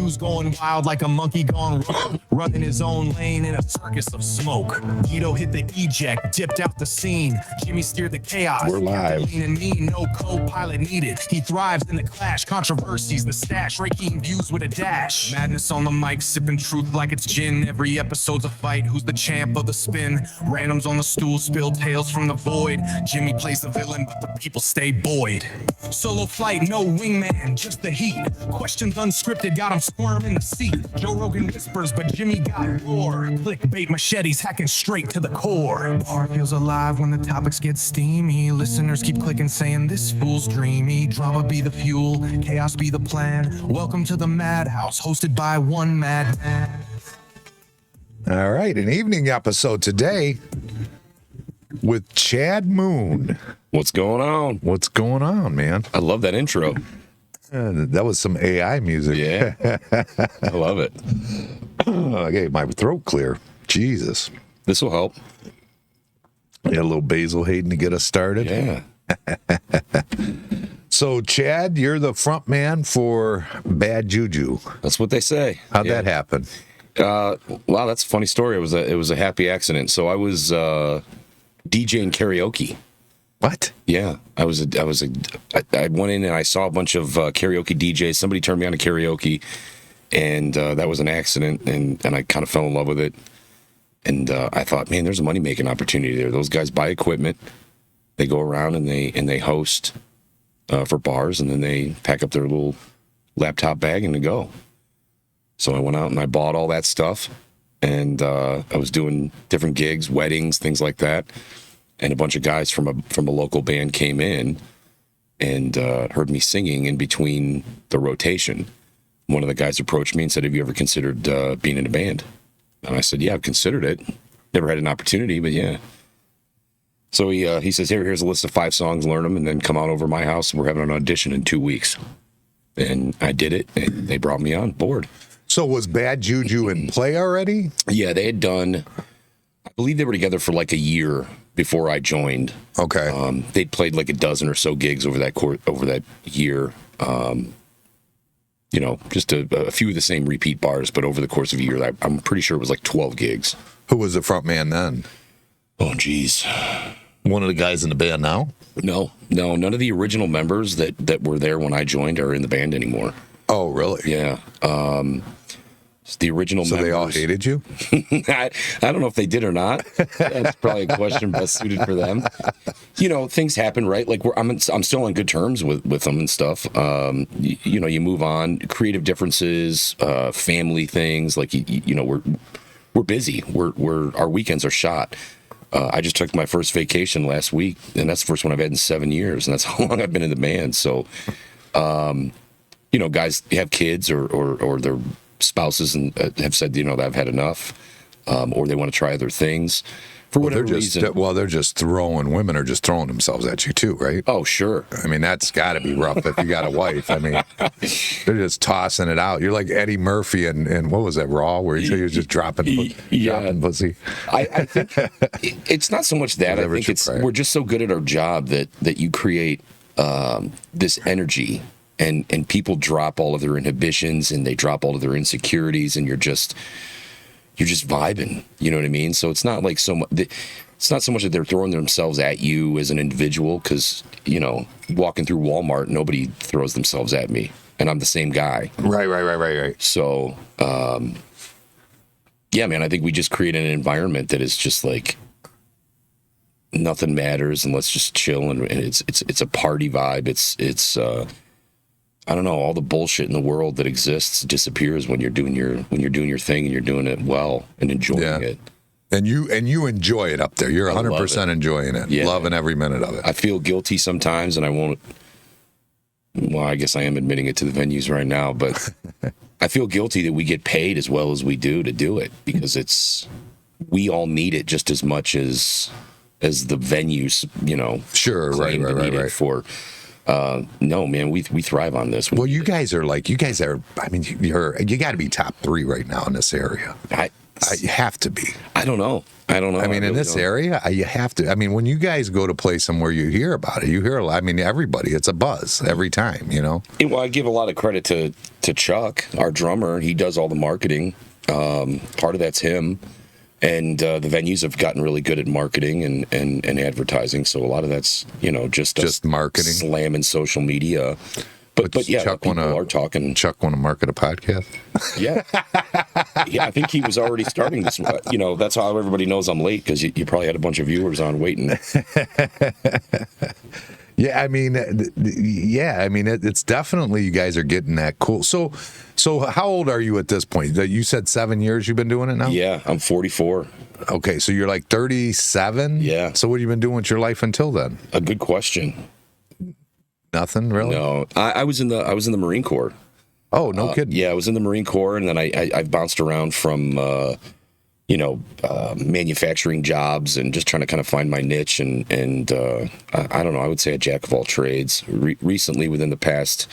fuse going wild like a monkey gone rogue, running his own lane in a circus of smoke. Guido hit the eject, dipped out the scene. Jimmy steered the chaos. We're live. Lean and mean, no co-pilot needed. He thrives in the clash, controversies, the stash, raking views with a dash. Madness on the mic, sipping truth like it's gin. Every episode's a fight. Who's the champ of the spin? Randoms on the stool, spill tales from the void. Jimmy plays the villain, but the people stay buoyed. Solo flight, no wingman, just the heat. Questions unscripted, got him squirm in the seat. Joe Rogan whispers, but Jimmy got roar. Clickbait machetes hacking straight to the core. Bar feels alive when the topics get steamy. Listeners keep clicking saying this fool's dreamy. Drama be the fuel, chaos be the plan. Welcome to the MAHD House, hosted by one madman. All right, an evening episode today with Chad Moon. What's going on? What's going on, man? I love that intro. That was some AI music. Yeah, I love it. I gave my throat clear. Jesus. This will help. Got a little Basil Hayden to get us started. Yeah. So, Chad, you're the front man for Bad Juju. That's what they say. How'd that happen? Wow, that's a funny story. It was a happy accident. So I was DJing karaoke. What? Yeah, I went in and I saw a bunch of karaoke DJs. Somebody turned me on to karaoke, and that was an accident. And I kind of fell in love with it. And I thought, man, there's a money making opportunity there. Those guys buy equipment, they go around and they host for bars, and then they pack up their little laptop bag and they go. So I went out and I bought all that stuff, and I was doing different gigs, weddings, things like that. And a bunch of guys from a local band came in and heard me singing in between the rotation. One of the guys approached me and said, "Have you ever considered being in a band?" And I said, "Yeah, I've considered it. Never had an opportunity, but yeah." So he says, "Here's a list of 5 songs, learn them, and then come out over to my house. We're having an audition in 2 weeks." And I did it, and they brought me on board. So was Bad Juju in play already? Yeah, they had done, I believe they were together for like a year before I joined. Okay. They'd played like a dozen or so gigs over that year. Just a few of the same repeat bars, but over the course of a year, I'm pretty sure it was like 12 gigs. Who was the front man then? Oh, geez. One of the guys in the band now? No, none of the original members that were there when I joined are in the band anymore. Oh, really? Yeah. The original members. So they all hated you? I don't know if they did or not. That's probably a question best suited for them. Things happen, right? Like I'm still on good terms with them and stuff. You move on. Creative differences, family things. Like we're busy. Our weekends are shot. I just took my first vacation last week, and that's the first one I've had in 7 years, and that's how long I've been in the band. So, guys have kids or their spouses and have said, that I've had enough, or they want to try other things for whatever reason. Women are just throwing themselves at you too, right? Oh, sure. I mean, that's got to be rough if you got a wife. I mean, they're just tossing it out. You're like Eddie Murphy and what was that, Raw, where he was just dropping pussy. I think it's not so much that. I think we're just so good at our job that you create this energy. And people drop all of their inhibitions and they drop all of their insecurities, and you're just vibing. You know what I mean? So it's not like it's not so much that they're throwing themselves at you as an individual, because walking through Walmart, nobody throws themselves at me, and I'm the same guy. Right. So yeah, man, I think we just create an environment that is just like nothing matters, and let's just chill, and it's a party vibe. It's I don't know, all the bullshit in the world that exists disappears when you're doing your thing and you're doing it well and enjoying it. And you enjoy it up there. You're 100% enjoying it. Yeah. Loving every minute of it. I feel guilty sometimes, and I won't. Well, I guess I am admitting it to the venues right now, but I feel guilty that we get paid as well as we do to do it, because we all need it just as much as the venues, Sure, right. For. No, man, we thrive on this. Well, you guys are. I mean, you got to be top 3 right now in this area. You have to be. I don't know. I mean, in this area, you have to. I mean, when you guys go to play somewhere, you hear about it. You hear a lot. I mean, everybody. It's a buzz every time. Well, I give a lot of credit to to Chuck, our drummer. He does all the marketing. Part of that's him. And the venues have gotten really good at marketing and advertising. So a lot of that's, just marketing, slamming social media. But yeah, Chuck people are talking. Chuck want to market a podcast? Yeah. Yeah, I think he was already starting this. That's how everybody knows I'm late, because you probably had a bunch of viewers on waiting. Yeah, I mean, it's definitely, you guys are getting that cool. So how old are you at this point? You said 7 years you've been doing it now? Yeah, I'm 44. Okay, so you're like 37? Yeah. So what have you been doing with your life until then? A good question. Nothing, really? No, I was in the Marine Corps. Oh, no kidding. Yeah, I was in the Marine Corps, and then I bounced around from manufacturing jobs and just trying to kind of find my niche. And I don't know, I would say a jack of all trades. Recently, within the past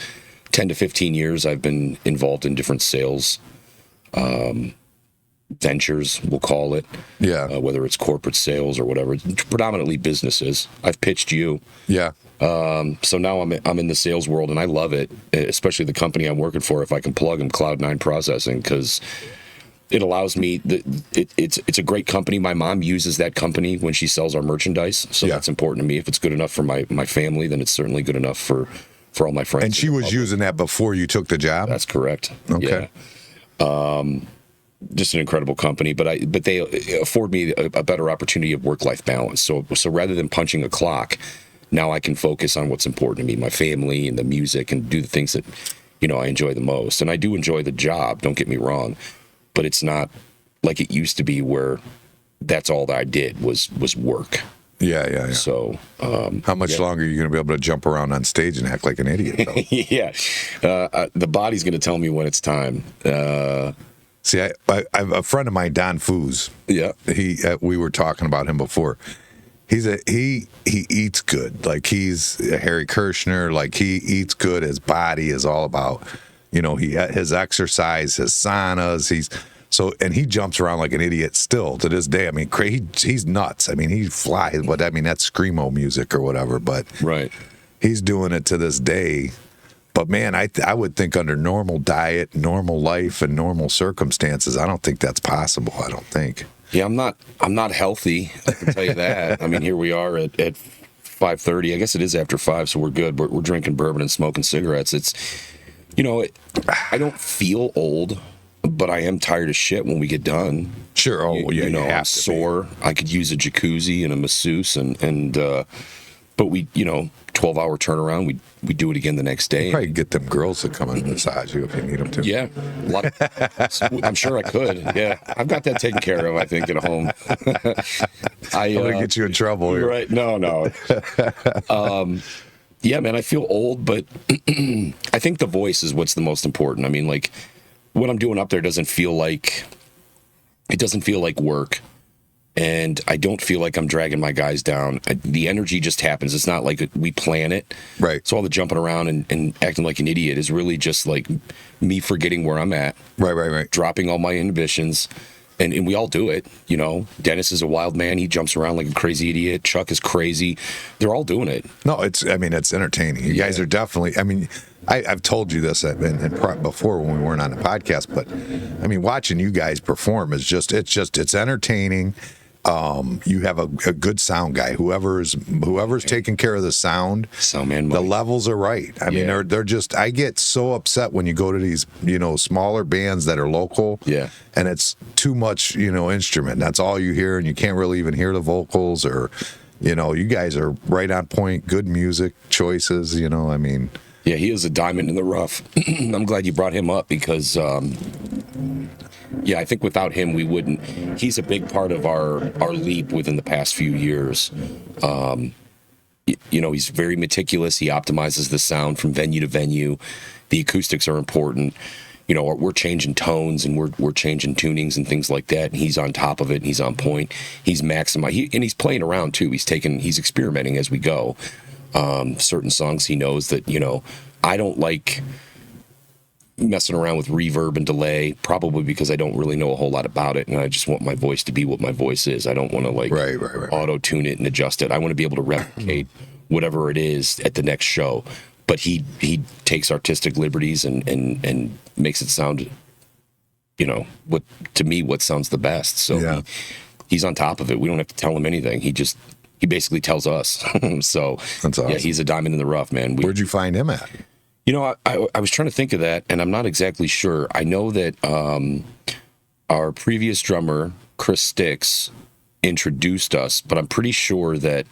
10 to 15 years, I've been involved in different sales ventures, we'll call it. Yeah. Whether it's corporate sales or whatever, predominantly businesses. I've pitched you. Yeah. So now I'm in the sales world, and I love it, especially the company I'm working for. If I can plug them, Cloud9 Processing, because it allows me. It's a great company. My mom uses that company when she sells our merchandise, so that's important to me. If it's good enough for my family, then it's certainly good enough for all my friends. And she was using that before you took the job? That's correct. Okay. Yeah. Just an incredible company, but they afford me a better opportunity of work-life balance. So rather than punching a clock, now I can focus on what's important to me, my family and the music, and do the things that, I enjoy the most. And I do enjoy the job, don't get me wrong, but it's not like it used to be where that's all that I did was work. Yeah. So, how much longer are you going to be able to jump around on stage and act like an idiot, though? Yeah. The body's going to tell me when it's time. See, I have a friend of mine, Don Foos. Yeah. We were talking about him before. He eats good. Like, he's a Harry Kirshner. Like, he eats good. His body is all about, his exercise, his saunas. And he jumps around like an idiot still to this day. I mean, he's nuts. I mean, he flies. But I mean, that's screamo music or whatever. But right, he's doing it to this day. But man, I would think under normal diet, normal life, and normal circumstances, I don't think that's possible. I don't think. Yeah, I'm not healthy, I can tell you that. I mean, here we are at 5:30. I guess it is after 5, so we're good. We're drinking bourbon and smoking cigarettes. It's, I don't feel old, but I am tired as shit when we get done. Sure. Oh, yeah. I'm sore. I could use a jacuzzi and a masseuse, but we, 12-hour turnaround. We do it again the next day. You probably get them girls to come and massage you if you need them to. Yeah, I'm sure I could. Yeah, I've got that taken care of, I think, at home. I'm gonna get you in trouble here. Right? No. Yeah, man, I feel old, but I think the voice is what's the most important. I mean, like, what I'm doing up there doesn't feel like work. And I don't feel like I'm dragging my guys down. The energy just happens. It's not like we plan it. Right. So all the jumping around and acting like an idiot is really just like me forgetting where I'm at. Right. Dropping all my inhibitions. And we all do it, Dennis is a wild man. He jumps around like a crazy idiot. Chuck is crazy. They're all doing it. No, it's entertaining. You guys are definitely, I've told you this before when we weren't on the podcast, but I mean, watching you guys perform is it's entertaining. You have a good sound guy. Whoever's taking care of the sound man, the levels are right. I mean, they're just. I get so upset when you go to these smaller bands that are local. Yeah, and it's too much instrument. That's all you hear, and you can't really even hear the vocals. Or you guys are right on point. Good music choices. I mean. Yeah, he is a diamond in the rough. I'm glad you brought him up because, I think without him, we wouldn't. He's a big part of our leap within the past few years. He's very meticulous. He optimizes the sound from venue to venue. The acoustics are important. We're changing tones and we're changing tunings and things like that. And he's on top of it and he's on point. He's maximizing, and he's playing around too. He's experimenting as we go. Certain songs he knows that, I don't like messing around with reverb and delay, probably because I don't really know a whole lot about it, and I just want my voice to be what my voice is. I don't want to right. auto-tune it and adjust it. I want to be able to replicate whatever it is at the next show. but he takes artistic liberties and makes it sound, what to me what sounds the best. So Yeah. he's on top of it. We don't have to tell him anything. He basically tells us. So That's awesome. yeah, he's a diamond in the rough, man. Where'd you find him at? I was trying to think of that, and I'm not exactly sure. I know that our previous drummer, Chris Sticks, introduced us, but I'm pretty sure that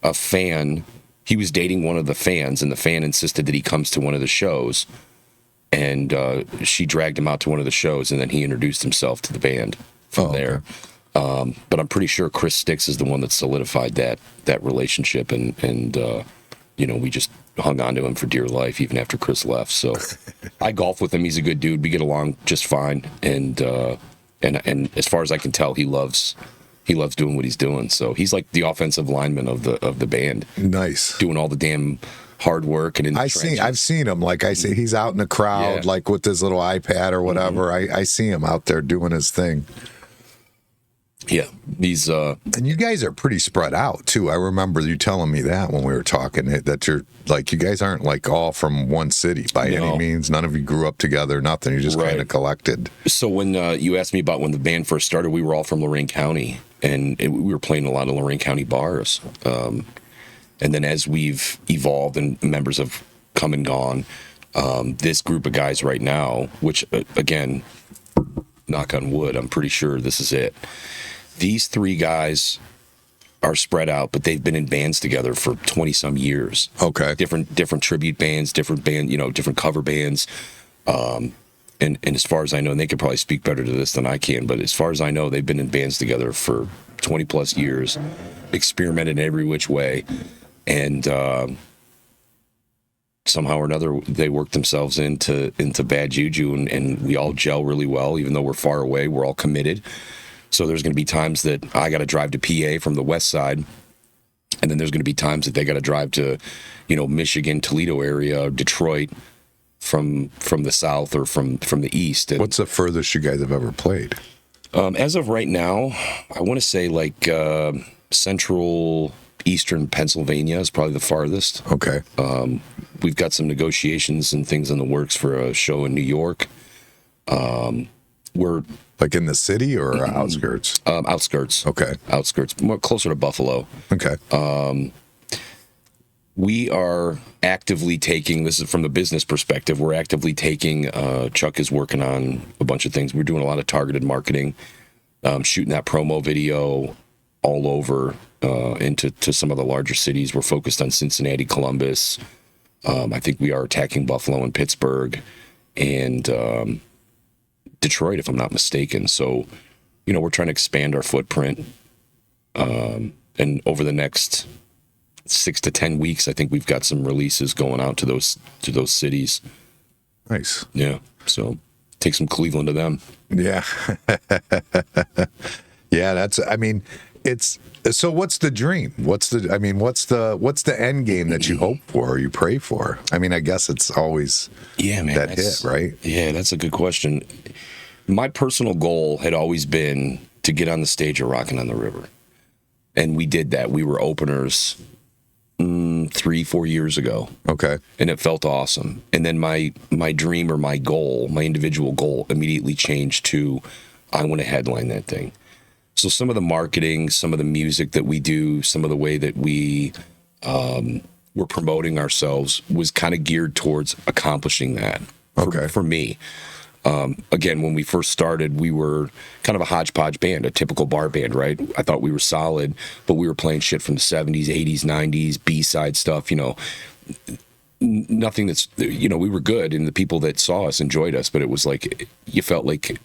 a fan, he was dating one of the fans, and the fan insisted that he comes to one of the shows, and she dragged him out to one of the shows, and then he introduced himself to the band from there. But I'm pretty sure Chris Sticks is the one that solidified that relationship, and we just hung on to him for dear life even after Chris left. So I golf with him. He's a good dude. We get along just fine, and as far as I can tell, he loves doing what he's doing. So he's like the offensive lineman of the band. Nice. Doing all the damn hard work and I've seen him. Like I say, he's out in the crowd, Yeah. like with his little iPad or whatever. I see him out there doing his thing. Yeah, he's And you guys are pretty spread out too. I remember you telling me that when we were talking, that you're like, you guys aren't like all from one city by any means. None of you grew up together, nothing. You just kind of collected. So when you asked me about when the band first started, we were all from Lorain County, and we were playing a lot of Lorain County bars. And then as we've evolved and members have come and gone, this group of guys right now, which again, knock on wood, I'm pretty sure this is it. These three guys are spread out, but they've been in bands together for 20 some years. Okay. Different tribute bands, different cover bands. And as far as I know, and they could probably speak better to this than I can, but as far as I know, they've been in bands together for 20 plus years, experimented in every which way, and somehow or another they worked themselves into bad juju, and we all gel really well, even though we're far away. We're all committed. So there's going to be times that I got to drive to PA from the west side, and then there's going to be times that they got to drive to, Michigan, Toledo area, Detroit from the south or from the east. And, What's the furthest you guys have ever played? as of right now, I want to say like central eastern Pennsylvania is probably the farthest. Okay. We've got some negotiations and things in the works for a show in New York. We're Like in the city or outskirts? outskirts. Okay. Outskirts, more closer to Buffalo. Okay. We are actively taking, this is from the business perspective, we're actively taking, Chuck is working on a bunch of things. We're doing a lot of targeted marketing, shooting that promo video all over into some of the larger cities. We're focused on Cincinnati, Columbus. I think we are attacking Buffalo and Pittsburgh and Detroit, if I'm not mistaken. So, we're trying to expand our footprint. And over the next 6 to 10 weeks, I think we've got some releases going out to those cities. Nice. Yeah. So take some Cleveland to them. Yeah. Yeah, so what's the dream? What's the end game that you hope for or you pray for? I mean, I guess it's always Man, that hit, right? Yeah, that's a good question. My personal goal had always been to get on the stage of Rockin' on the River. And we did that. We were openers 3-4 years ago. Okay. And it felt awesome. And then my dream or my goal, my individual goal, immediately changed to I want to headline that thing. So some of the marketing, some of the music that we do, some of the way that we were promoting ourselves was kind of geared towards accomplishing that for me. Again, when we first started, we were kind of a hodgepodge band, a typical bar band, right? I thought we were solid, but we were playing shit from the 70s, 80s, 90s, B-side stuff, nothing that's, we were good, and the people that saw us enjoyed us, but it was like, you felt like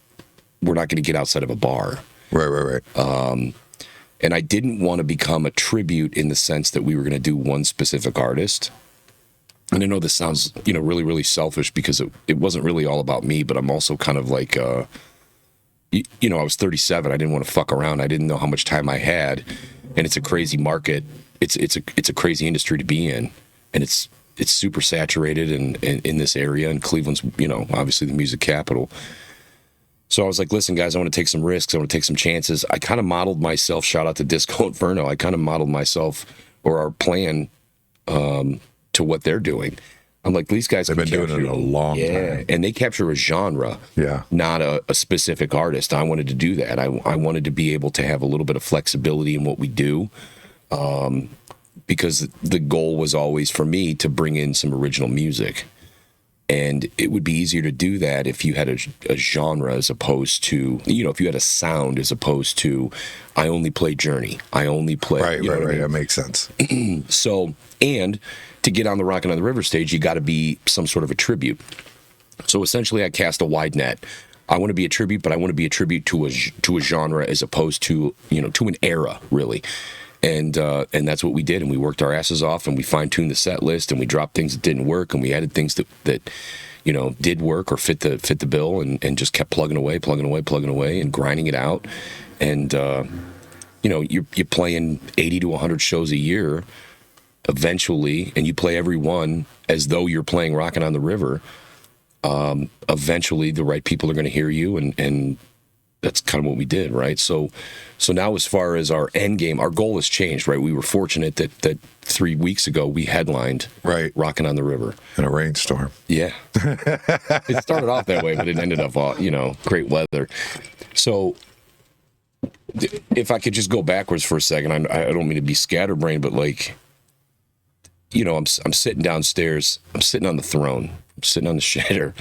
we're not going to get outside of a bar. Right. And I didn't want to become a tribute in the sense that we were going to do one specific artist. And I know this sounds, really, really selfish because it wasn't really all about me, but I'm also kind of like, I was 37. I didn't want to fuck around. I didn't know how much time I had, and it's a crazy market. It's a crazy industry to be in, and it's super saturated in this area. And Cleveland's, obviously the music capital. So I was like, listen, guys, I want to take some risks. I want to take some chances. I kind of modeled myself. Shout out to Disco Inferno. I kind of modeled myself or our plan to what they're doing. I'm like, these guys They've can been doing it a long time. and they capture a genre, Yeah. not a specific artist. I wanted to do that. I wanted to be able to have a little bit of flexibility in what we do, because the goal was always for me to bring in some original music. And it would be easier to do that if you had a genre as opposed to, if you had a sound as opposed to, I only play Journey. I only play. Right. I mean? That makes sense. So, and to get on the Rockin' on the River stage, you got to be some sort of a tribute. So essentially, I cast a wide net. I want to be a tribute, but I want to be a tribute to a genre as opposed to, to an era, really. And that's what we did, and we worked our asses off, and we fine-tuned the set list, and we dropped things that didn't work, and we added things that did work or fit the bill, and just kept plugging away, and grinding it out. And you're playing 80 to 100 shows a year eventually, and you play every one as though you're playing Rockin' on the River. Eventually the right people are going to hear you, and that's kind of what we did, right? So now, as far as our end game, our goal has changed, right? We were fortunate that 3 weeks ago we headlined Rockin' on the River in a rainstorm. Yeah. It started off that way, but it ended up great weather. So if I could just go backwards for a second, I don't mean to be scatterbrained, but I'm sitting downstairs, I'm sitting on the throne, I'm sitting on the shitter,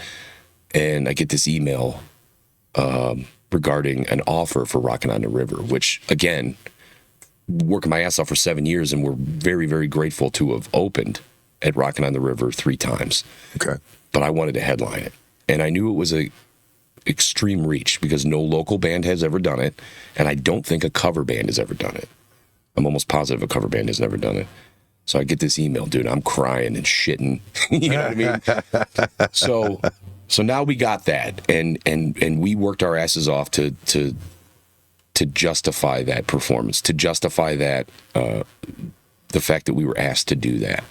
and I get this email regarding an offer for Rockin' on the River, which, again, working my ass off for 7 years, and we're very, very grateful to have opened at Rockin' on the River 3 times. Okay. But I wanted to headline it. And I knew it was a extreme reach because no local band has ever done it, and I don't think a cover band has ever done it. I'm almost positive a cover band has never done it. So I get this email, dude, I'm crying and shitting. You know what I mean? So now we got that, and we worked our asses off to justify that performance, to justify that the fact that we were asked to do that,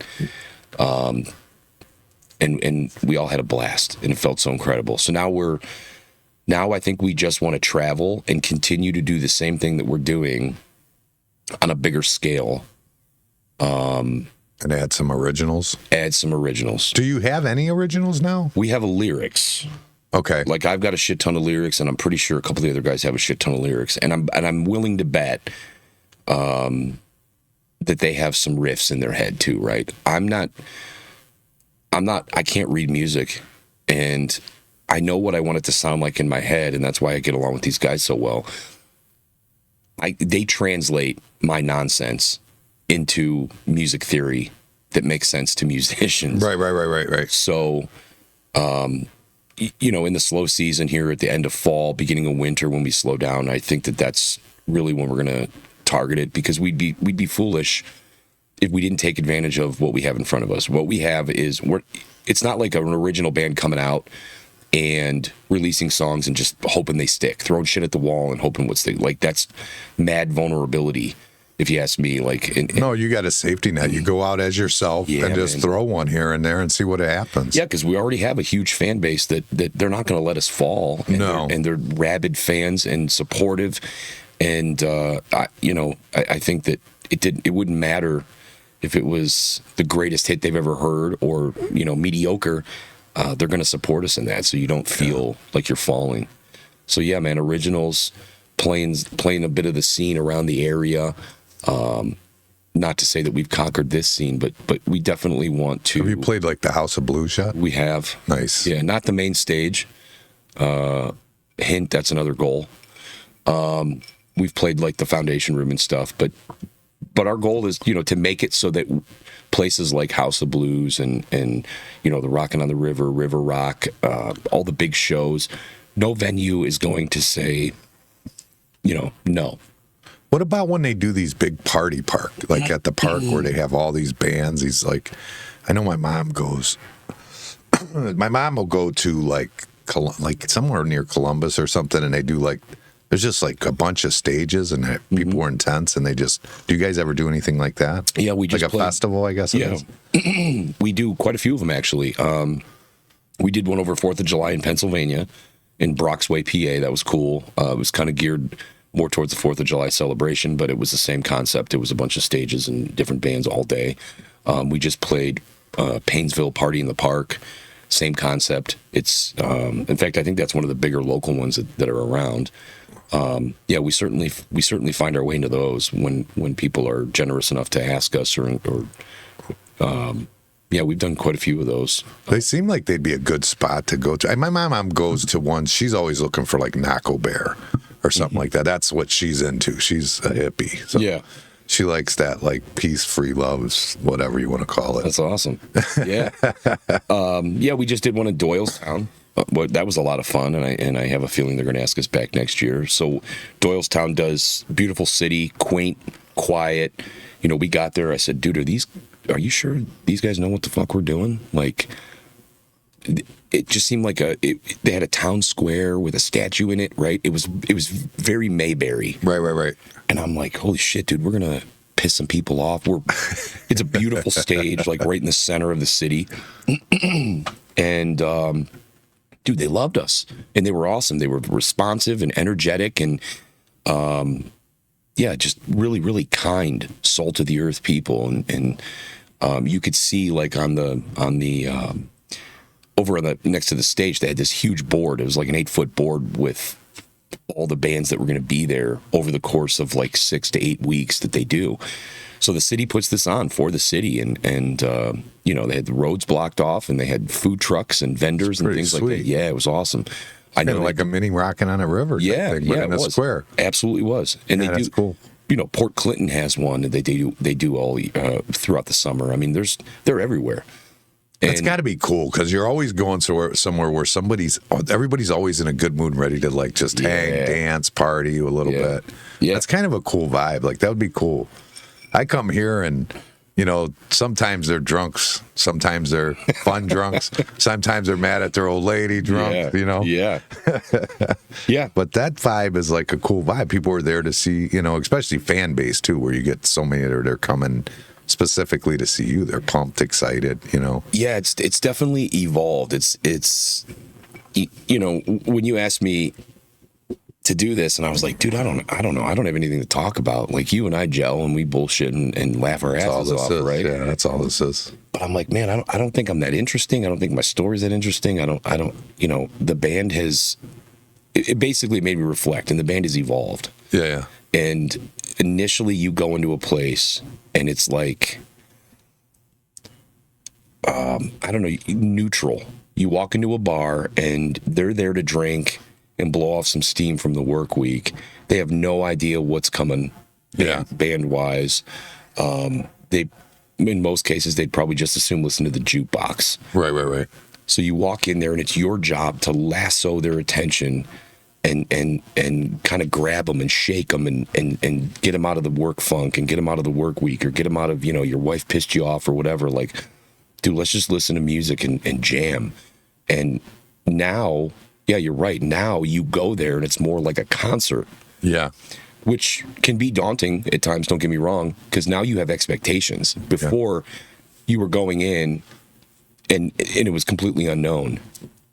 and we all had a blast, and it felt so incredible. So now I think we just want to travel and continue to do the same thing that we're doing on a bigger scale. And add some originals. Do you have any originals now? We have a lyrics. Okay. Like, I've got a shit ton of lyrics, and I'm pretty sure a couple of the other guys have a shit ton of lyrics, and I'm willing to bet that they have some riffs in their head too, right? I can't read music, and I know what I want it to sound like in my head, and that's why I get along with these guys so well. They translate my nonsense into music theory that makes sense to musicians. Right. So, in the slow season here at the end of fall, beginning of winter, when we slow down, I think that's really when we're going to target it, because we'd be foolish if we didn't take advantage of what we have in front of us. What we have is, it's not like an original band coming out and releasing songs and just hoping they stick, throwing shit at the wall and hoping what sticks. Like, that's mad vulnerability, if you ask me. No, you got a safety net. You go out as yourself and just throw one here and there and see what happens. Yeah, because we already have a huge fan base that they're not going to let us fall. And they're rabid fans and supportive. And I think that it wouldn't matter if it was the greatest hit they've ever heard or mediocre. They're going to support us in that, so you don't feel like you're falling. So yeah, man, originals, playing a bit of the scene around the area. Not to say that we've conquered this scene, but we definitely want to. Have you played like the House of Blues yet? We have. Nice. Yeah, not the main stage. Hint, that's another goal. We've played like the Foundation Room and stuff, but our goal is, to make it so that places like House of Blues and the Rockin' on the River, River Rock, all the big shows, no venue is going to say, no. What about when they do these big party park, like at the park where they have all these bands? He's like, I know my mom goes. My mom will go to like somewhere near Columbus or something, and they do there's just like a bunch of stages, and people are intense, and they just. Do you guys ever do anything like that? Yeah, we just like a festival, I guess. Yeah, we do quite a few of them actually. We did one over 4th of July in Pennsylvania, in Broxway, PA. That was cool. It was kind of geared more towards the 4th of July celebration, but it was the same concept. It was a bunch of stages and different bands all day. We just played Painesville Party in the Park. Same concept. It's in fact, I think that's one of the bigger local ones that are around. Yeah, we certainly find our way into those when people are generous enough to ask us, or yeah, we've done quite a few of those. They seem like they'd be a good spot to go to. My mom goes to one. She's always looking for like Naco Bear or something like that. That's what she's into. She's a hippie. So Yeah. she likes that, like, peace, free love, whatever you want to call it. That's awesome. Yeah. Yeah, we just did one in Doylestown. That was a lot of fun, and I have a feeling they're going to ask us back next year. So Doylestown does beautiful city, quaint, quiet. You know, we got there. I said, dude, are you sure these guys know what the fuck we're doing? Like, it just seemed like they had a town square with a statue in it, right? It was very Mayberry. Right. And I'm like, holy shit, dude, we're gonna piss some people off. It's a beautiful stage, like right in the center of the city. And dude, they loved us, and they were awesome. They were responsive and energetic, and yeah, just really, really kind, salt of the earth people. And you could see, like, on the over on the next to the stage, they had this huge board. It was like an 8-foot board with all the bands that were going to be there over the course of like 6 to 8 weeks that they do. So the city puts this on for the city, and you know, they had the roads blocked off, and they had food trucks and vendors and things sweet. like that. Yeah, it was awesome. I know, like a mini rockin' on a river. yeah, thing, yeah, in it a was. square. Absolutely was. And Yeah, they that's do, cool. You know, Port Clinton has one that they do all throughout the summer. I mean, they're everywhere. It's And- got to be cool because you're always going somewhere where everybody's always in a good mood and ready to, like, just hang, dance, party a little bit. Yeah. That's kind of a cool vibe. Like, that would be cool. I come here and, you know, sometimes they're drunks, sometimes they're fun drunks, sometimes they're mad at their old lady drunk, you know? Yeah. Yeah. But that vibe is like a cool vibe. People are there to see, you know, especially fan base too, where you get so many that are coming specifically to see you. They're pumped, excited, you know? Yeah, it's definitely evolved. It's you know, when you asked me to do this, and I was like, dude, I don't know. I don't have anything to talk about. Like, you and I gel and we bullshit and laugh our asses off, right? Yeah, that's all this is. But I'm like, man, I don't think I'm that interesting. I don't think my story's that interesting. I don't, you know, the band it basically made me reflect, and the band has evolved. Yeah. And initially you go into a place and it's like, I don't know, neutral. You walk into a bar and they're there to drink and blow off some steam from the work week. They have no idea what's coming band wise. They, in most cases, they'd probably just assume listen to the jukebox. Right. So you walk in there and it's your job to lasso their attention and kind of grab them and shake them and get them out of the work funk and get them out of the work week, or get them out of, you know, your wife pissed you off or whatever. Like, dude, let's just listen to music and jam. And now, yeah, you're right. Now you go there and it's more like a concert. Yeah. Which can be daunting at times, don't get me wrong, because now you have expectations. Before, you were going in and it was completely unknown.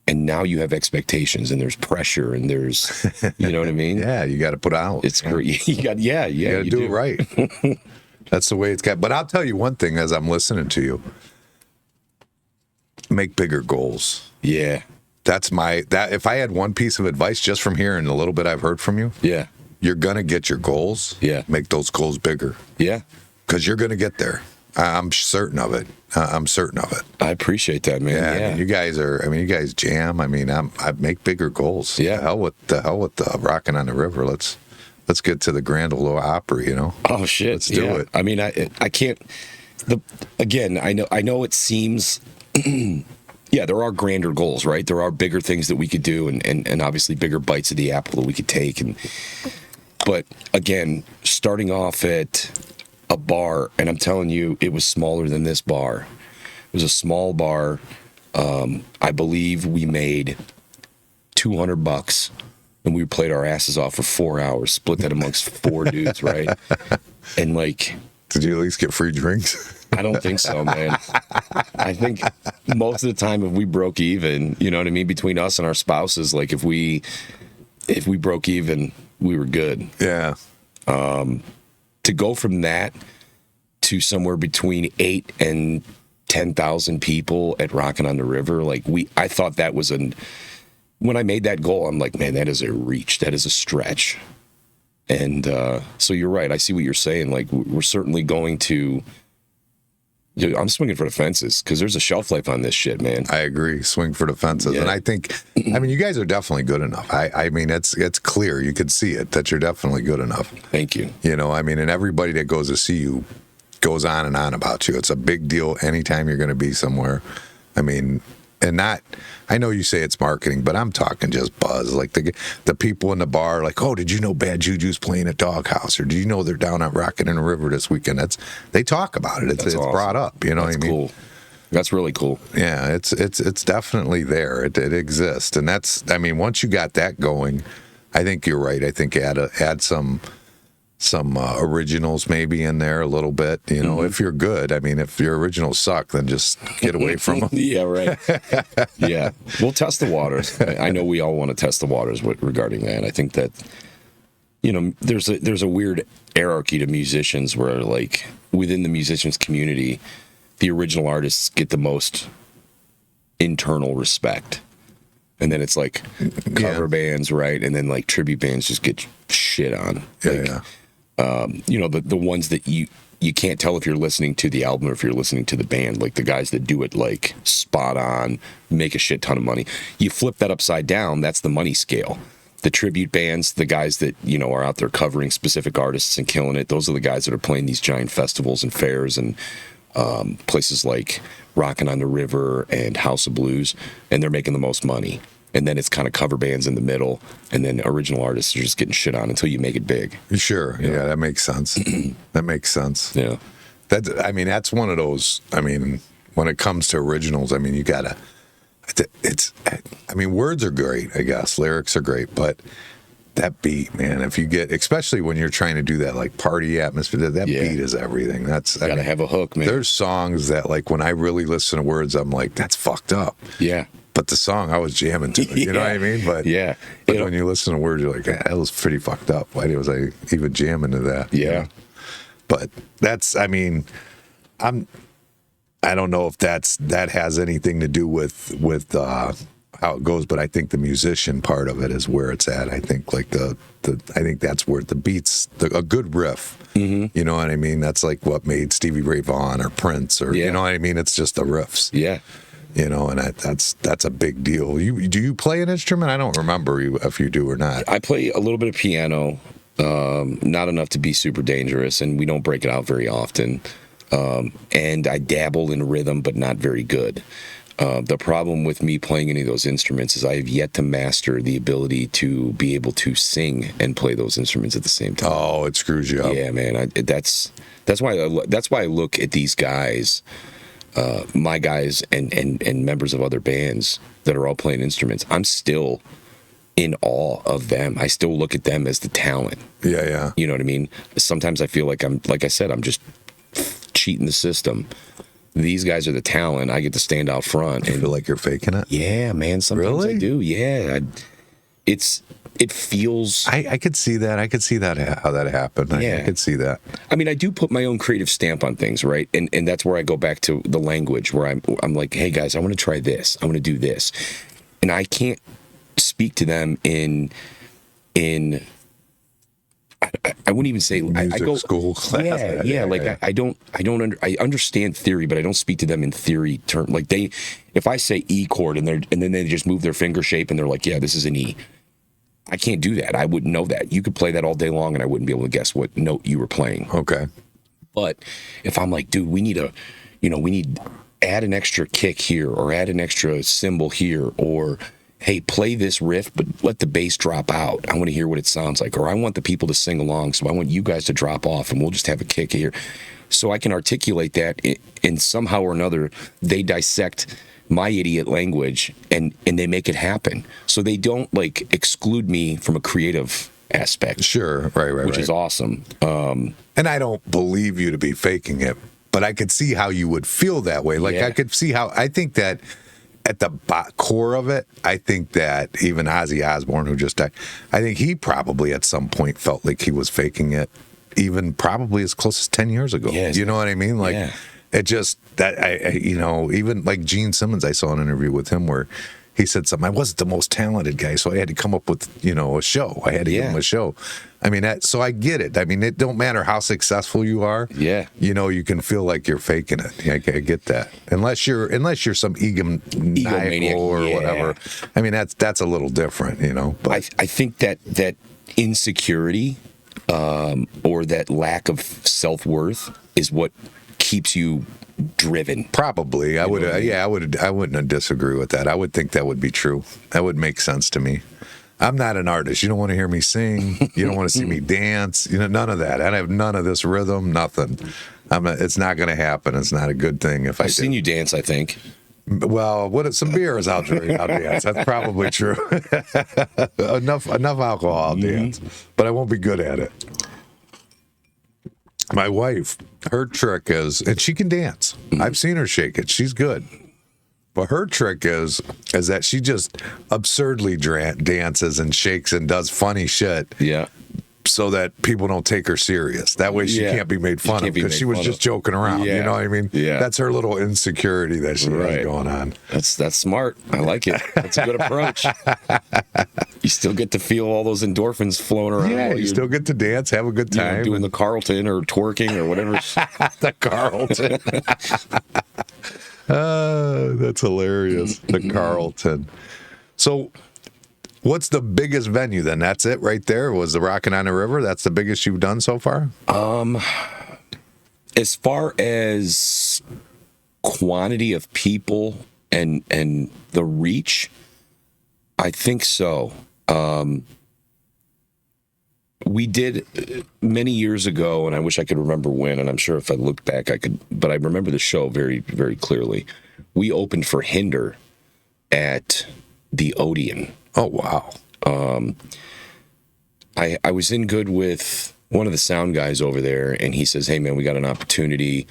And now you have expectations, and there's pressure, and there's, you know what I mean? Yeah, you got to put out. It's great. You got to do it right. That's the way it's got. But I'll tell you one thing as I'm listening to you. Make bigger goals. Yeah. That's if I had one piece of advice just from hearing a little bit I've heard from you, Yeah. you're going to get your goals. Yeah. Make those goals bigger. Yeah. Because you're going to get there. I'm certain of it. I'm certain of it. I appreciate that, man. Yeah. Yeah. I mean, you guys jam. I mean, I make bigger goals. Yeah. The hell with the rocking on the river. Let's get to the Grand Ole Opry, you know? Oh, shit. Let's do it. I mean, I can't. Again, I know it seems. Yeah, there are grander goals, right? There are bigger things that we could do, and obviously bigger bites of the apple that we could take. But again, starting off at a bar, and I'm telling you, it was smaller than this bar. It was a small bar. I believe we made $200, and we played our asses off for 4 hours, split that amongst 4 dudes, right? And like, did you at least get free drinks? I don't think so, man. I think most of the time, if we broke even, you know what I mean, between us and our spouses, like if we broke even, we were good. Yeah. To go from that to somewhere between 8 and 10,000 people at Rockin' on the River. Like I thought that was when I made that goal, I'm like, man, that is a reach. That is a stretch. And so you're right. I see what you're saying. Like, we're certainly going to. I'm swinging for the fences because there's a shelf life on this shit, man. I agree. Swing for the fences. Yeah. And I think, I mean, you guys are definitely good enough. I mean, it's clear. You can see it that you're definitely good enough. Thank you. You know, I mean, and everybody that goes to see you goes on and on about you. It's a big deal anytime you're going to be somewhere. I mean, and not, I know you say it's marketing, but I'm talking just buzz. Like the people in the bar, like, oh, did you know Bad Juju's playing at Doghouse? Or do you know they're down at Rockin' in the River this weekend? They talk about it. It's awesome. brought up. You know what I mean? Cool. That's really cool. Yeah, it's definitely there. It exists, and that's. I mean, once you got that going, I think you're right. I think add some originals maybe in there a little bit. You know, if you're good. I mean, if your originals suck, then just get away from them. Yeah, right. Yeah, we'll test the waters. I know we all want to test the waters regarding that. I think that, you know, there's a weird hierarchy to musicians where, like, within the musicians community, the original artists get the most internal respect. And then it's like cover bands, right? And then like tribute bands just get shit on. Like, you know, the ones that you can't tell if you're listening to the album or if you're listening to the band, like the guys that do it like spot on, make a shit ton of money. You flip that upside down, that's the money scale. The tribute bands, the guys that, you know, are out there covering specific artists and killing it, those are the guys that are playing these giant festivals and fairs and places like Rockin' on the River and House of Blues, and they're making the most money. And then it's kind of cover bands in the middle, and then original artists are just getting shit on until you make it big. Sure, yeah, that makes sense. That makes sense. Yeah, I mean, that's one of those. I mean, when it comes to originals, I mean, you gotta. I mean, words are great, I guess. Lyrics are great, but that beat, man, if you get, especially when you're trying to do that like party atmosphere, that beat is everything. That's gotta have a hook, man. There's songs that, like, when I really listen to words, I'm like, that's fucked up. Yeah. But the song, I was jamming to it. You know what I mean? But but when you listen to words, you're like, that was pretty fucked up. Why was I even jamming to that? Yeah. You know? But that's, I mean, I don't know if that has anything to do with how it goes, but I think the musician part of it is where it's at. I think like I think that's where the beats, a good riff. You know what I mean? That's like what made Stevie Ray Vaughan or Prince or you know what I mean? It's just the riffs. Yeah. You know, and that's a big deal. Do you play an instrument? I don't remember if you do or not. I play a little bit of piano, not enough to be super dangerous, and we don't break it out very often. And I dabble in rhythm, but not very good. The problem with me playing any of those instruments is I have yet to master the ability to be able to sing and play those instruments at the same time. Oh, it screws you up. Yeah, man. That's why I look at these guys, my guys, and members of other bands that are all playing instruments. I'm still in awe of them. I still look at them as the talent. Yeah, yeah. You know what I mean? Sometimes I feel like I'm just cheating the system. These guys are the talent. I get to stand out front. And feel like you're faking it? Yeah, man. Sometimes really? I do. Yeah. It feels. I could see that. I could see that, how that happened. I could see that. I mean, I do put my own creative stamp on things, right? And that's where I go back to the language, where I'm like, hey guys, I want to try this. I want to do this, and I can't speak to them in. I wouldn't even say music I go school class. I understand theory, but I don't speak to them in theory term. Like if I say E chord and then they just move their finger shape and they're like, yeah, this is an E. I can't do that. I wouldn't know that. You could play that all day long and I wouldn't be able to guess what note you were playing. Okay. But if I'm like, dude, we need add an extra kick here or add an extra cymbal here, or hey, play this riff, but let the bass drop out. I want to hear what it sounds like. Or I want the people to sing along, so I want you guys to drop off, and we'll just have a kick here. So I can articulate that, and somehow or another, they dissect my idiot language, and they make it happen. So they don't, like, exclude me from a creative aspect. Sure, right. Which is awesome. And I don't believe you to be faking it, but I could see how you would feel that way. Like, I could see how, I think that at the core of it, I think that even Ozzy Osbourne, who just died, I think he probably at some point felt like he was faking it, even probably as close as 10 years ago. Yeah, you know what I mean? Like, It just that even like Gene Simmons, I saw an interview with him where he said something. I wasn't the most talented guy, so I had to come up with a show. I had to give him a show. I mean, so I get it. I mean, it don't matter how successful you are. Yeah, you can feel like you're faking it. I get that. Unless you're some egomaniac or whatever. I mean, that's a little different. But I think that insecurity or that lack of self-worth is what keeps you driven. Probably. I wouldn't disagree with that. I would think that would be true. That would make sense to me. I'm not an artist. You don't want to hear me sing. You don't want to see me dance. None of that. I have none of this rhythm, nothing. It's not going to happen. It's not a good thing if I've seen you dance, I think. Well, some beers I'll drink. I'll dance. That's probably true. enough alcohol, I'll dance. But I won't be good at it. My wife, her trick is, and she can dance. I've seen her shake it. She's good. But her trick is that she just absurdly dances and shakes and does funny shit. Yeah. So that people don't take her serious. That way she can't be made fun of because she was just joking around. Yeah. You know what I mean? Yeah. That's her little insecurity that she has going on. That's smart. I like it. That's a good approach. You still get to feel all those endorphins flowing around. Yeah, you still get to dance, have a good time. Doing the Carlton or twerking or whatever. The Carlton. That's hilarious. The Carlton. So what's the biggest venue then? That's it right there? Was the Rockin' on the River? That's the biggest you've done so far? As far as quantity of people and the reach, I think so. We did many years ago, and I wish I could remember when, and I'm sure if I looked back I could, but I remember the show very, very clearly. We opened for Hinder at the Odeon. Oh, wow. I was in good with one of the sound guys over there, and he says, hey, man, we got an opportunity.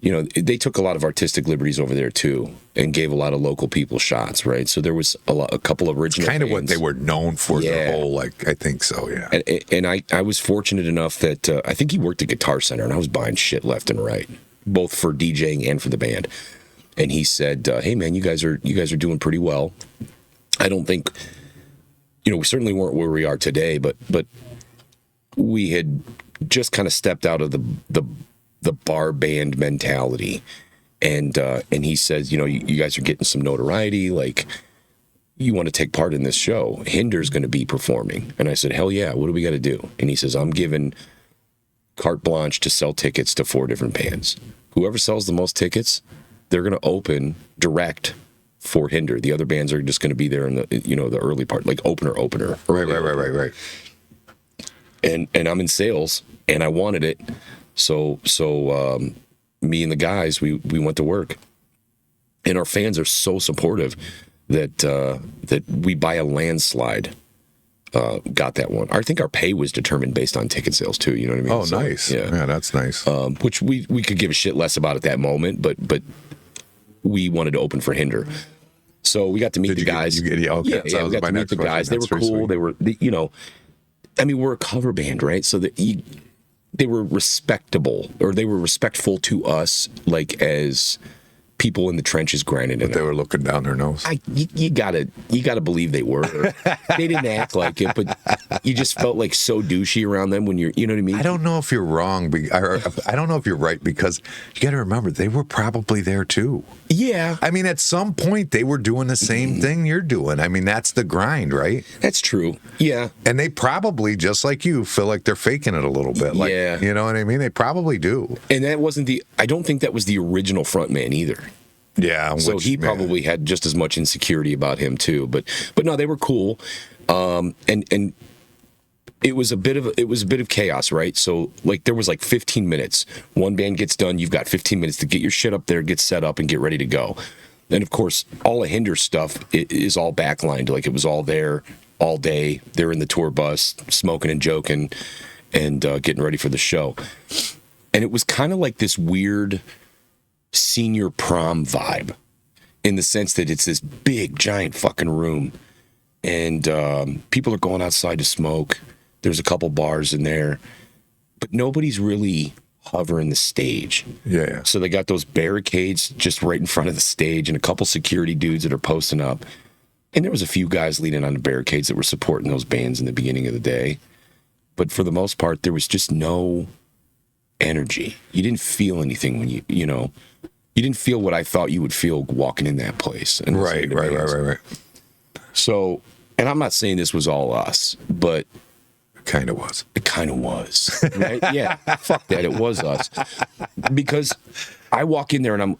They took a lot of artistic liberties over there, too, and gave a lot of local people shots, right? So there was a couple of original kind of bands. what they were known for, their whole, I think so, yeah. And I was fortunate enough that I think he worked at Guitar Center, and I was buying shit left and right, both for DJing and for the band. And he said, hey, man, you guys are doing pretty well. I don't think, we certainly weren't where we are today, but we had just kind of stepped out of the bar band mentality. And he says, you guys are getting some notoriety. Like, you want to take part in this show. Hinder's going to be performing. And I said, hell yeah, what do we got to do? And he says, I'm giving carte blanche to sell tickets to 4 different bands. Whoever sells the most tickets, they're going to open direct for Hinder. The other bands are just going to be there in the, the early part, like opener. Right. And I'm in sales, and I wanted it. So me and the guys, we went to work, and our fans are so supportive that we by a landslide got that one. I think our pay was determined based on ticket sales too. You know what I mean? Oh, so, nice. Yeah, that's nice. Which we could give a shit less about at that moment, but we wanted to open for Hinder. So we got to meet the guys. We got to meet the guys. They were cool. They were, we're a cover band, right? So they were respectable, or they were respectful to us, like as people in the trenches grinding it. But they were looking down their nose. You gotta believe they were. They didn't act like it, but you just felt like so douchey around them when you know what I mean? I don't know if you're wrong. I don't know if you're right, because you got to remember, they were probably there too. Yeah. I mean, at some point, they were doing the same thing you're doing. I mean, that's the grind, right? That's true. Yeah. And they probably, just like you, feel like they're faking it a little bit. Like, yeah. You know what I mean? They probably do. And that wasn't I don't think that was the original frontman either. Yeah. So he probably had just as much insecurity about him too. But no, they were cool. And it was a bit of chaos, right? So like there was like 15 minutes. One band gets done, you've got 15 minutes to get your shit up there, get set up, and get ready to go. And of course, all of Hinder stuff is all backlined. Like it was all there all day. They're in the tour bus, smoking and joking, and getting ready for the show. And it was kind of like this weird senior prom vibe, in the sense that it's this big, giant fucking room, and people are going outside to smoke. There's a couple bars in there, but nobody's really hovering the stage. Yeah. So they got those barricades just right in front of the stage and a couple security dudes that are posting up. And there was a few guys leaning on the barricades that were supporting those bands in the beginning of the day. But for the most part, there was just no energy. You didn't feel anything when you didn't feel what I thought you would feel walking in that place. And Right. So, and I'm not saying this was all us, but Kind of was. it kind of was, right? Yeah, fuck that. It was us. Because I walk in there and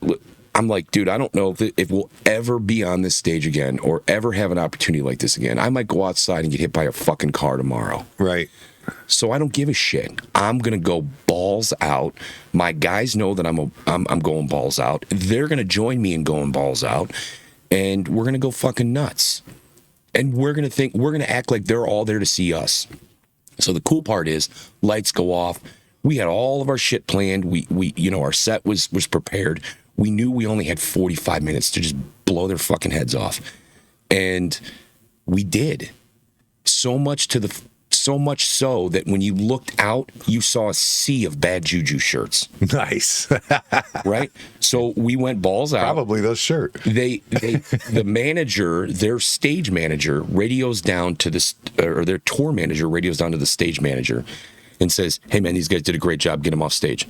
I'm like, dude, I don't know if we'll ever be on this stage again or ever have an opportunity like this again. I might go outside and get hit by a fucking car tomorrow. Right. So I don't give a shit. I'm gonna go balls out. My guys know that I'm going balls out. They're gonna join me in going balls out, and we're gonna go fucking nuts. And we're gonna act like they're all there to see us. So the cool part is, lights go off. We had all of our shit planned. We our set was prepared. We knew we only had 45 minutes to just blow their fucking heads off, and we did. So much so that when you looked out, you saw a sea of Bad Juju shirts. Nice. Right? So we went balls out. Probably those shirt. The manager, their stage manager, radios down to or their tour manager radios down to the stage manager and says, "Hey man, these guys did a great job. Get them off stage."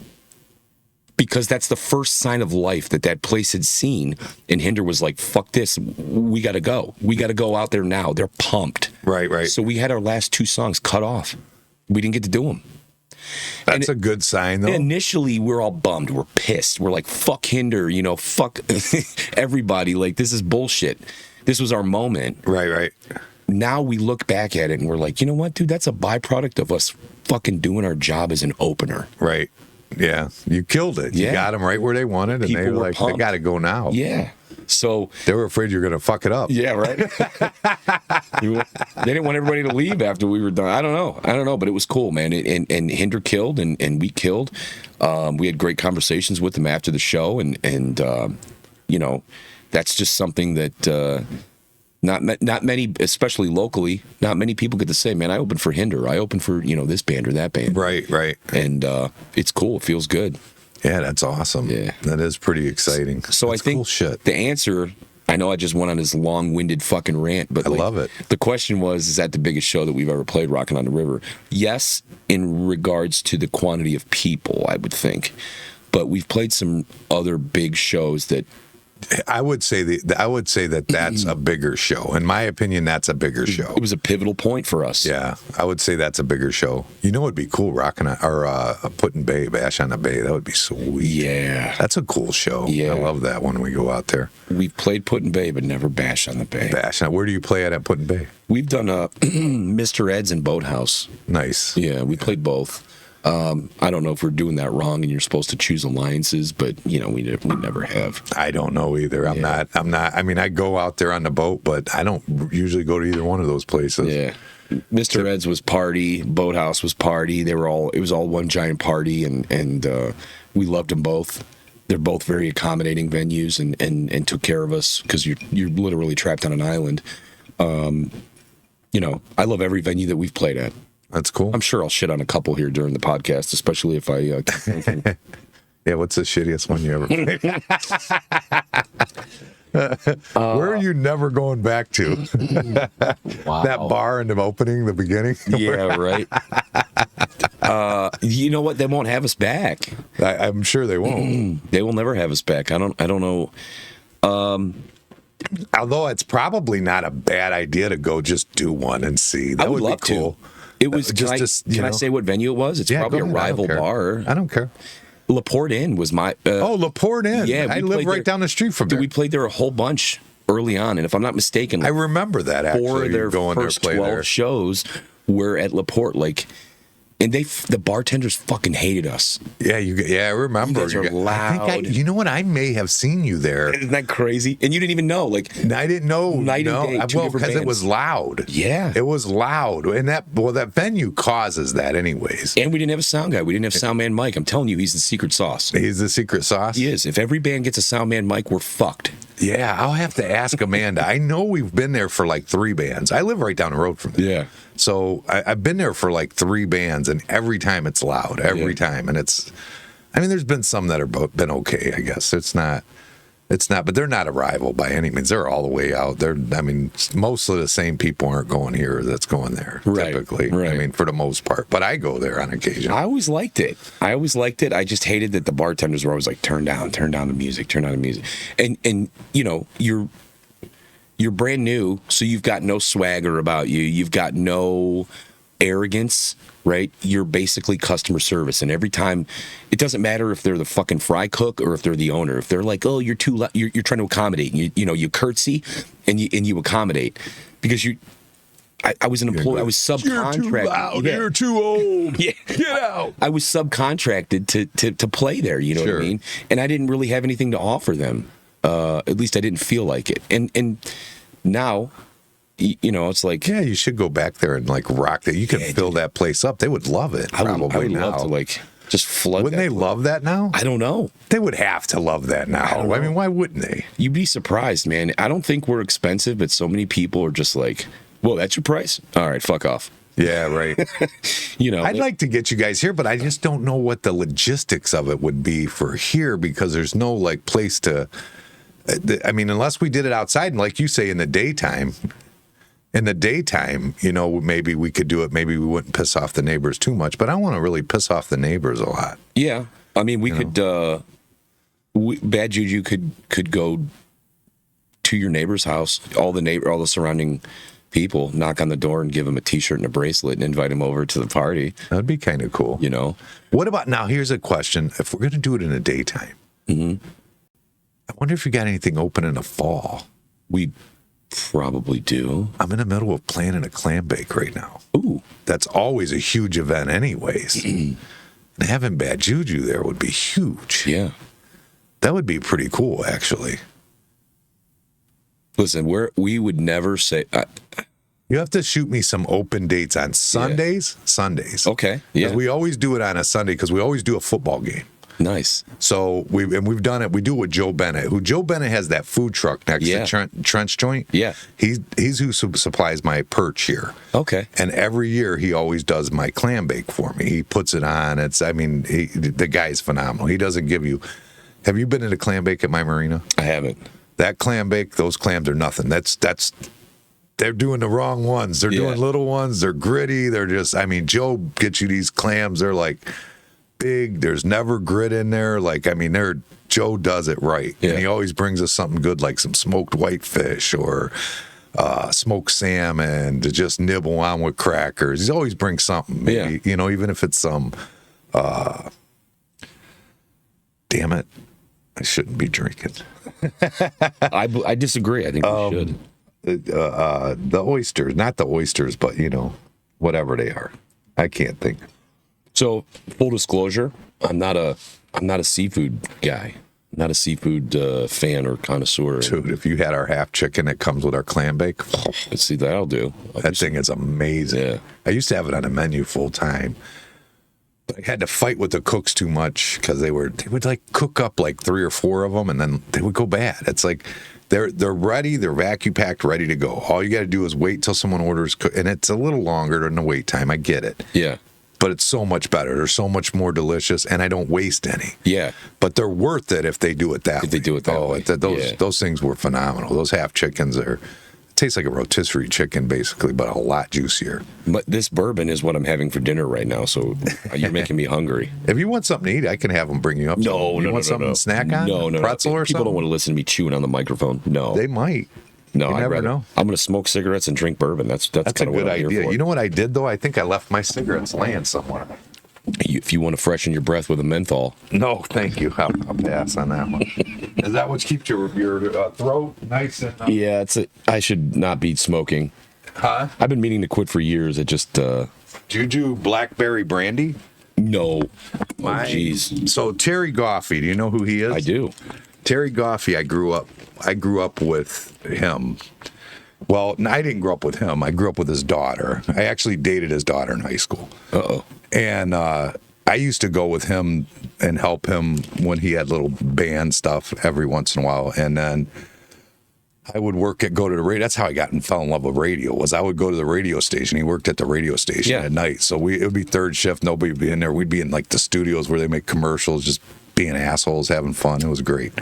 Because that's the first sign of life that place had seen. And Hinder was like, fuck this. We got to go. We got to go out there now. They're pumped. Right. So we had our last 2 songs cut off. We didn't get to do them. That's a good sign, though. Initially, we're all bummed. We're pissed. We're like, fuck Hinder. Fuck everybody. Like, this is bullshit. This was our moment. Right. Now we look back at it and we're like, you know what, dude? That's a byproduct of us fucking doing our job as an opener. Right. Yeah, you killed it. You Yeah. got them right where they wanted, and People they were were like, pumped. they got to go now. Yeah. So They were afraid you were going to fuck it up. yeah, right. They didn't want everybody to leave after we were done. I don't know, but it was cool, man. And Hinder killed, and we killed. We had great conversations with them after the show, and that's just something that not many, especially locally, not many people get to say, man, I opened for Hinder. I opened for this band or that band. Right. And it's cool. It feels good. Yeah, that's awesome. Yeah. That is pretty exciting. So That's I think cool shit. the answer, I know I just went on this long-winded fucking rant, but I love it. The question was, is that the biggest show that we've ever played, Rockin' on the River? Yes, in regards to the quantity of people, I would think. But we've played some other big shows that I would say that that's a bigger show. In my opinion, that's a bigger show. it was a pivotal point for us. Yeah, I would say that's a bigger show. It'd be cool rocking putting Bash on the Bay. That would be sweet. Yeah. That's a cool show. Yeah. I love that when we go out there. We've played Put-in Bay, but never Bash on the Bay. Bash. Now, where do you play at Put-in Bay? We've done Mr. Ed's and Boathouse. Nice. Yeah, we played both. I don't know if we're doing that wrong and you're supposed to choose alliances, but we never have. I don't know either. I'm not. I mean, I go out there on the boat, but I don't usually go to either one of those places. Yeah. Mr. Ed's was party, Boathouse was party. It was all one giant party, and we loved them both. They're both very accommodating venues and took care of us because you're literally trapped on an island. I love every venue that we've played at. That's cool. I'm sure I'll shit on a couple here during the podcast, especially if I. Yeah, what's the shittiest one you ever played? Where are you never going back to? Wow. That bar in the opening, the beginning? Yeah, right. You know what? They won't have us back. I'm sure they won't. They will never have us back. I don't know. Although it's probably not a bad idea to go just do one and see. That I would be love cool. to. It was just can I say what venue it was? It's Yeah, probably a go ahead. I don't rival care. bar. I don't care. LaPorte Inn was my. LaPorte Inn. Yeah, I we live played right there. down the street from there. We played there a whole bunch early on, and if I'm not mistaken, I remember that actually. 4 of their going there, first play 12 there. shows were at LaPorte. And the bartenders fucking hated us. Yeah, I remember. You guys are loud. You know what? I may have seen you there. Isn't that crazy? And you didn't even know. I didn't know. Night and day, two well, different because it bands. was loud. Yeah. It was loud. And that venue causes that anyways. And we didn't have a sound guy. We didn't have sound man Mike. I'm telling you, he's the secret sauce. He's the secret sauce? He is. If every band gets a sound man Mike, we're fucked. Yeah, I'll have to ask Amanda. I know we've been there for like 3 bands. I live right down the road from there. Yeah. So I've been there for like 3 bands, and every time it's loud. Every time. And I mean, there's been some that are been okay, I guess. It's not, but they're not a rival by any means. They're all the way out. I mean, most of the same people aren't going here that's going there, typically. Right. I mean, for the most part. But I go there on occasion. I always liked it. I just hated that the bartenders were always like, turn down the music. And you know, you're brand new, so you've got no swagger about you. You've got no arrogance, right? You're basically customer service, and every time, it doesn't matter if they're the fucking fry cook or if they're the owner. If they're like, oh, you're too loud, you're trying to accommodate. You know, you curtsy and you accommodate because you. I was an employee. I was subcontracted. You're too loud. Yeah. You're too old. Yeah. Get out. I was subcontracted to play there. You know what I mean? And I didn't really have anything to offer them. At least I didn't feel like it. And now, you know, it's like, yeah, you should go back there and like rock that. You can fill that place up. They would love it. I Probably would now. love to like just flood. Wouldn't they love that now? I don't know. They would have to love that now. I mean, why wouldn't they? You'd be surprised, man. I don't think we're expensive, but so many people are just like, "Whoa, that's your price? All right, fuck off." Yeah, right. You know, I'd like to get you guys here, but I just don't know what the logistics of it would be for here because there's no like place to. I mean, unless we did it outside, and like you say, in the daytime. In the daytime, you know, maybe we could do it. Maybe we wouldn't piss off the neighbors too much, but I want to really piss off the neighbors a lot. Yeah, I mean, we could. Bad Juju could go to your neighbor's house, all the surrounding people, knock on the door and give them a T-shirt and a bracelet and invite them over to the party. That'd be kind of cool. You know. What about now? Here's a question: if we're going to do it in the daytime, I wonder if you got anything open in the fall. We probably do. I'm in the middle of planning a clam bake right now. Ooh, that's always a huge event, anyways. And having Bad Juju there would be huge. Yeah, that would be pretty cool, actually. Listen, we would never say. You have to shoot me some open dates on Sundays. Yeah. Sundays. Okay. Yeah. We always do it on a Sunday because we always do a football game. Nice. So we've done it. We do it with Joe Bennett. Joe Bennett has that food truck next to Trench Joint. Yeah. He's who supplies my perch here. Okay. And every year he always does my clam bake for me. He puts it on. The guy's phenomenal. He doesn't give you. Have you been in a clam bake at my marina? I haven't. That clam bake, those clams are nothing. That's. They're doing the wrong ones. They're doing little ones. They're gritty. They're just. I mean, Joe gets you these clams. They're like. Big, there's never grit in there. Like, I mean, Joe does it right. Yeah. And he always brings us something good, like some smoked whitefish or smoked salmon to just nibble on with crackers. He always brings something, maybe, you know, even if it's some, damn it, I shouldn't be drinking. I disagree. I think we should. The oysters, not the oysters, but, you know, whatever they are. I can't think. So, full disclosure, I'm not a seafood guy. I'm not a seafood fan or connoisseur. Dude, if you had our half chicken that comes with our clam bake, let's see, that'll do. That thing is amazing. Yeah. I used to have it on the menu full time. But I had to fight with the cooks too much because they would like cook up like 3 or 4 of them and then they would go bad. It's like they're ready, they're vacuum packed, ready to go. All you got to do is wait till someone orders, and it's a little longer than the wait time. I get it. Yeah. But it's so much better. They're so much more delicious, and I don't waste any. Yeah. But they're worth it if they do it that way. If they do it that way. Those things were phenomenal. Those half chickens it tastes like a rotisserie chicken, basically, but a lot juicier. But this bourbon is what I'm having for dinner right now, so you're making me hungry. If you want something to eat, I can have them bring you up. No, you want something to snack on? No. Pretzel or something? People don't want to listen to me chewing on the microphone. No. They might. No, I never know. I'm going to smoke cigarettes and drink bourbon. That's a kind of good what I'm idea. here for. You know what I did, though? I think I left my cigarettes laying somewhere. If you want to freshen your breath with a menthol. No, thank you. I'll pass on that one. Is that what keeps your throat nice and... Yeah, I should not be smoking. Huh? I've been meaning to quit for years. It just... Juju Blackberry Brandy? No. Jeez. So Terry Goffey, do you know who he is? I do. Terry Goffey, I grew up with him. Well, I didn't grow up with him. I grew up with his daughter. I actually dated his daughter in high school. Uh-oh. And I used to go with him and help him when he had little band stuff every once in a while. And then I would go to the radio. That's how I got and fell in love with radio. Was I would go to the radio station. He worked at the radio station at night, so it would be third shift. Nobody would be in there. We'd be in like the studios where they make commercials, just being assholes, having fun. It was great.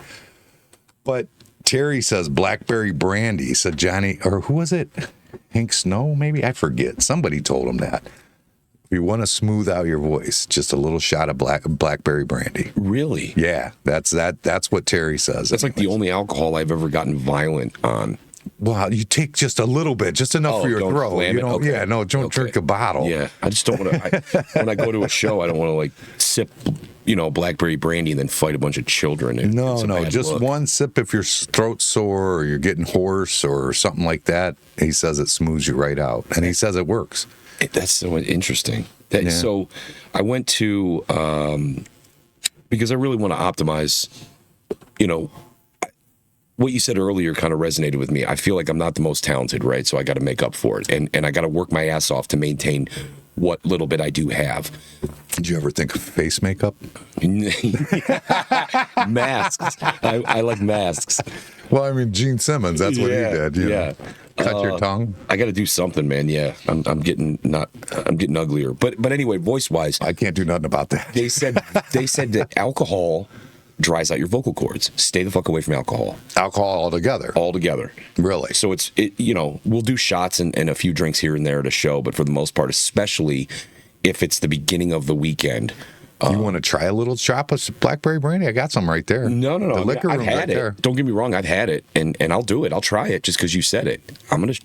But Terry says blackberry brandy. Said Johnny, or who was it? Hank Snow, maybe, I forget. Somebody told him that. If you want to smooth out your voice, just a little shot of blackberry brandy. Really? Yeah, that's what Terry says. That's like the only alcohol I've ever gotten violent on. Well, you take just a little bit, just enough for your throat. You know, okay. Yeah, no, don't drink a bottle. Yeah, I just don't want to. When I go to a show, I don't want to like sip, blackberry brandy and then fight a bunch of children. No, just one sip if your throat's sore or you're getting hoarse or something like that. He says it smooths you right out, and he says it works. That's so interesting. So I went to, because I really want to optimize, what you said earlier kind of resonated with me. I feel like I'm not the most talented, right? So I got to make up for it. And I got to work my ass off to maintain what little bit I do have. Did you ever think of face makeup? Masks. I like masks. Well, I mean, Gene Simmons, that's what he did. You know? Cut your tongue. I got to do something, man. Yeah, I'm getting uglier. But anyway, voice wise, I can't do nothing about that. They said that alcohol dries out your vocal cords. Stay the fuck away from alcohol. Alcohol altogether. Altogether. Really? So we'll do shots and a few drinks here and there at a show, but for the most part, especially if it's the beginning of the weekend. You want to try a little drop of blackberry brandy? I got some right there. No. The liquor I've room had right it. there. Don't get me wrong. I've had it, and I'll do it. I'll try it just because you said it.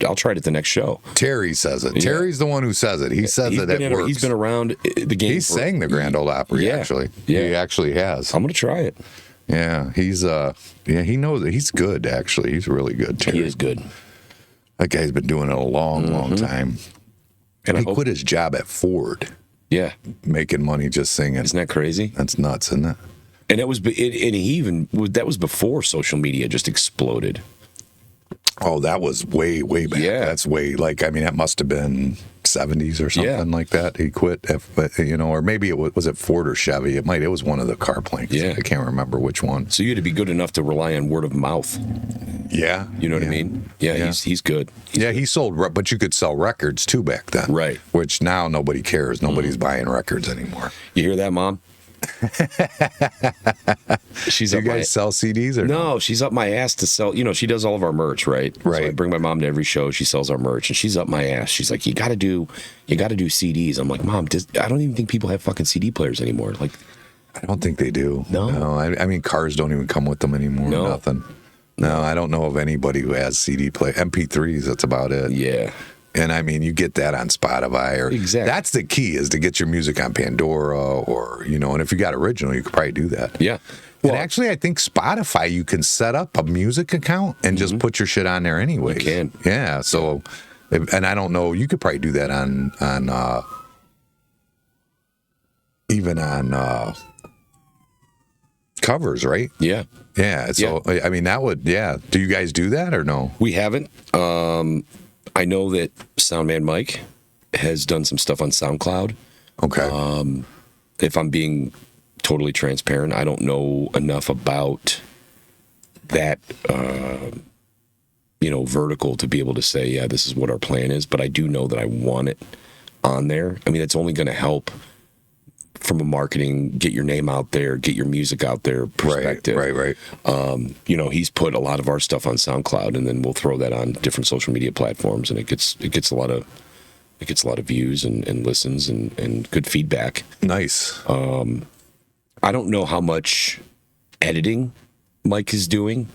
I'll try it at the next show. Terry says it. Yeah. Terry's the one who says it. He says it works. He's been around the game. He sang the Grand Ole Opry, actually. Yeah. He actually has. I'm going to try it. Yeah, he knows it. He's good, actually. He's really good, Terry. He is good. That guy's been doing it a long time. And he quit his job at Ford. Yeah, making money just singing. Isn't that crazy? That's nuts, isn't it? And that was before social media just exploded. Oh, that was way back. Yeah, that's that must have been 70s or something like that. He quit, or maybe it was it Ford or Chevy. It was one of the car plants. Yeah, I can't remember which one. So you had to be good enough to rely on word of mouth. Yeah, you know what I mean. Yeah. He's good. He sold, but you could sell records too back then, right? Which now nobody cares. Nobody's buying records anymore. You hear that, Mom? You guys sell CDs or no? She's up my ass to sell. She does all of our merch, right? So I bring my mom to every show. She sells our merch, and she's up my ass. She's like, you got to do CDs. I'm like, Mom, I don't even think people have fucking CD players anymore. Like, I don't think they do. No. I mean, cars don't even come with them anymore. No. Nothing. No, I don't know of anybody who has CD play. MP3s. That's about it. Yeah. And I mean, you get that on Spotify. Exactly. That's the key, is to get your music on Pandora or, and if you got original, you could probably do that. Yeah. Well, and actually, I think Spotify, you can set up a music account and just put your shit on there anyway. You can. Yeah. So, and I don't know, you could probably do that on covers, right? Yeah. Yeah. So, I mean, that would, Do you guys do that or no? We haven't. I know that Soundman Mike has done some stuff on SoundCloud. Okay. If I'm being totally transparent, I don't know enough about that, vertical to be able to say, this is what our plan is. But I do know that I want it on there. I mean, it's only going to help from a marketing, get your name out there, get your music out there perspective. Right. He's put a lot of our stuff on SoundCloud, and then we'll throw that on different social media platforms, and it gets a lot of views and listens and good feedback. Nice. I don't know how much editing Mike is doing.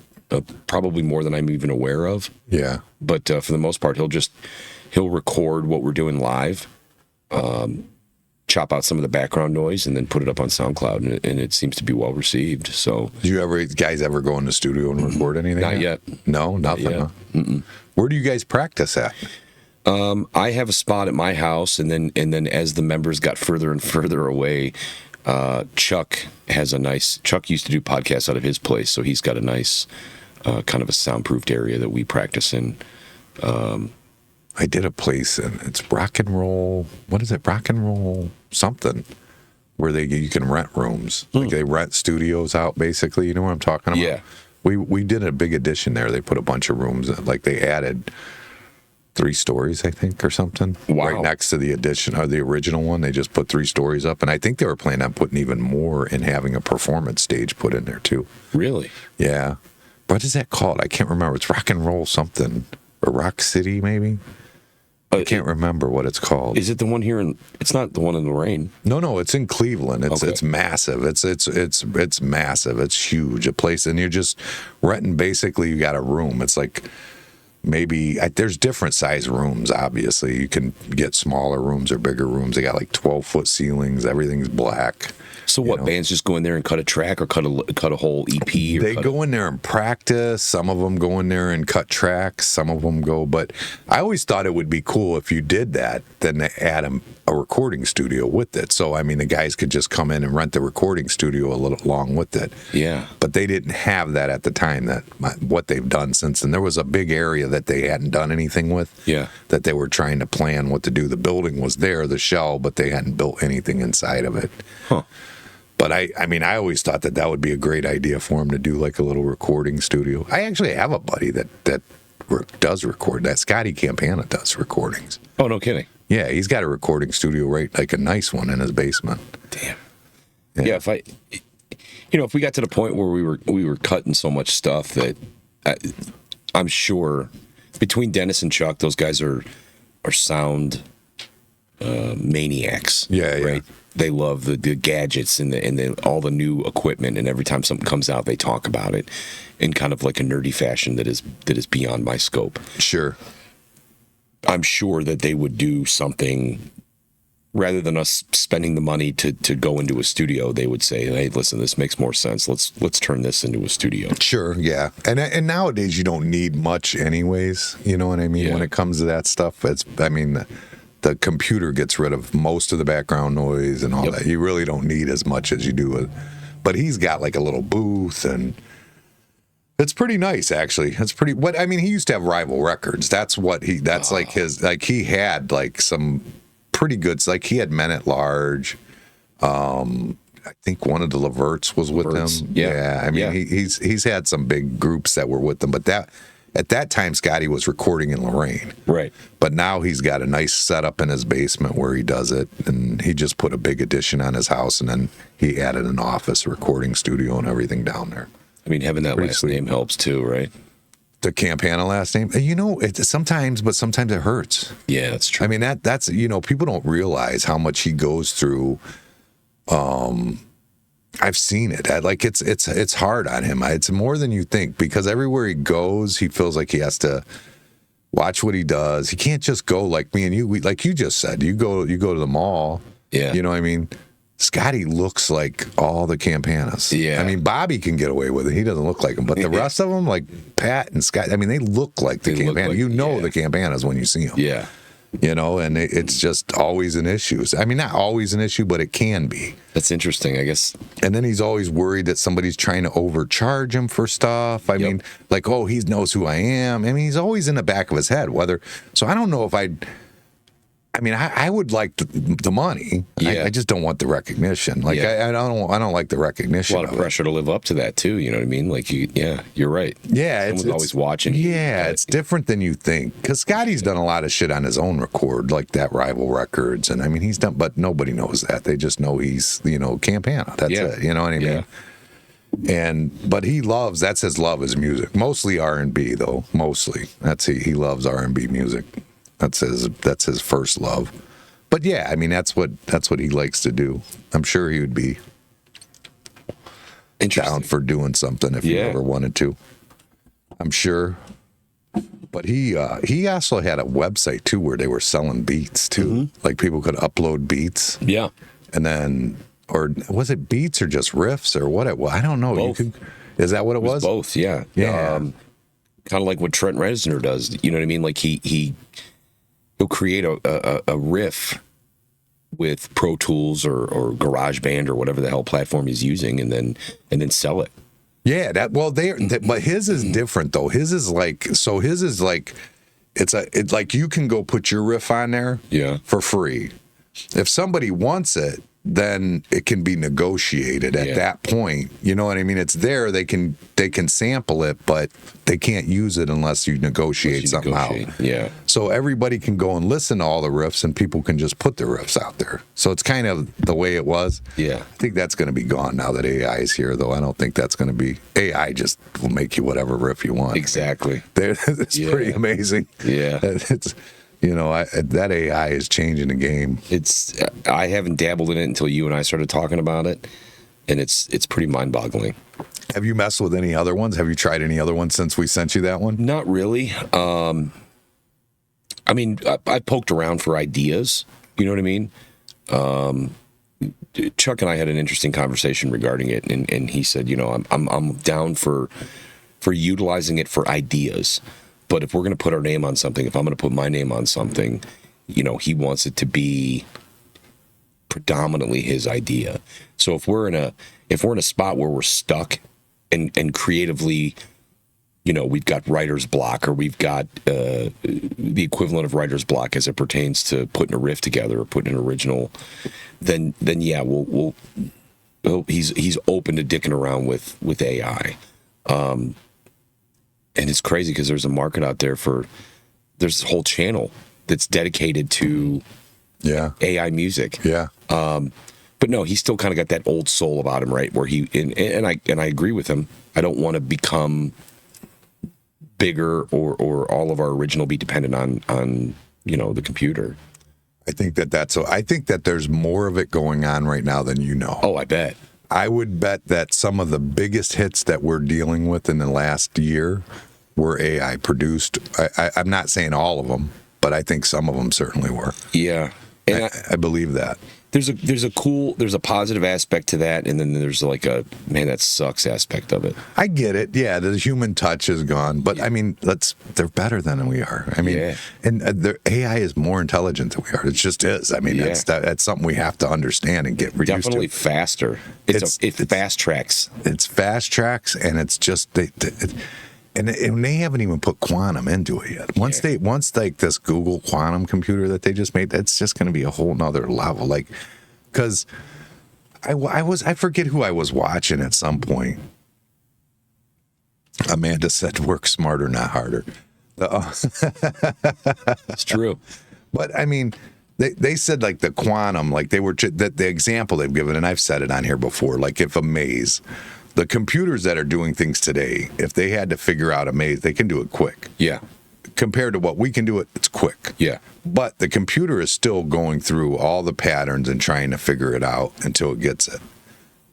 Probably more than I'm even aware of. Yeah. But for the most part, he'll record what we're doing live. Chop out some of the background noise and then put it up on SoundCloud, and it seems to be well received. So, do you guys ever go in the studio and record anything? Not yet. No, nothing. Not yet. Huh? Where do you guys practice at? I have a spot at my house, and then as the members got further and further away, Chuck used to do podcasts out of his place, so he's got a nice kind of a soundproofed area that we practice in. I did a place, and it's rock and roll. What is it? Rock and roll something, where you can rent rooms. Like they rent studios out, basically. You know what I'm talking about? Yeah. We did a big addition there. They put a bunch of rooms, like they added 3 stories, I think, or something. Wow. Right next to the addition or the original one, they just put 3 stories up, and I think they were planning on putting even more and having a performance stage put in there too. Really? Yeah. What is that called? I can't remember. It's Rock and Roll something, or Rock City maybe. I can't remember what it's called. Is it the one here in? It's not the one in Lorraine. No, it's in Cleveland. It's massive. It's massive. It's huge. A place, and you're just renting. Basically, you got a room. It's like maybe there's different size rooms. Obviously, you can get smaller rooms or bigger rooms. They got like 12-foot ceilings. Everything's black. So what, bands just go in there and cut a track or cut a whole EP? Or they go in there and practice. Some of them go in there and cut tracks. Some of them go. But I always thought it would be cool if you did that, then to add a recording studio with it. So, I mean, the guys could just come in and rent the recording studio along with it. Yeah. But they didn't have that at the time, what they've done since. And there was a big area that they hadn't done anything with. Yeah. That they were trying to plan what to do. The building was there, the shell, but they hadn't built anything inside of it. Huh. But I mean, I always thought that would be a great idea for him to do like a little recording studio. I actually have a buddy that does record. That Scotty Campana does recordings. Oh, no kidding. Yeah, he's got a recording studio, right? Like a nice one in his basement. Damn. Yeah, if we got to the point where we were cutting so much stuff that I'm sure between Dennis and Chuck, those guys are sound maniacs. Yeah, right. Yeah. They love the gadgets and all the new equipment, and every time something comes out, they talk about it in kind of like a nerdy fashion that is beyond my scope. Sure. I'm sure that they would do something rather than us spending the money to go into a studio. They would say, "Hey, listen, this makes more sense. Let's turn this into a studio." Sure, yeah. And nowadays you don't need much, anyways. You know what I mean? Yeah. When it comes to that stuff, the computer gets rid of most of the background noise and all that. You really don't need as much as you do. But he's got like a little booth, and it's pretty nice, actually. It's pretty. What I mean, he used to have Rival Records. That's what he. That's like his. Like he had like some pretty good. Like he had Men at Large. I think one of the Leverts was with him. Yeah. I mean, he's had some big groups that were with him, but at that time, Scotty was recording in Lorraine. Right. But now he's got a nice setup in his basement where he does it, and he just put a big addition on his house, and then he added an office, a recording studio, and everything down there. I mean, having that Pretty last sweet. name helps too, right? The Campana last name, sometimes it hurts. Yeah, that's true. I mean, that's people don't realize how much he goes through. I've seen it. It's hard on him. It's more than you think, because everywhere he goes, he feels like he has to watch what he does. He can't just go like me and you. Like you just said, you go to the mall. Yeah. You know what I mean? Scotty looks like all the Campanas. Yeah. I mean, Bobby can get away with it. He doesn't look like him. But the rest of them, like Pat and Scott, I mean, they look like the Campana. The Campanas when you see them. Yeah. And it's just always an issue. I mean, not always an issue, but it can be. That's interesting, I guess. And then he's always worried that somebody's trying to overcharge him for stuff. I mean, like, he knows who I am. I mean, he's always in the back of his head. So I don't know if I would like the money. Yeah. I just don't want the recognition. Like, I don't like the recognition. A lot of pressure to live up to that too. You know what I mean? Like, you're right. Yeah, someone's always watching. Yeah, it's different than you think. Because Scotty's done a lot of shit on his own record, like that Rival Records, and I mean he's done, but nobody knows that. They just know he's Campana. That's it. You know what I mean? Yeah. But that's his love is music. Mostly R&B though. Mostly he loves R&B music. That's his first love. But yeah, I mean that's what he likes to do. I'm sure he would be down for doing something if he ever wanted to. I'm sure. But he also had a website too where they were selling beats too. Mm-hmm. Like people could upload beats. Yeah. And then, or was it beats or just riffs or what? I don't know. Both. Is that what it was? Both. Yeah. Yeah. Kind of like what Trent Reznor does. You know what I mean? Like he'll create a riff with Pro Tools or GarageBand or whatever the hell platform he's using, and then sell it. Yeah, but his is different though. His is like it's like you can go put your riff on there for free. If somebody wants it, then it can be negotiated at that point. You know what I mean? It's there. They can sample it, but they can't use it unless you negotiate something out. Yeah. So everybody can go and listen to all the riffs, and people can just put the riffs out there. So it's kind of the way it was. Yeah. I think that's going to be gone now that AI is here, though. I don't think that's going to be. AI just will make you whatever riff you want. Exactly. It's pretty amazing. Yeah. It's, that AI is changing the game. I haven't dabbled in it until you and I started talking about it, and it's pretty mind-boggling. Have you messed with any other ones? Have you tried any other ones since we sent you that one? Not really. I mean, I poked around for ideas. You know what I mean? Chuck and I had an interesting conversation regarding it, and he said, I'm down for utilizing it for ideas. But if we're going to put our name on something, if I'm going to put my name on something, he wants it to be predominantly his idea. So if we're in a spot where we're stuck and creatively, we've got writer's block, or we've got the equivalent of writer's block as it pertains to putting a riff together or putting an original, then yeah, he's open to dicking around with AI. And it's crazy because there's a market out there there's a whole channel that's dedicated to AI music. Yeah. But no, he's still kind of got that old soul about him, right? Where and I agree with him. I don't want to become bigger or all of our original be dependent on the computer. I think that there's more of it going on right now than you know. Oh, I bet. I would bet that some of the biggest hits that we're dealing with in the last year were AI produced. I'm not saying all of them, but I think some of them certainly were. Yeah, and I believe that. There's a positive aspect to that, and then there's like a man that sucks aspect of it. I get it. Yeah, the human touch is gone, but I mean, they're better than we are. I mean, and the AI is more intelligent than we are. It just is. I mean, that's something we have to understand and get used to. Definitely faster. It fast tracks. It's fast tracks, and it's just and they haven't even put quantum into it yet. Once like this Google quantum computer that they just made, that's just going to be a whole nother level. Like, because I forget who I was watching at some point. Amanda said, "Work smarter, not harder." It's true. But I mean, they said like the quantum, like they were the example they've given, and I've said it on here before. Like if a maze. The computers that are doing things today, if they had to figure out a maze, they can do it quick. Yeah. Compared to what we can do, it's quick. Yeah. But the computer is still going through all the patterns and trying to figure it out until it gets it.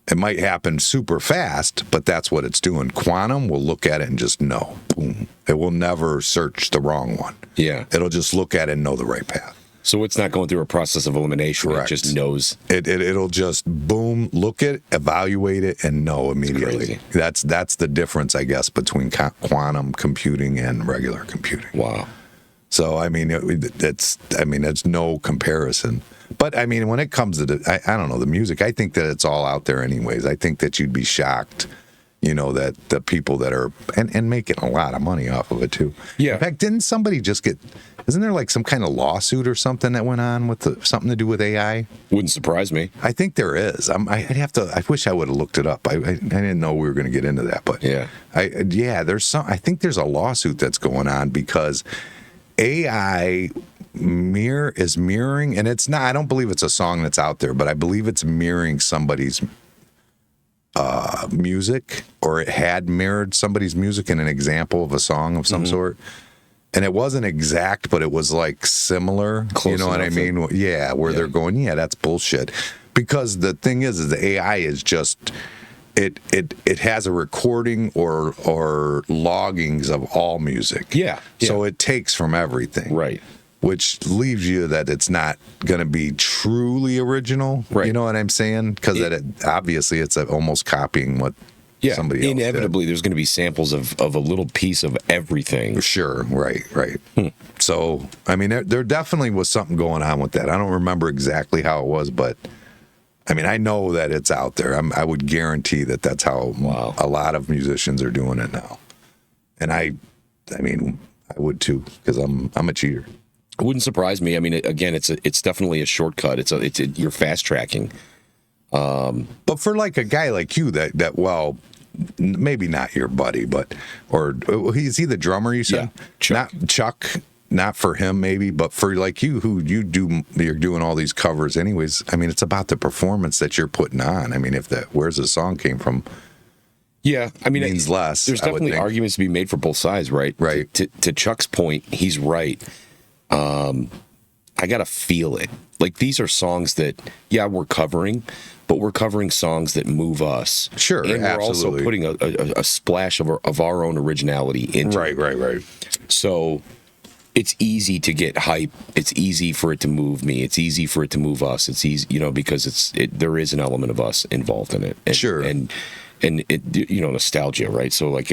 It might happen super fast, but that's what it's doing. Quantum will look at it and just know. Boom. It will never search the wrong one. Yeah. It'll just look at it and know the right path. So it's not going through a process of elimination. Correct. It just knows. It'll just boom, look at, evaluate it, and know immediately. That's the difference, I guess, between quantum computing and regular computing. Wow. So I mean, there's no comparison. But I mean, when it comes to I don't know, the music, I think that it's all out there anyways. I think that you'd be shocked. That the people that are and making a lot of money off of it too. Yeah. In fact, didn't somebody just isn't there like some kind of lawsuit or something that went on with something to do with AI? Wouldn't surprise me. I think there is. I wish I would have looked it up. I didn't know we were going to get into that, but I think there's a lawsuit that's going on because AI is mirroring, and it's not. I don't believe it's a song that's out there, but I believe it's mirroring somebody's music, or it had mirrored somebody's music in an example of a song of some sort. And it wasn't exact, but it was like similar. Close you know what I mean? Yeah, where they're going, that's bullshit. Because the thing is the AI is just it has a recording or loggings of all music. Yeah. So it takes from everything. Right. Which leaves you that it's not going to be truly original. Right. You know what I'm saying? Because obviously it's almost copying what somebody else inevitably did. There's going to be samples of a little piece of everything. Sure. Right. So, I mean, there definitely was something going on with that. I don't remember exactly how it was, but I mean, I know that it's out there. I would guarantee that that's how a lot of musicians are doing it now. And I mean, I would too, because I'm a cheater. It wouldn't surprise me. I mean, again, it's definitely a shortcut. You're fast tracking. But for like a guy like you that well, maybe not your buddy, but is he the drummer you said? Yeah, Chuck. Not Chuck. Not for him maybe, but for like you're doing all these covers anyways. I mean, it's about the performance that you're putting on. I mean, where's the song came from? Yeah, I mean, Means less. There's definitely arguments to be made for both sides, right? Right. To Chuck's point, he's right. I gotta feel it. Like, these are songs that, yeah, we're covering, but we're covering songs that move us. Sure, and we're absolutely. also putting a splash of our own originality into it. Right. So it's easy to get hype. It's easy for it to move me. It's easy for it to move us. It's easy, because there is an element of us involved in it. And, Sure. And it, nostalgia, right? So like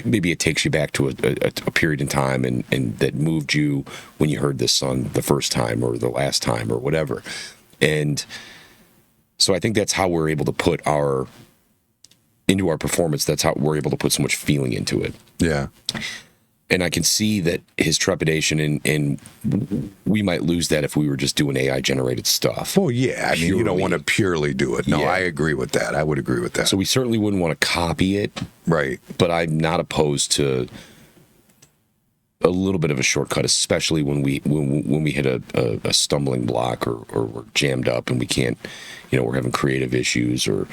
maybe it takes you back to a period in time and that moved you when you heard this song the first time or the last time or whatever. And so I think that's how we're able to put into our performance. That's how we're able to put so much feeling into it. Yeah. And I can see that his trepidation, and we might lose that if we were just doing AI generated stuff. Well, yeah. I mean, you don't want to purely do it. No, Yeah. I agree with that. I would agree with that. So we certainly wouldn't want to copy it, Right. but I'm not opposed to a little bit of a shortcut, especially when we hit a stumbling block or we're jammed up and we can't, we're having creative issues or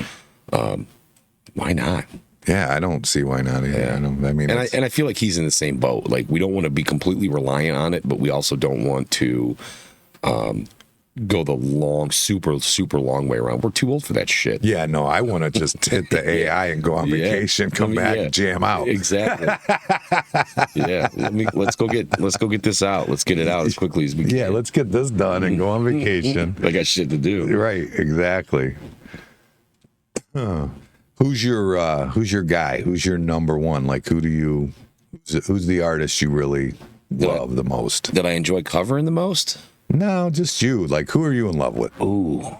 why not? Yeah, I don't see why not. Yeah, And I feel like he's in the same boat. Like, we don't want to be completely reliant on it, but we also don't want to go the long, super, super long way around. We're too old for that shit. yeah, no, I want to just hit the AI and go on vacation, come back and jam out. Exactly. Yeah. Let's go get this out. Let's get it out as quickly as we can. Yeah, let's get this done and go on vacation. I got shit to do. Right, exactly. Huh. Who's your guy? Who's your number one? Like, who's the artist you really love the most? That I enjoy covering the most? No, just you. Like, who are you in love with? Ooh,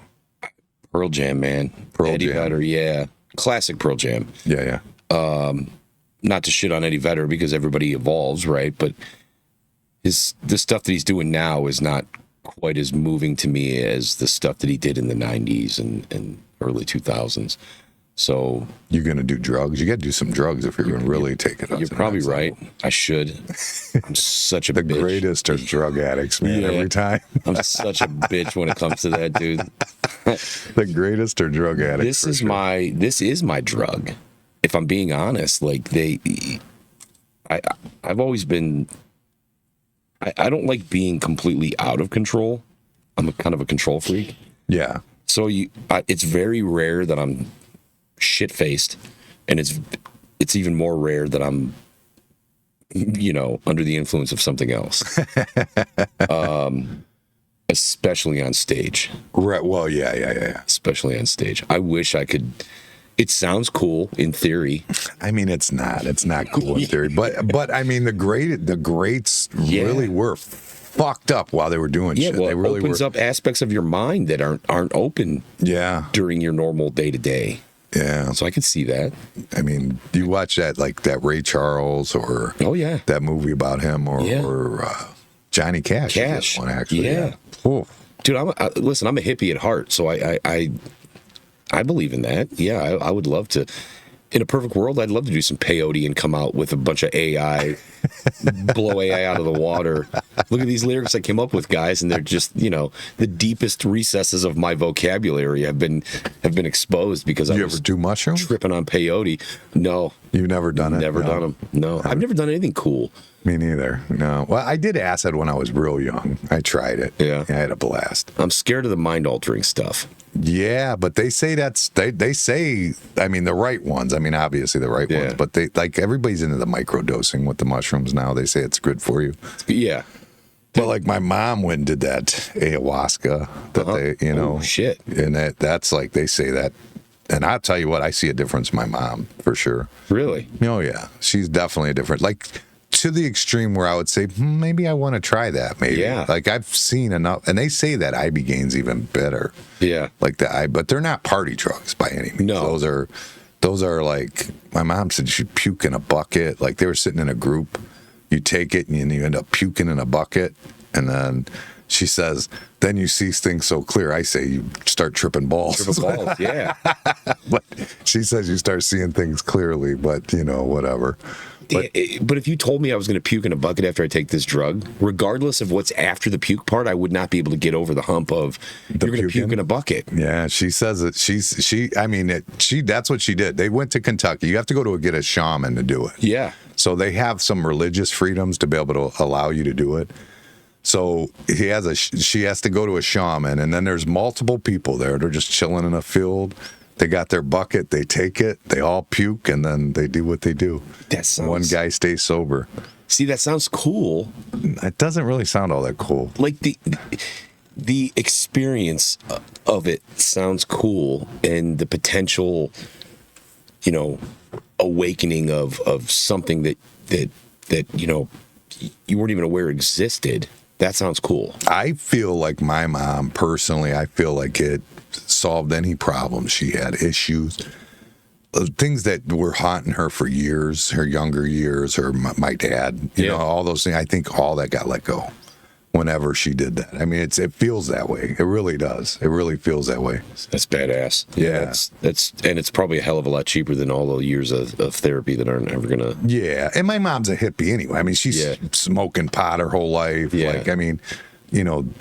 Pearl Jam, man. Eddie Jam. Vedder, yeah. Classic Pearl Jam. Yeah. Not to shit on Eddie Vedder because everybody evolves, right? But the stuff that he's doing now is not quite as moving to me as the stuff that he did in the 90s and early 2000s. So you're gonna do drugs. You got to do some drugs if you're gonna really take it up. You're probably right. I should. I'm such a the bitch. Greatest are drug addicts, man. Yeah. Every time. I'm such a bitch when it comes to that, dude. The greatest are drug addicts. This is my drug. If I'm being honest, like I've always been. I don't like being completely out of control. I'm kind of a control freak. Yeah. So it's very rare that I'm shit-faced, and it's even more rare that I'm under the influence of something else. Especially on stage. Right. Well, yeah. Especially on stage. I wish I could. It sounds cool in theory. I mean, it's not cool in theory, but I mean, the greats really were fucked up while they were doing shit. Well, they really opens up aspects of your mind that aren't open. Yeah. During your normal day to day. Yeah. So I can see that. I mean, do you watch that Ray Charles or that movie about him or Johnny Cash? Cash. One actually. Yeah. Dude, I'm a hippie at heart, so I believe in that. Yeah, I would love to. In a perfect world, I'd love to do some peyote and come out with a bunch of AI, blow AI out of the water. Look at these lyrics I came up with, guys, and they're just, the deepest recesses of my vocabulary have been exposed because I was ever do mushrooms? Tripping on peyote. No. You've never done it? Never done them. No. I've never done anything cool. Me neither. No. Well, I did acid when I was real young. I tried it. Yeah. I had a blast. I'm scared of the mind-altering stuff. Yeah, but they say they say, I mean, the right ones. I mean, obviously the right ones, but they everybody's into the microdosing with the mushrooms now. They say it's good for you. Yeah. But my mom went and did that ayahuasca that they, Oh, shit. And that's they say that. And I'll tell you what, I see a difference in my mom for sure. Really? Oh yeah, she's definitely a different. To the extreme where I would say maybe I want to try that. Maybe. Yeah. I've seen enough, and they say that Ibogaine even better. Yeah. But they're not party drugs by any means. No. Those are my mom said she'd puke in a bucket. They were sitting in a group. You take it and you end up puking in a bucket, and then she says then you see things so clear. I say you start tripping balls. Triple balls, yeah. But she says you start seeing things clearly, but whatever. But if you told me I was going to puke in a bucket after I take this drug, regardless of what's after the puke part, I would not be able to get over the hump of you're going to puke in a bucket. Yeah, she says it. That's what she did. They went to Kentucky. You have to go to get a shaman to do it. Yeah. So they have some religious freedoms to be able to allow you to do it. So she has to go to a shaman, and then there's multiple people there. They're just chilling in a field. They got their bucket, they take it, they all puke, and then they do what they do. One guy stays sober. See, that sounds cool. It doesn't really sound all that cool. Like the experience of it sounds cool, and the potential, awakening of something that you weren't even aware existed. That sounds cool. I feel like my mom, personally, I feel like it solved any problems she had, issues, things that were haunting her for years, her younger years, or my dad, all those things. I think all that got let go whenever she did that. I mean, it feels that way. It really does. It really feels that way. That's badass. Yeah. And it's probably a hell of a lot cheaper than all the years of therapy that aren't ever gonna. Yeah, and my mom's a hippie anyway. I mean, she's smoking pot her whole life. Yeah. Like, I mean,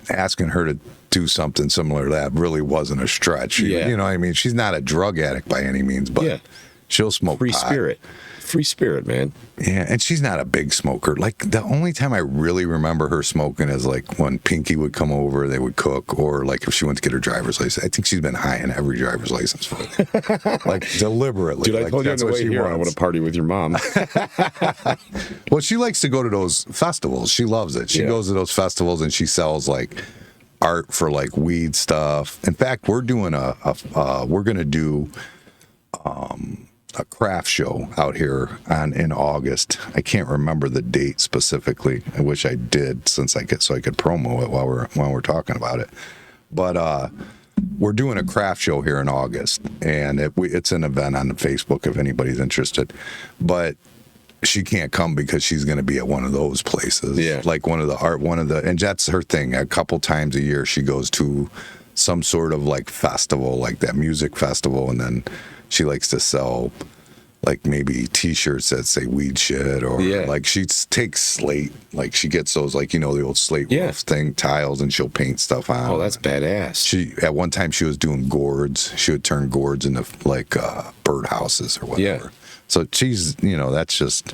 asking her to do something similar to that really wasn't a stretch. Yeah. I mean, she's not a drug addict by any means, but she'll smoke Free pot. Free spirit, man. Yeah, and she's not a big smoker. Like, the only time I really remember her smoking is like when Pinky would come over, they would cook, or like if she went to get her driver's license. I think she's been high in every driver's license for like deliberately. Dude, I like, told you on that's the what way she here I wants. want to party with your mom. Well, she likes to go to those festivals. She loves it. She goes to those festivals and she sells like art for like weed stuff. In fact, we're doing we're gonna do a craft show out here in August. I can't remember the date specifically. I wish I did, so I could promo it while we're talking about it. But we're doing a craft show here in August, and it's an event on Facebook if anybody's interested. But she can't come because she's going to be at one of those places. Yeah. Like and that's her thing. A couple times a year she goes to some sort of like festival, like that music festival, and then she likes to sell like maybe t-shirts that say weed shit, or like she takes slate, like she gets those, like, the old slate roof thing, tiles, and she'll paint stuff on. Oh, that's badass. At one time she was doing gourds. She would turn gourds into like birdhouses or whatever. Yeah. So she's, that's just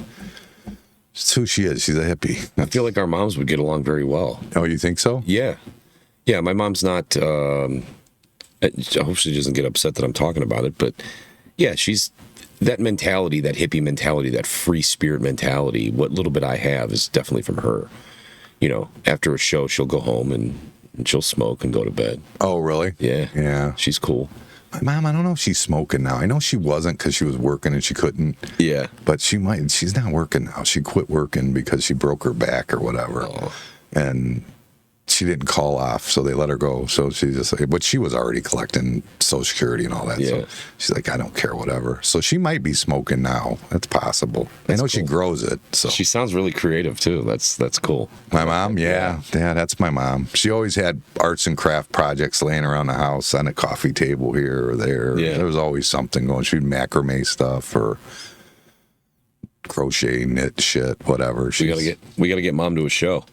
who she is. She's a hippie. I feel like our moms would get along very well. Oh, you think so? Yeah. Yeah, my mom's not, I hope she doesn't get upset that I'm talking about it, but yeah, she's that mentality, that hippie mentality, that free spirit mentality. What little bit I have is definitely from her. After a show, she'll go home and she'll smoke and go to bed. Oh, really? Yeah. Yeah. She's cool. My mom, I don't know if she's smoking now. I know she wasn't because she was working and she couldn't. Yeah. But she might. She's not working now. She quit working because she broke her back or whatever. Oh. And she didn't call off, so they let her go. So she just, but she was already collecting Social Security and all that. Yeah. So she's like, I don't care, whatever. So she might be smoking now. That's possible. I know she grows it. So she sounds really creative too. That's cool. My mom, yeah, that's my mom. She always had arts and craft projects laying around the house on a coffee table here or there. Yeah. There was always something going. She'd macrame stuff or crochet, knit shit, whatever. We gotta get mom to a show.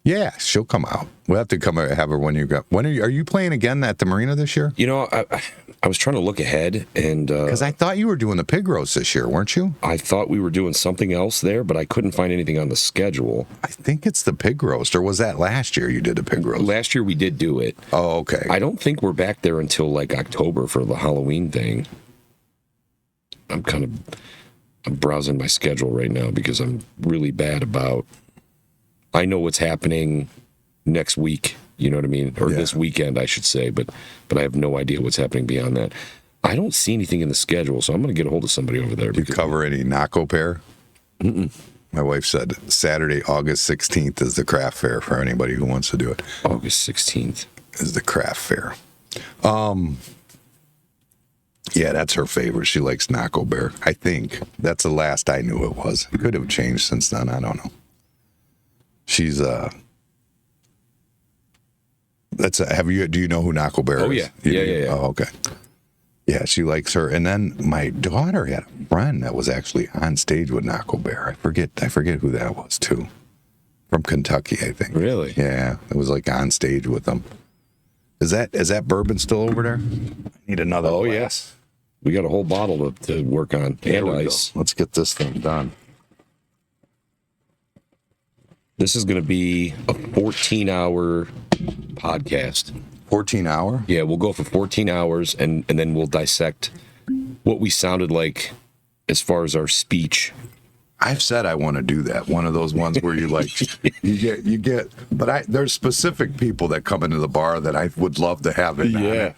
Yeah, she'll come out. We'll have to come have her when are you playing again at the marina this year? I was trying to look ahead, and because I thought you were doing the pig roast this year, weren't you? I thought we were doing something else there, but I couldn't find anything on the schedule. I think it's the pig roast, or was that last year you did the pig roast? Last year we did do it. Oh, okay. I don't think we're back there until like October for the Halloween thing. I'm browsing my schedule right now because I'm really bad about. I know what's happening next week, you know what I mean? Or this weekend, I should say, but I have no idea what's happening beyond that. I don't see anything in the schedule, so I'm going to get a hold of somebody over there. Do you cover any Naco Pair? Mm-mm. My wife said Saturday, August 16th is the craft fair for anybody who wants to do it. August 16th. Is the craft fair. Yeah, that's her favorite. She likes Naco Bear. I think that's the last I knew it was. It could have changed since then. I don't know. She's Do you know who Knuckle Bear is? Oh, yeah. You do? Yeah. Oh, okay. Yeah, she likes her. And then my daughter had a friend that was actually on stage with Knuckle Bear. I forget who that was too. From Kentucky, I think. Really? Yeah, it was like on stage with them. Is that bourbon still over there? I need another. Oh, glass. yes. We got a whole bottle to work on, and ice. Go. Let's get this thing done. This is going to be a 14-hour podcast. 14 hour? Yeah, we'll go for 14 hours, and then we'll dissect what we sounded like as far as our speech. I've said I want to do that. One of those ones where you like, you get, but there's specific people that come into the bar that I would love to have it. Yeah.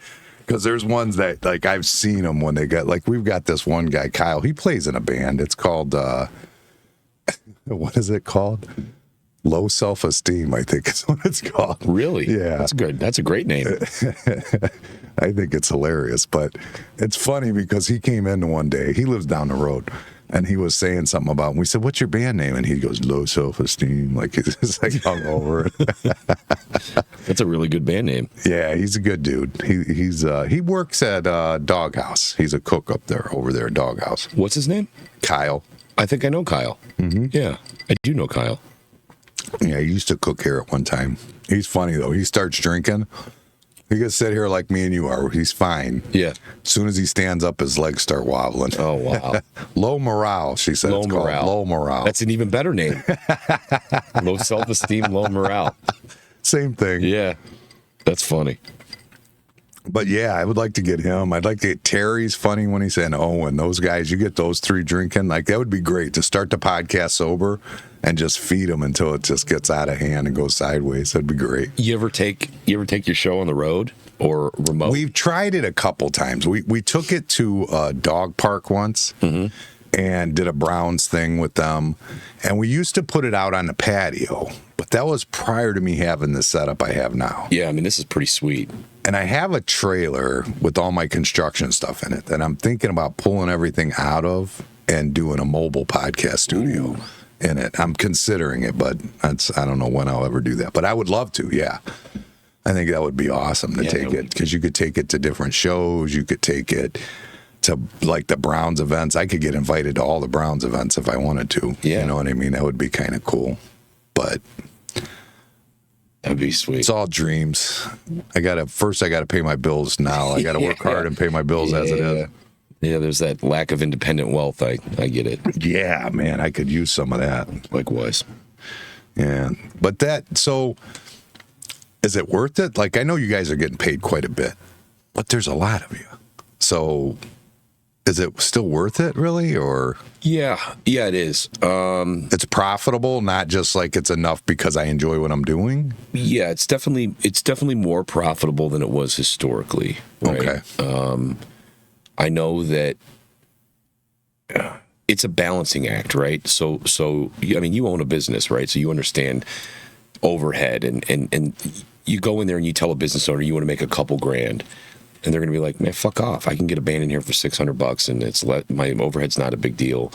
Because there's ones that, like, I've seen them when they get, like, we've got this one guy, Kyle. He plays in a band. It's called, what is it called? Low Self-Esteem, I think is what it's called. Really? Yeah. That's good. That's a great name. I think it's hilarious, but it's funny because he came in one day. He lives down the road, and he was saying something about. And we said, "What's your band name?" And he goes, "Low Self-Esteem." Like he's like hungover. That's a really good band name. Yeah, he's a good dude. He works at Doghouse. He's a cook over there at Doghouse. What's his name? Kyle. I think I know Kyle. Mm-hmm. Yeah, I do know Kyle. Yeah, he used to cook here at one time. He's funny though. He starts drinking. He could sit here like me and you are. He's fine. Yeah. As soon as he stands up, his legs start wobbling. Oh, wow. Low morale, she said. Low It's called morale. Low morale. That's an even better name. Low self-esteem, low morale. Same thing. Yeah, that's funny. But yeah, I would like to get him. I'd like to get Terry's funny when he's saying Owen. Those guys, you get those three drinking. Like, that would be great to start the podcast sober and just feed them until it just gets out of hand and goes sideways. That'd be great. You ever take your show on the road or remote? We've tried it a couple times. We took it to a dog park once and did a Browns thing with them. And we used to put it out on the patio, but that was prior to me having the setup I have now. Yeah, I mean, this is pretty sweet. And I have a trailer with all my construction stuff in it that I'm thinking about pulling everything out of and doing a mobile podcast studio in it. I'm considering it, but I don't know when I'll ever do that. But I would love to, yeah. I think that would be awesome to take it, because you could take it to different shows. You could take it to, like, the Browns events. I could get invited to all the Browns events if I wanted to. Yeah. You know what I mean? That would be kind of cool. But that'd be sweet. it's all dreams. First I gotta pay my bills now. I gotta work hard and pay my bills as it is. Yeah, there's that lack of independent wealth. I get it. Yeah, man, I could use some of that. Likewise. Yeah. But so is it worth it? Like, I know you guys are getting paid quite a bit, but there's a lot of you. So is it still worth it, really? Or Yeah, it is. it's profitable, not just like it's enough because I enjoy what I'm doing? Yeah, it's definitely more profitable than it was historically. Right? Okay. I know that it's a balancing act, right? So I mean, you own a business, right? So you understand overhead, and you go in there and you tell a business owner you want to make a couple grand, and they're going to be like, man, fuck off. I can get a band in here for $600 and my overhead's not a big deal.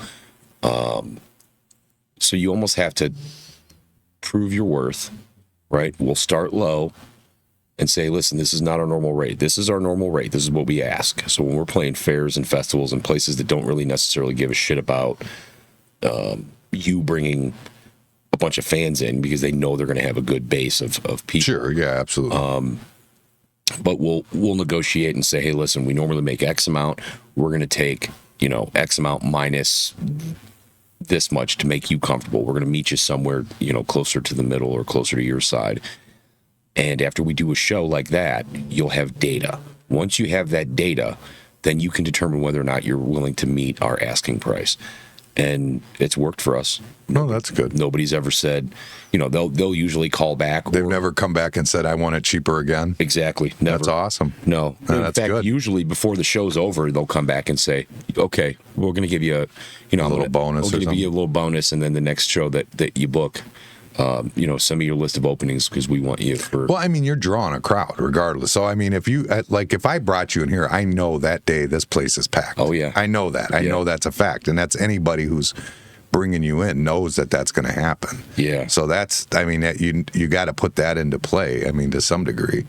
So you almost have to prove your worth, right? We'll start low and say, listen, this is not our normal rate. This is our normal rate. This is what we ask. So when we're playing fairs and festivals and places that don't really necessarily give a shit about you bringing a bunch of fans in because they know they're going to have a good base of people. Sure, yeah, absolutely. But we'll negotiate and say, hey, listen, we normally make X amount. We're going to take, X amount minus this much to make you comfortable. We're going to meet you somewhere, closer to the middle or closer to your side. And after we do a show like that, you'll have data. Once you have that data, then you can determine whether or not you're willing to meet our asking price. And it's worked for us. No, that's good. Nobody's ever said, they'll usually call back. They've never come back and said, I want it cheaper again. Exactly. Never. That's awesome. No. In that's fact, good. usually before the show's over, they'll come back and say, okay, we're going to give you a little bonus or We'll give something. you a little bonus, and then the next show that you book, send me your list of openings because we want you for. Well, I mean, you're drawing a crowd regardless. So, I mean, if I brought you in here, I know that day this place is packed. Oh, yeah. I know that. I know that's a fact. And that's anybody who's bringing you in knows that that's going to happen. Yeah. So that's, I mean, that you got to put that into play. I mean, to some degree.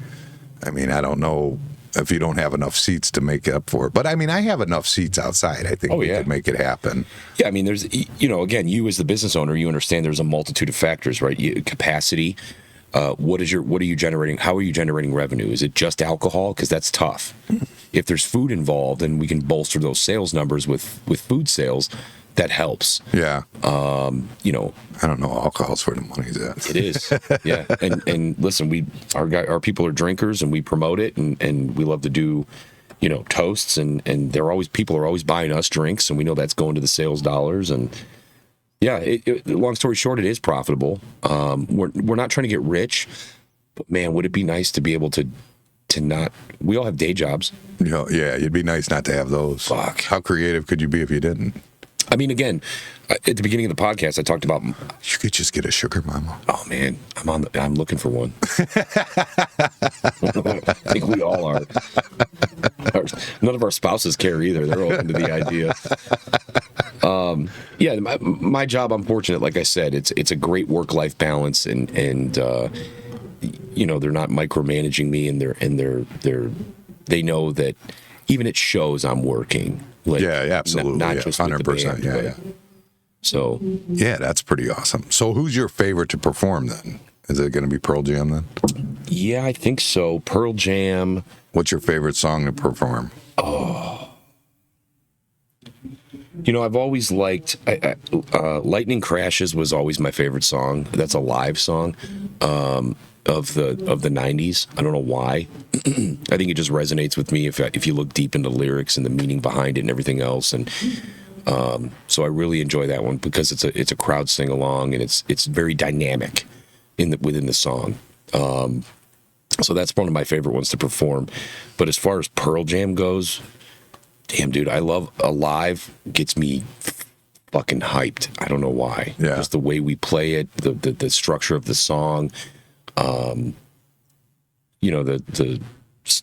I mean, I don't know if you don't have enough seats to make up for it, but I mean, I have enough seats outside. I think we could make it happen. Yeah, I mean, there's, again, you as the business owner, you understand there's a multitude of factors, right? Capacity. What are you generating? How are you generating revenue? Is it just alcohol? Because that's tough. If there's food involved, and we can bolster those sales numbers with food sales, that helps. Yeah. I don't know. Alcohol's where the money's at. It is. Yeah. And listen, our people are drinkers, and we promote it, and we love to do, toasts, and people are always buying us drinks, and we know that's going to the sales dollars. And yeah, long story short, it is profitable. We're not trying to get rich, but man, would it be nice to be able to not, we all have day jobs. Yeah, it'd be nice not to have those. Fuck. How creative could you be if you didn't? I mean, again, at the beginning of the podcast, I talked about, you could just get a sugar mama. Oh man, I'm looking for one. I think we all are. None of our spouses care either. They're open to the idea. Yeah, my job, I'm fortunate. Like I said, it's a great work-life balance, and they're not micromanaging me, and they know that even at shows I'm working. Like, yeah, absolutely. Not just 100%. Yeah. So yeah, that's pretty awesome. So who's your favorite to perform then? Is it going to be Pearl Jam then? Yeah, I think so. Pearl Jam. What's your favorite song to perform? Oh. I've always liked Lightning Crashes was always my favorite song. That's a live song of the 90s. I don't know why. I think it just resonates with me if you look deep into lyrics and the meaning behind it and everything else. And so I really enjoy that one because it's a crowd sing along, and it's very dynamic within the song. So that's one of my favorite ones to perform. But as far as Pearl Jam goes, damn, dude, I love Alive. Gets me fucking hyped. I don't know why. Yeah. Just the way we play it, the structure of the song. The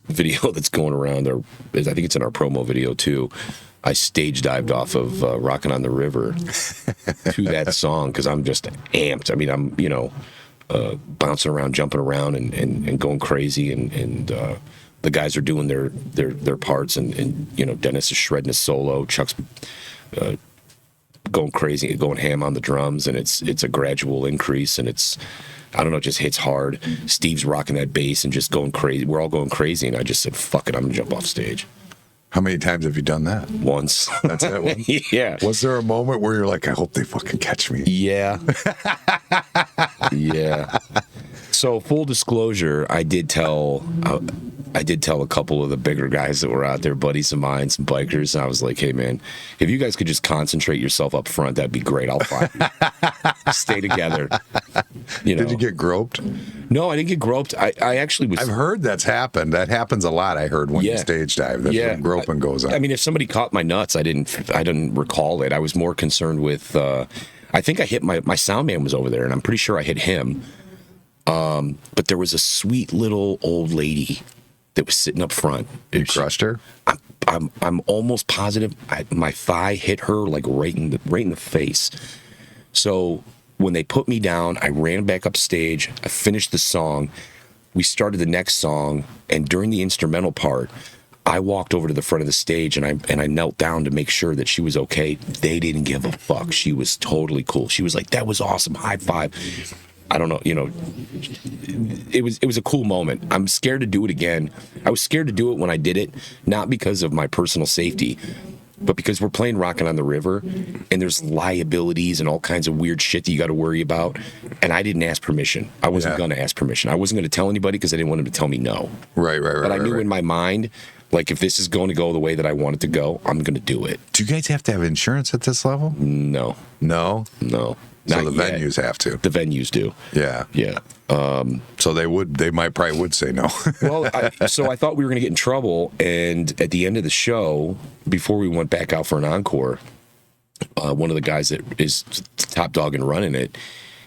video that's going around there, I think it's in our promo video too. I stage dived off of Rockin' on the River to that song because I'm just amped. I mean, I'm, bouncing around, jumping around, and going crazy, and the guys are doing their parts, and Dennis is shredding his solo, Chuck's going crazy, going ham on the drums, and it's a gradual increase, and I don't know, it just hits hard. Steve's rocking that bass and just going crazy. We're all going crazy, and I just said, fuck it, I'm gonna jump off stage. How many times have you done that? Once. That's it? One? Yeah. Was there a moment where you're like, I hope they fucking catch me? Yeah. Yeah. So full disclosure, I did tell a couple of the bigger guys that were out there, buddies of mine, some bikers, and I was like, hey man, if you guys could just concentrate yourself up front, that'd be great. I'll find you. Stay together. Did you get groped? No, I didn't get groped. I actually was. I've heard that's happened. That happens a lot. I heard when you stage dive. That's when groping goes on. I mean, if somebody caught my nuts, I didn't recall it. I was more concerned with. I think I hit my sound man was over there, and I'm pretty sure I hit him. But there was a sweet little old lady that was sitting up front. You crushed her? I'm almost positive my thigh hit her like right in the face. So when they put me down, I ran back up stage. I finished the song. We started the next song, and during the instrumental part, I walked over to the front of the stage and I knelt down to make sure that she was okay. They didn't give a fuck. She was totally cool. She was like, "That was awesome. High five." I don't know, it was a cool moment. I'm scared to do it again. I was scared to do it when I did it, not because of my personal safety, but because we're playing Rockin' on the River, and there's liabilities and all kinds of weird shit that you got to worry about. And I didn't ask permission. I wasn't going to ask permission. I wasn't going to tell anybody because I didn't want them to tell me no. Right. But I knew in my mind, like, if this is going to go the way that I want it to go, I'm going to do it. Do you guys have to have insurance at this level? No. No? No. So the venues have to. The venues do. Yeah. Yeah. So they probably would say no. Well, so I thought we were going to get in trouble, and at the end of the show, before we went back out for an encore, one of the guys that is top dog and running it,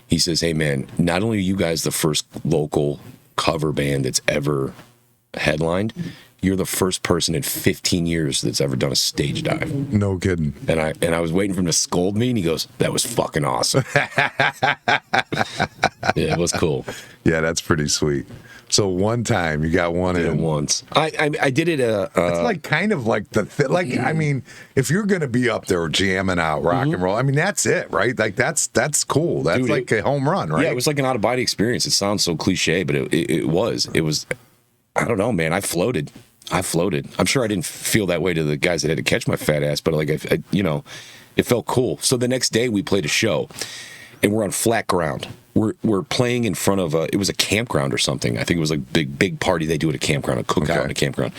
he says, "Hey man, not only are you guys the first local cover band that's ever headlined, you're the first person in 15 years that's ever done a stage dive. No kidding. And I was waiting for him to scold me, and he goes, that was fucking awesome. Yeah, it was cool. Yeah, that's pretty sweet. So one time you got one Did it in. once. I did it. It's like kind of like like I mean, if you're gonna be up there jamming out rock and roll, I mean that's it, right? Like that's cool. That's Dude, like a home run, right? Yeah, it was like an out of body experience. It sounds so cliche, but it was. It was. I don't know, man. I floated. I'm sure I didn't feel that way to the guys that had to catch my fat ass, but like it felt cool. So the next day we played a show, and we're on flat ground. We're playing in front of it was a campground or something. I think it was like big party they do at a campground, a cookout in a campground.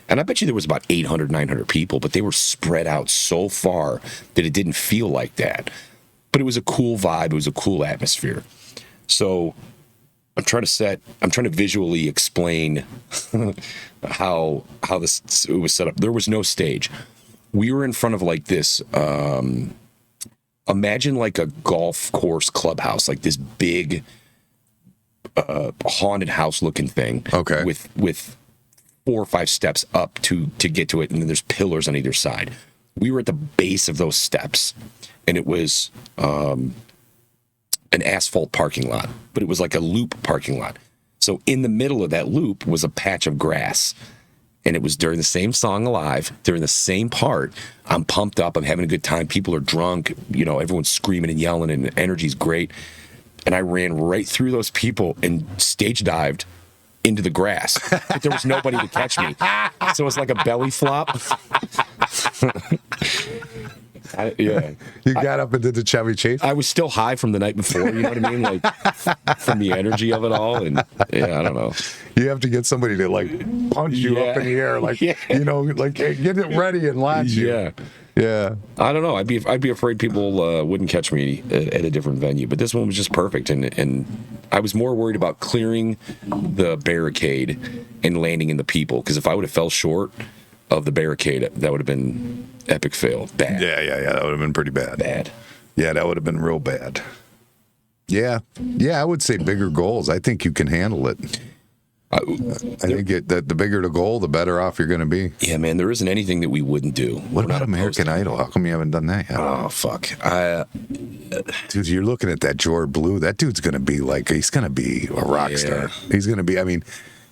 And I bet you there was about 800, 900 people, but they were spread out so far that it didn't feel like that. But it was a cool vibe. It was a cool atmosphere. So I'm trying to visually explain how this it was set up. There was no stage. We were in front of like this. Imagine like a golf course clubhouse, like this big haunted house looking thing. Okay. With 4 or 5 steps up to get to it, and then there's pillars on either side. We were at the base of those steps, and it was an asphalt parking lot, but it was like a loop parking lot. So in the middle of that loop was a patch of grass. And it was during the same song Alive, during the same part. I'm pumped up. I'm having a good time. People are drunk. Everyone's screaming and yelling, and the energy's great. And I ran right through those people and stage dived into the grass. But there was nobody to catch me. So it was like a belly flop. Yeah. You got up and did the Chevy Chase? I was still high from the night before, you know what I mean? Like, from the energy of it all. And, yeah, I don't know. You have to get somebody to, like, punch you up in the air, like, like, hey, get it ready and launch you. Yeah. Yeah. I don't know. I'd be afraid people wouldn't catch me at a different venue. But this one was just perfect. And I was more worried about clearing the barricade and landing in the people. Because if I would have fell short of the barricade, that would have been epic fail. Bad. Yeah. That would have been pretty bad. Bad. Yeah, that would have been real bad. Yeah. Yeah, I would say bigger goals. I think you can handle it. I think that the bigger the goal, the better off you're going to be. Yeah, man, there isn't anything that we wouldn't do. What about American Idol? How come you haven't done that yet? Oh, fuck. Dude, you're looking at that George Blue. That dude's going to be like, he's going to be a rock star. He's going to be, I mean,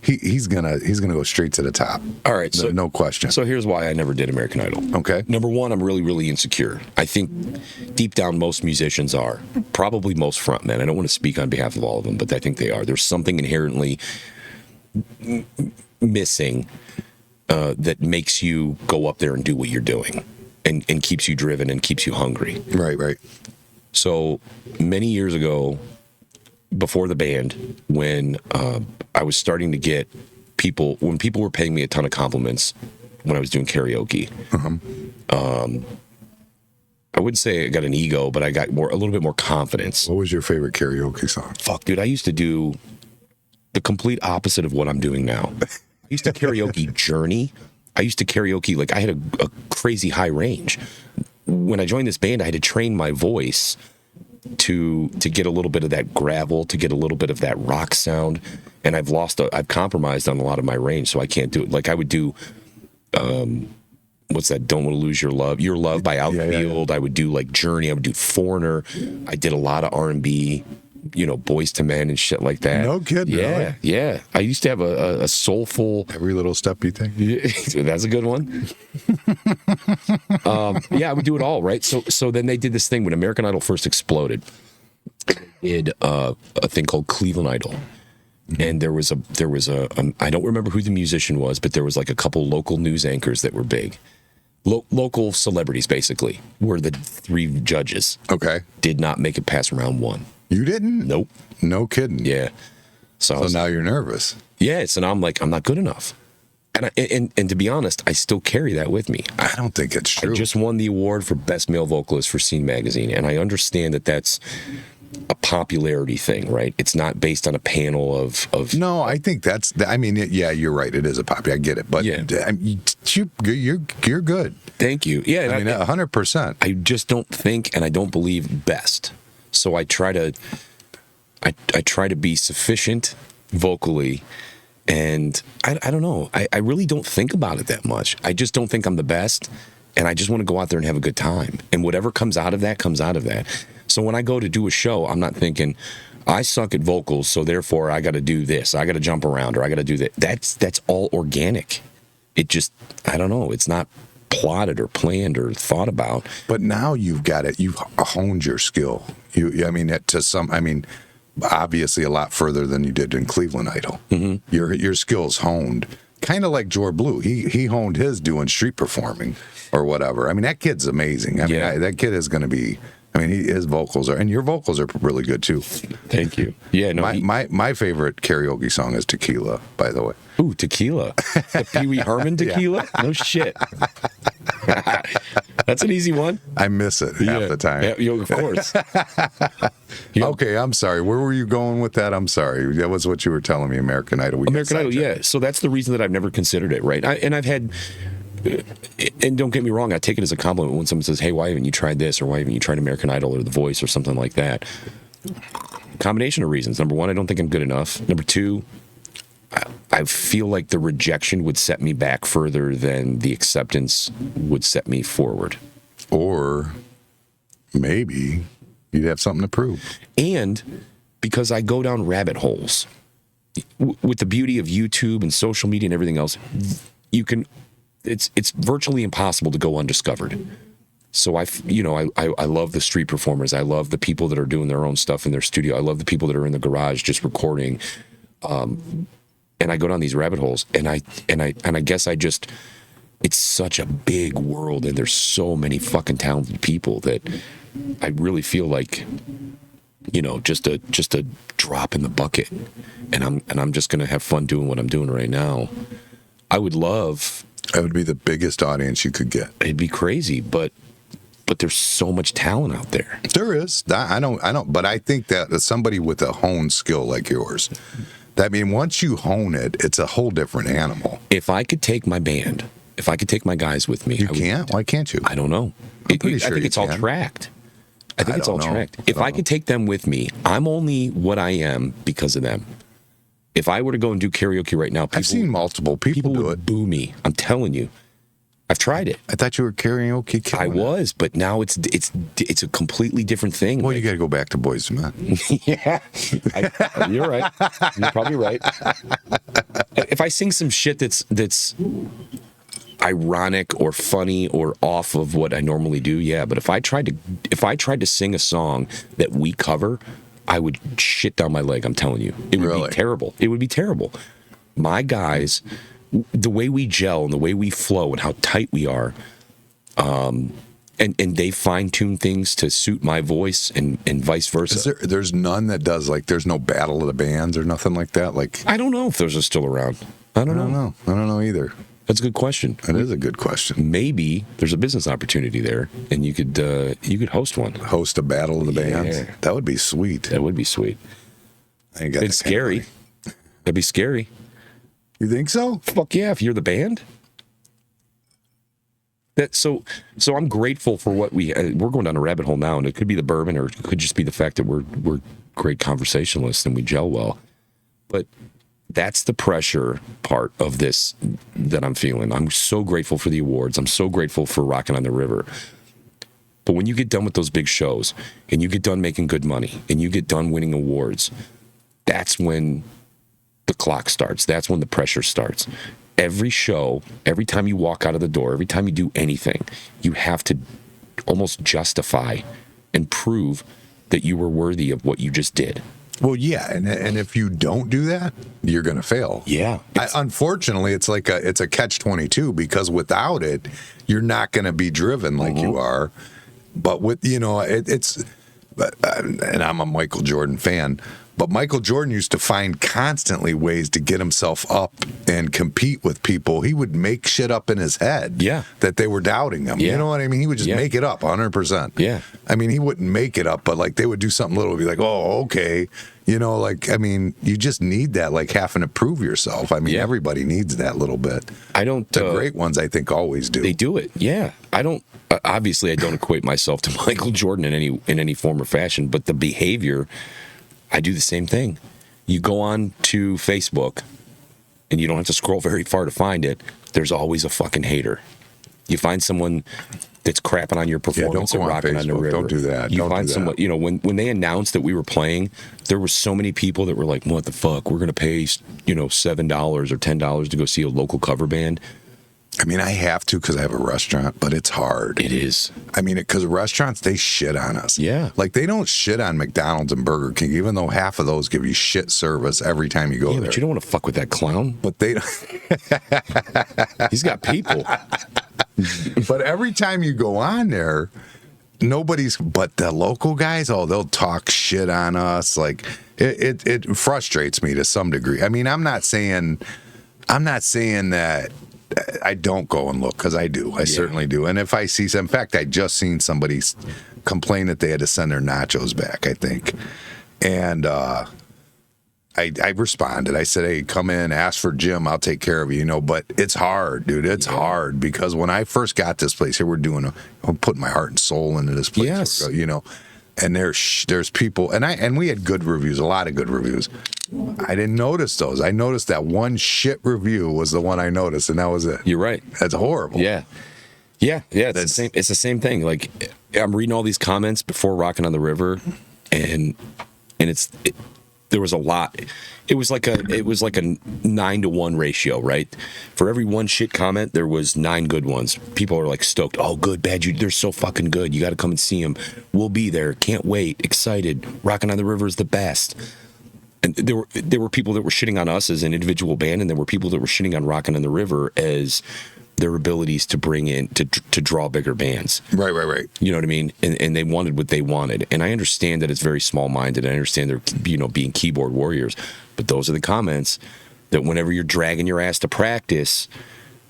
he's gonna go straight to the top. All right, so no question. So here's why I never did American Idol. Okay. Number one, I'm really, really insecure. I think deep down most musicians are. Probably most frontmen. I don't want to speak on behalf of all of them, but I think they are. There's something inherently missing that makes you go up there and do what you're doing, and keeps you driven and keeps you hungry. Right. So many years ago, before the band, when I was starting to get when people were paying me a ton of compliments when I was doing karaoke. I wouldn't say I got an ego, but I got a little bit more confidence. What was your favorite karaoke song? Fuck, dude, I used to do the complete opposite of what I'm doing now. I used to karaoke Journey. I used to karaoke, like, I had a crazy high range. When I joined this band, I had to train my voice to get a little bit of that gravel, to get a little bit of that rock sound, and I've compromised on a lot of my range, so I can't do it. Like, I would do what's that, Don't Want to Lose Your Love by Outfield. Yeah. I would do like Journey, I would do Foreigner. I did a lot of R&B, Boys to Men and shit like that. No kidding. Yeah. I used to have a soulful, Every Little Step You Take. that's a good one. I would do it all, right? So then they did this thing when American Idol first exploded. They did a thing called Cleveland Idol. And there was a I don't remember who the musician was, but there was like a couple local news anchors that were big. Local celebrities, basically, were the 3 judges. Okay. Did not make it past round 1. You didn't? Nope. No kidding. Yeah. So now you're nervous. Yeah. So now I'm like, I'm not good enough. And to be honest, I still carry that with me. I don't think it's true. I just won the award for Best Male Vocalist for Scene Magazine, and I understand that that's a popularity thing, right? It's not based on a panel of. No, I think that's. I mean, yeah, you're right. It is a popular. I get it, but yeah. You're good. Thank you. Yeah, I mean, 100%. I just don't think, and I don't believe best. So I try to be sufficient vocally And I don't know. I really don't think about it that much. I just don't think I'm the best. And I just want to go out there and have a good time. And whatever comes out of that, comes out of that. So when I go to do a show, I'm not thinking, I suck at vocals, so therefore I got to do this. I got to jump around, or I got to do that. That's all organic. It just, I don't know. It's not plotted or planned or thought about. But now you've got it. You've honed your skill. Obviously a lot further than you did in Cleveland Idol. Mm-hmm. Your skills honed. Kind of like Jor Blue. He honed his doing street performing or whatever. I mean, that kid's amazing. I mean, that kid is going to be. I mean, his vocals are, and your vocals are really good too. Thank you. Yeah, no. My favorite karaoke song is Tequila, by the way. Ooh, Tequila. The Pee Wee Herman Tequila? Yeah. No shit. That's an easy one. I miss it half the time. Yeah, of course. Okay, I'm sorry. Where were you going with that? I'm sorry. That was what you were telling me, American Idol. American Idol, yeah. So that's the reason that I've never considered it, right? I've had, and don't get me wrong, I take it as a compliment when someone says, hey, why haven't you tried this? Or why haven't you tried American Idol or The Voice or something like that? Combination of reasons. Number one, I don't think I'm good enough. Number two, I feel like the rejection would set me back further than the acceptance would set me forward. Or maybe you'd have something to prove. And because I go down rabbit holes. With the beauty of YouTube and social media and everything else, you can, it's virtually impossible to go undiscovered. So I love the street performers. I love the people that are doing their own stuff in their studio. I love the people that are in the garage just recording. And I go down these rabbit holes, and I guess it's such a big world, and there's so many fucking talented people that I really feel like, just a drop in the bucket, and I'm just gonna have fun doing what I'm doing right now. I would love. That would be the biggest audience you could get. It'd be crazy, but there's so much talent out there. There is. I don't. But I think that as somebody with a honed skill like yours. That mean, once you hone it, it's a whole different animal. If I could take my band, if I could take my guys with me, you can't. Why can't you? I don't know. I'm pretty sure I think it's all tracked. I think it's all tracked. If I could take them with me, I'm only what I am because of them. If I were to go and do karaoke right now, I've seen multiple people do would boo me. I'm telling you. I've tried it. I thought you were karaoke killer. I was, but now it's a completely different thing. Well, you got to go back to Boys to Men. Yeah, you're right. You're probably right. If I sing some shit that's ironic or funny or off of what I normally do, yeah. But if I tried to sing a song that we cover, I would shit down my leg. I'm telling you, it would be terrible. It would be terrible. My guys. The way we gel and the way we flow and how tight we are, and they fine-tune things to suit my voice and vice versa. There's none that does, like, there's no battle of the bands or nothing like that? Like, I don't know if those are still around. I don't know. I don't know either. That's a good question. It is a good question. Maybe there's a business opportunity there, and you could host one. Host a battle of the bands? That would be sweet. That would be sweet. It's scary. That'd be scary. You think so? Fuck yeah, if you're the band. So I'm grateful for what we're going down a rabbit hole now, and it could be the bourbon, or it could just be the fact that we're great conversationalists and we gel well. But that's the pressure part of this that I'm feeling. I'm so grateful for the awards. I'm so grateful for Rockin' on the River. But when you get done with those big shows, and you get done making good money, and you get done winning awards, that's when the clock starts. That's when the pressure starts. Every show, every time you walk out of the door, every time you do anything, you have to almost justify and prove that you were worthy of what you just did. Well, yeah, and if you don't do that, you're going to fail. Yeah. Unfortunately, it's like it's a catch-22, because without it, you're not going to be driven like you are. But with and I'm a Michael Jordan fan. But Michael Jordan used to find constantly ways to get himself up and compete with people. He would make shit up in his head that they were doubting him. Yeah. You know what I mean? He would just make it up 100%. Yeah. I mean, he wouldn't make it up, but like they would do something little, be like, oh, okay. You just need that, like having to prove yourself. I mean, everybody needs that little bit. The great ones, I think, always do. They do it. Yeah. Obviously I don't equate myself to Michael Jordan in any form or fashion, but the behavior, I do the same thing. You go on to Facebook and you don't have to scroll very far to find it, there's always a fucking hater. You find someone that's crapping on your performance don't and go on rocking on the Facebook. river. Don't do that. You Don't find do that. someone, you know, when they announced that we were playing, there were so many people that were like, what the fuck? We're going to pay, you know, $7 or $10 to go see a local cover band. I mean, I have to because I have a restaurant, but it's hard. It is. I mean, because restaurants, they shit on us. Yeah. Like, they don't shit on McDonald's and Burger King, even though half of those give you shit service every time you go there. But you don't want to fuck with that clown. But they He's got people. But every time you go on there, nobody's, but the local guys, oh, they'll talk shit on us. Like, it frustrates me to some degree. I mean, I'm not saying that I don't go and look, because I do. I certainly do. And if I see some, in fact, I just seen somebody complain that they had to send their nachos back, I think. And I responded. I said, hey, come in, ask for Jim. I'll take care of you, you know. But it's hard, dude. It's hard, because when I first got this place, here I'm putting my heart and soul into this place, Yes. you know. And there's people, and we had good reviews, a lot of good reviews. I didn't notice those. I noticed that one shit review was the one I noticed, and that was it. You're right. That's horrible. Yeah. It's the same thing. Like, I'm reading all these comments before Rocking on the River, and there was a lot. It was like a 9-to-1 ratio, right? For every one shit comment, there was 9 good ones. People are like stoked. Oh, good, bad. They're so fucking good. You got to come and see them. We'll be there. Can't wait. Excited. Rocking on the River is the best. And there were people that were shitting on us as an individual band, and there were people that were shitting on Rockin' on the River as their abilities to bring in to draw bigger bands. Right. You know what I mean? And they wanted what they wanted. And I understand that it's very small minded. I understand they're, you know, being keyboard warriors. But those are the comments that whenever you're dragging your ass to practice,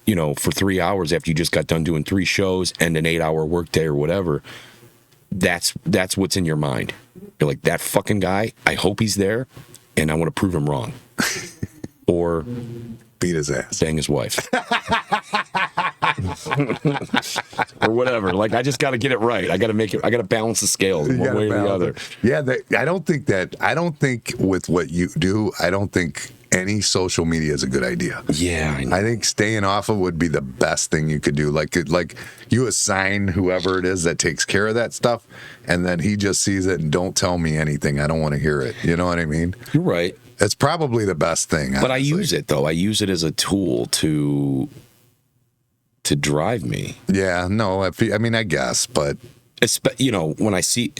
you know, for 3 hours after you just got done doing 3 shows and an 8-hour workday or whatever, that's what's in your mind. You're like, that fucking guy, I hope he's there, and I want to prove him wrong. Or Beat his ass. bang his wife. Or whatever. Like, I just got to get it right. I got to balance the scales one way or the other. Yeah, I don't think with what you do, I don't think any social media is a good idea. Yeah, I know. I think staying off of would be the best thing you could do. Like you assign whoever it is that takes care of that stuff, and then he just sees it and don't tell me anything. I don't want to hear it. You know what I mean? You're right. It's probably the best thing. But honestly. I use it, though. I use it as a tool to drive me. Yeah, no, I mean, I guess, but You know, when I see...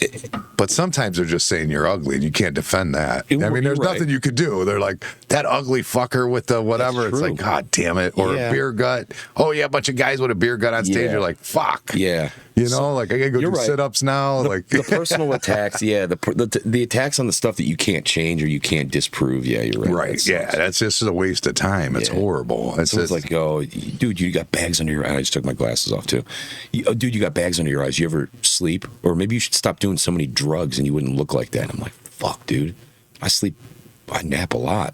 But sometimes they're just saying you're ugly, and you can't defend that. I mean, there's nothing you could do. They're like, that ugly fucker with the whatever. It's like, God damn it. Or a beer gut. Oh, yeah, a bunch of guys with a beer gut on stage. You're like, fuck. Yeah. You know, like, I got to go do sit-ups now. The personal attacks, yeah. The attacks on the stuff that you can't change or you can't disprove, yeah, you're right. Right, that's just a waste of time. It's horrible. It's just like, oh, dude, you got bags under your eyes. I just took my glasses off, too. Dude, you got bags under your eyes. You ever sleep? Or maybe you should stop doing so many drugs and you wouldn't look like that. And I'm like, fuck, dude. I nap a lot.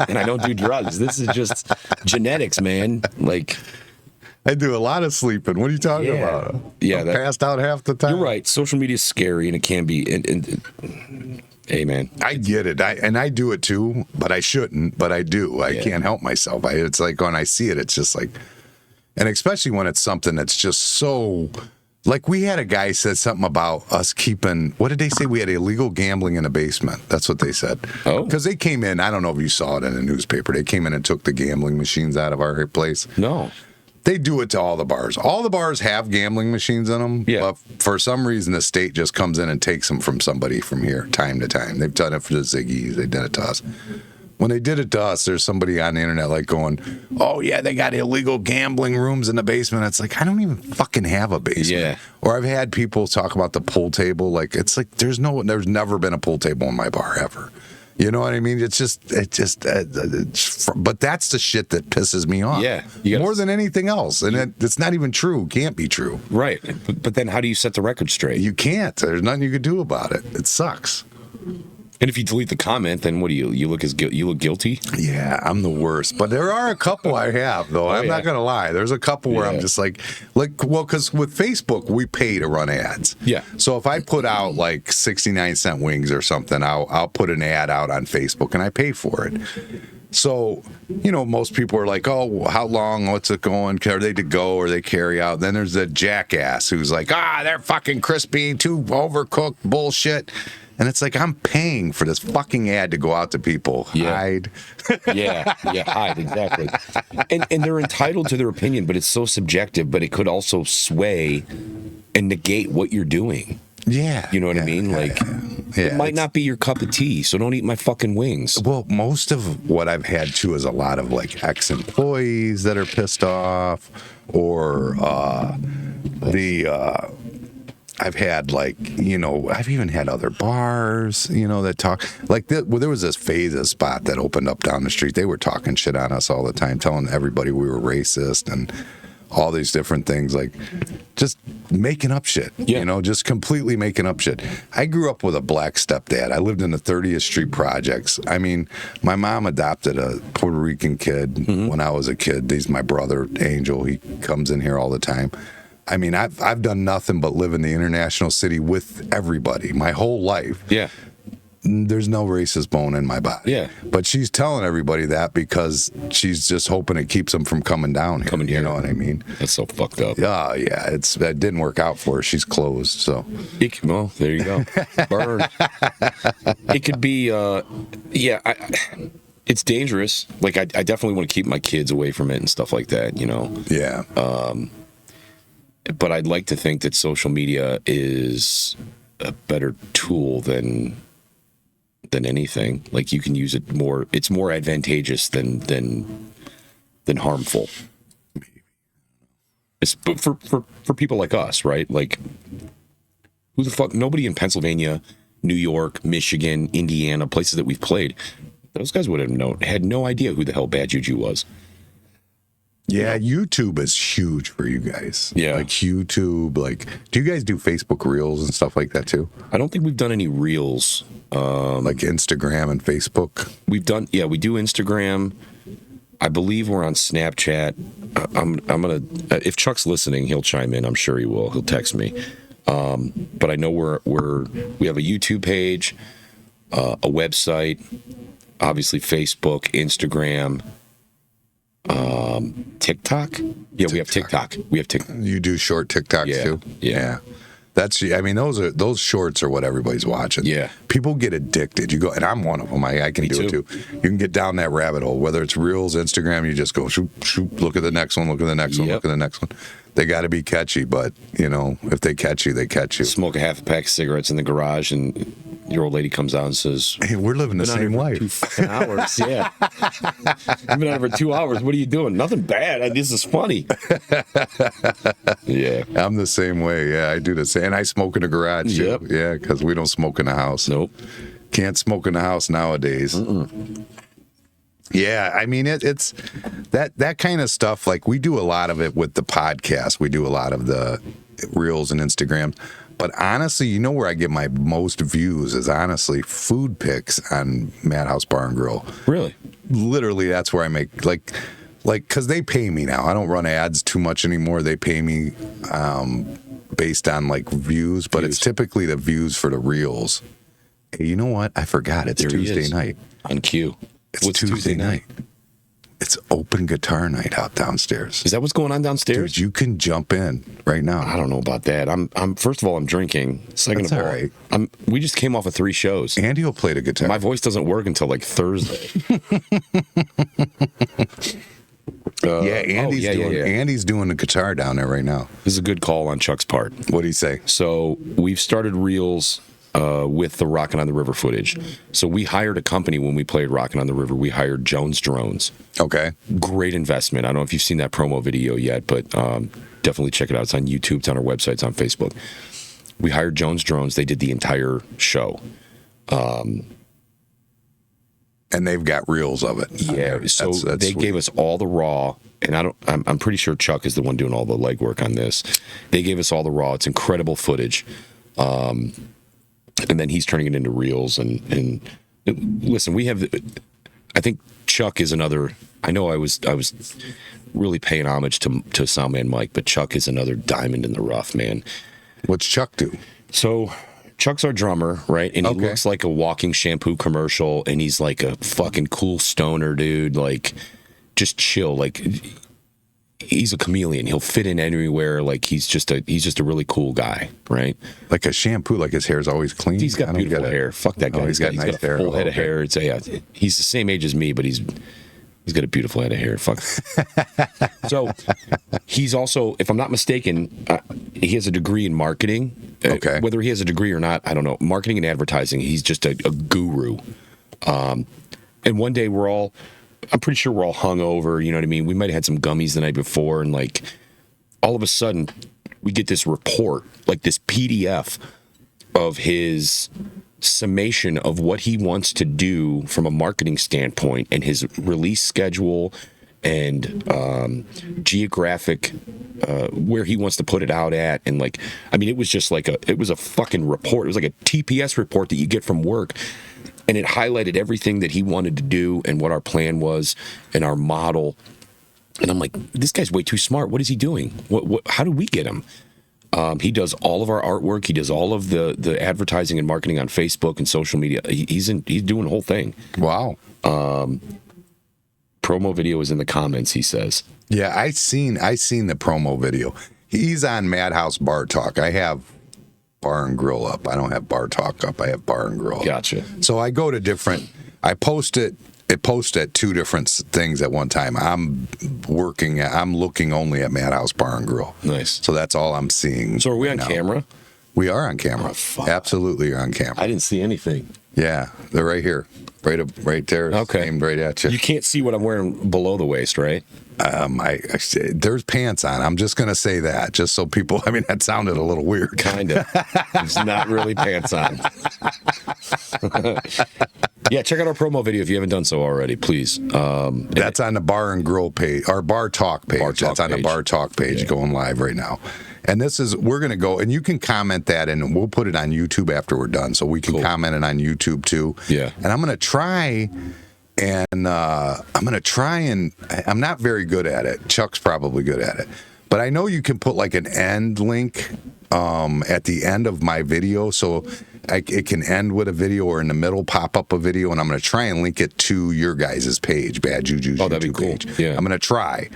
And I don't do drugs. This is just genetics, man. Like... I do a lot of sleeping. What are you talking about? Yeah, I'm passed out half the time. You're right. Social media is scary, and it can be. Hey, man, I get it. I do it too, but I shouldn't. But I do. I can't help myself. It's like when I see it, it's just like, and especially when it's something that's just so. Like, we had a guy said something about us keeping. What did they say? We had illegal gambling in the basement. That's what they said. Oh, because they came in. I don't know if you saw it in the newspaper. They came in and took the gambling machines out of our place. No. They do it to all the bars. All the bars have gambling machines in them. Yeah. But for some reason, the state just comes in and takes them from somebody from here, time to time. They've done it for the Ziggies. They did it to us. When they did it to us, there's somebody on the internet like going, oh, yeah, they got illegal gambling rooms in the basement. It's like, I don't even fucking have a basement. Yeah. Or I've had people talk about the pool table. Like, it's like there's never been a pool table in my bar ever. You know what I mean? But that's the shit that pisses me off. Yeah. More than anything else. And it's not even true. Can't be true. Right. But then how do you set the record straight? You can't. There's nothing you could do about it. It sucks. And if you delete the comment, then what do you look guilty? Yeah, I'm the worst. But there are a couple I have, though. I'm not going to lie. There's a couple where I'm just like, well, because with Facebook, we pay to run ads. Yeah. So if I put out like 69-cent wings or something, I'll put an ad out on Facebook and I pay for it. So, most people are like, oh, how long? What's it going? Are they to go or they carry out? Then there's the jackass who's like, they're fucking crispy, too overcooked bullshit. And it's like, I'm paying for this fucking ad to go out to people. Yeah. Hide. Hide, exactly. And they're entitled to their opinion, but it's so subjective, but it could also sway and negate what you're doing. Yeah. You know what I mean? It might not be your cup of tea, so don't eat my fucking wings. Well, most of what I've had too is a lot of like ex-employees that are pissed off, or I've had I've even had other bars, that talk like there was this Phases spot that opened up down the street. They were talking shit on us all the time, telling everybody we were racist and all these different things, like just making up shit, just completely making up shit. I grew up with a black stepdad. I lived in the 30th Street projects. I mean, my mom adopted a Puerto Rican kid when I was a kid. He's my brother, Angel. He comes in here all the time. I mean, I've done nothing but live in the international city with everybody my whole life. Yeah. There's no racist bone in my body. Yeah. But she's telling everybody that because she's just hoping it keeps them from coming down here. You know what I mean? That's so fucked up. Yeah, that didn't work out for her. She's closed, so. Well, there you go. Burn. It could be, it's dangerous. Like, I definitely want to keep my kids away from it and stuff like that, Yeah. But I'd like to think that social media is a better tool than anything. Like, you can use it more. It's more advantageous than harmful. It's for people like us, right? Like, who the fuck? Nobody in Pennsylvania, New York, Michigan, Indiana, places that we've played, those guys would have had no idea who the hell Bad Juju was. Yeah, YouTube is huge for you guys. Yeah. Like YouTube, do you guys do Facebook Reels and stuff like that too? I don't think we've done any Reels. Like Instagram and Facebook? We do Instagram. I believe we're on Snapchat. I'm gonna, if Chuck's listening, he'll chime in. I'm sure he will. He'll text me. But I know we have a YouTube page, a website, obviously Facebook, Instagram, TikTok. Yeah, we have TikTok. You do short TikToks too? Yeah. Those shorts are what everybody's watching. Yeah. People get addicted. You go, and I'm one of them. I can do it too. You can get down that rabbit hole. Whether it's Reels, Instagram, you just go shoot, look at the next one, look at the next one, look at the next one. They got to be catchy, but if they catch you, they catch you. Smoke a half a pack of cigarettes in the garage, and your old lady comes out and says, "Hey, we're living the same life." 2 fucking hours, yeah. You've been out for 2 hours. What are you doing? Nothing bad. This is funny. Yeah, I'm the same way. Yeah, I do the same. And I smoke in the garage. Yep. Too. Yeah, because we don't smoke in the house. Nope. Can't smoke in the house nowadays. Yeah, I mean it's that kind of stuff. Like, we do a lot of it with the podcast. We do a lot of the Reels and Instagram. But honestly, where I get my most views is honestly food pics on MAHD House Bar and Grill. Really? Literally, that's where I make like because they pay me now. I don't run ads too much anymore. They pay me based on views, but it's typically the views for the Reels. Hey, you know what? I forgot. It's Tuesday night on cue. It's Tuesday night. It's open guitar night out downstairs. Is that what's going on downstairs? Dude, you can jump in right now. I don't know about that. I'm first of all, I'm drinking. Second That's of all, all right. We just came off of 3 shows. Andy will play the guitar. My voice doesn't work until Thursday. Andy's doing the guitar down there right now. This is a good call on Chuck's part. What'd he say? So we've started Reels with the Rockin' on the River footage. So we hired a company when we played Rockin' on the River. We hired Jones Drones. Okay. Great investment. I don't know if you've seen that promo video yet, but definitely check it out. It's on YouTube. It's on our website. It's on Facebook. We hired Jones Drones. They did the entire show. And they've got reels of it. Yeah. So that's they sweet. gave us all the raw, and I'm pretty sure Chuck is the one doing all the legwork on this. They gave us all the raw. It's incredible footage. And then he's turning it into reels. And listen, we have. I think Chuck is another. I know I was really paying homage to Soundman Mike, but Chuck is another diamond in the rough, man. What's Chuck do? So Chuck's our drummer, right? And he Okay. looks like a walking shampoo commercial, and he's like a fucking cool stoner dude, like just chill. Like he's a chameleon. He'll fit in anywhere. Like he's just a really cool guy, right? Like a shampoo, like his hair's always clean. He's got beautiful hair. Fuck that guy. Oh, he's got nice a hair. full head of Okay. hair. It's he's the same age as me, but he's got a beautiful head of hair. Fuck. So he's also, if I'm not mistaken, he has a degree in marketing. Okay. Whether he has a degree or not, I don't know. Marketing and advertising. He's just a guru. And one day I'm pretty sure we're all hungover. You know what I mean? We might have had some gummies the night before, and like all of a sudden we get this report, like this PDF of his summation of what he wants to do from a marketing standpoint and his release schedule and geographic where he wants to put it out at. And like, I mean, it was just like it was a fucking report. It was like a TPS report that you get from work. And it highlighted everything that he wanted to do and what our plan was and our model. And I'm like, this guy's way too smart. What is he doing? How do we get him? He does all of our artwork. He does all of the advertising and marketing on Facebook and social media. He's doing the whole thing. Wow. Promo video is in the comments, he says. Yeah, I seen the promo video. He's on MAHD House Bar Talk. I have Bar and Grill up. I don't have Bar Talk up. I have Bar and Grill up. Gotcha. So I go to different. I post it. It posts at two different things at one time. I'm looking only at MAHD House Bar and Grill. Nice. So that's all I'm seeing. So are we on now. camera? We are on camera. Oh, fuck. Absolutely on camera. I didn't see anything. Yeah, they're right here, right there. Okay. Aimed right at you. You can't see what I'm wearing below the waist, right? There's pants on. I'm just gonna say that, just so people. I mean, that sounded a little weird. Kinda. It's not really pants on. Yeah, check out our promo video if you haven't done so already, please. That's on the Bar and Grill page, our Bar Talk page. Bar Talk That's on the page. Bar Talk page, going live right now. And we're going to go, and you can comment that, and we'll put it on YouTube after we're done, so we can comment it on YouTube too. Yeah. And I'm going to try, and I'm not very good at it. Chuck's probably good at it. But I know you can put like an end link at the end of my video, so it can end with a video, or in the middle pop up a video, and I'm going to try and link it to your guys' page, Bad Juju's Oh, that'd be YouTube cool. page. Yeah. I'm going to try.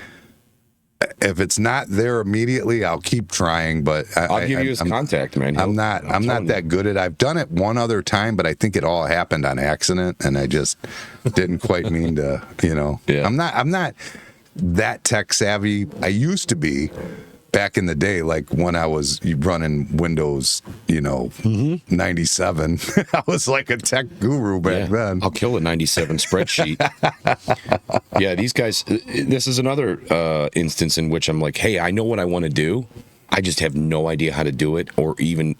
If it's not there immediately, I'll keep trying. But I'll give you his contact, man. I'm not that good at it. I've done it one other time, but I think it all happened on accident, and I just didn't quite mean to. Yeah. I'm not that tech savvy. I used to be back in the day, like when I was running Windows, 97. I was like a tech guru back then. I'll kill a 97 spreadsheet. Yeah, these guys, this is another instance in which I'm like, hey, I know what I want to do. I just have no idea how to do it, or even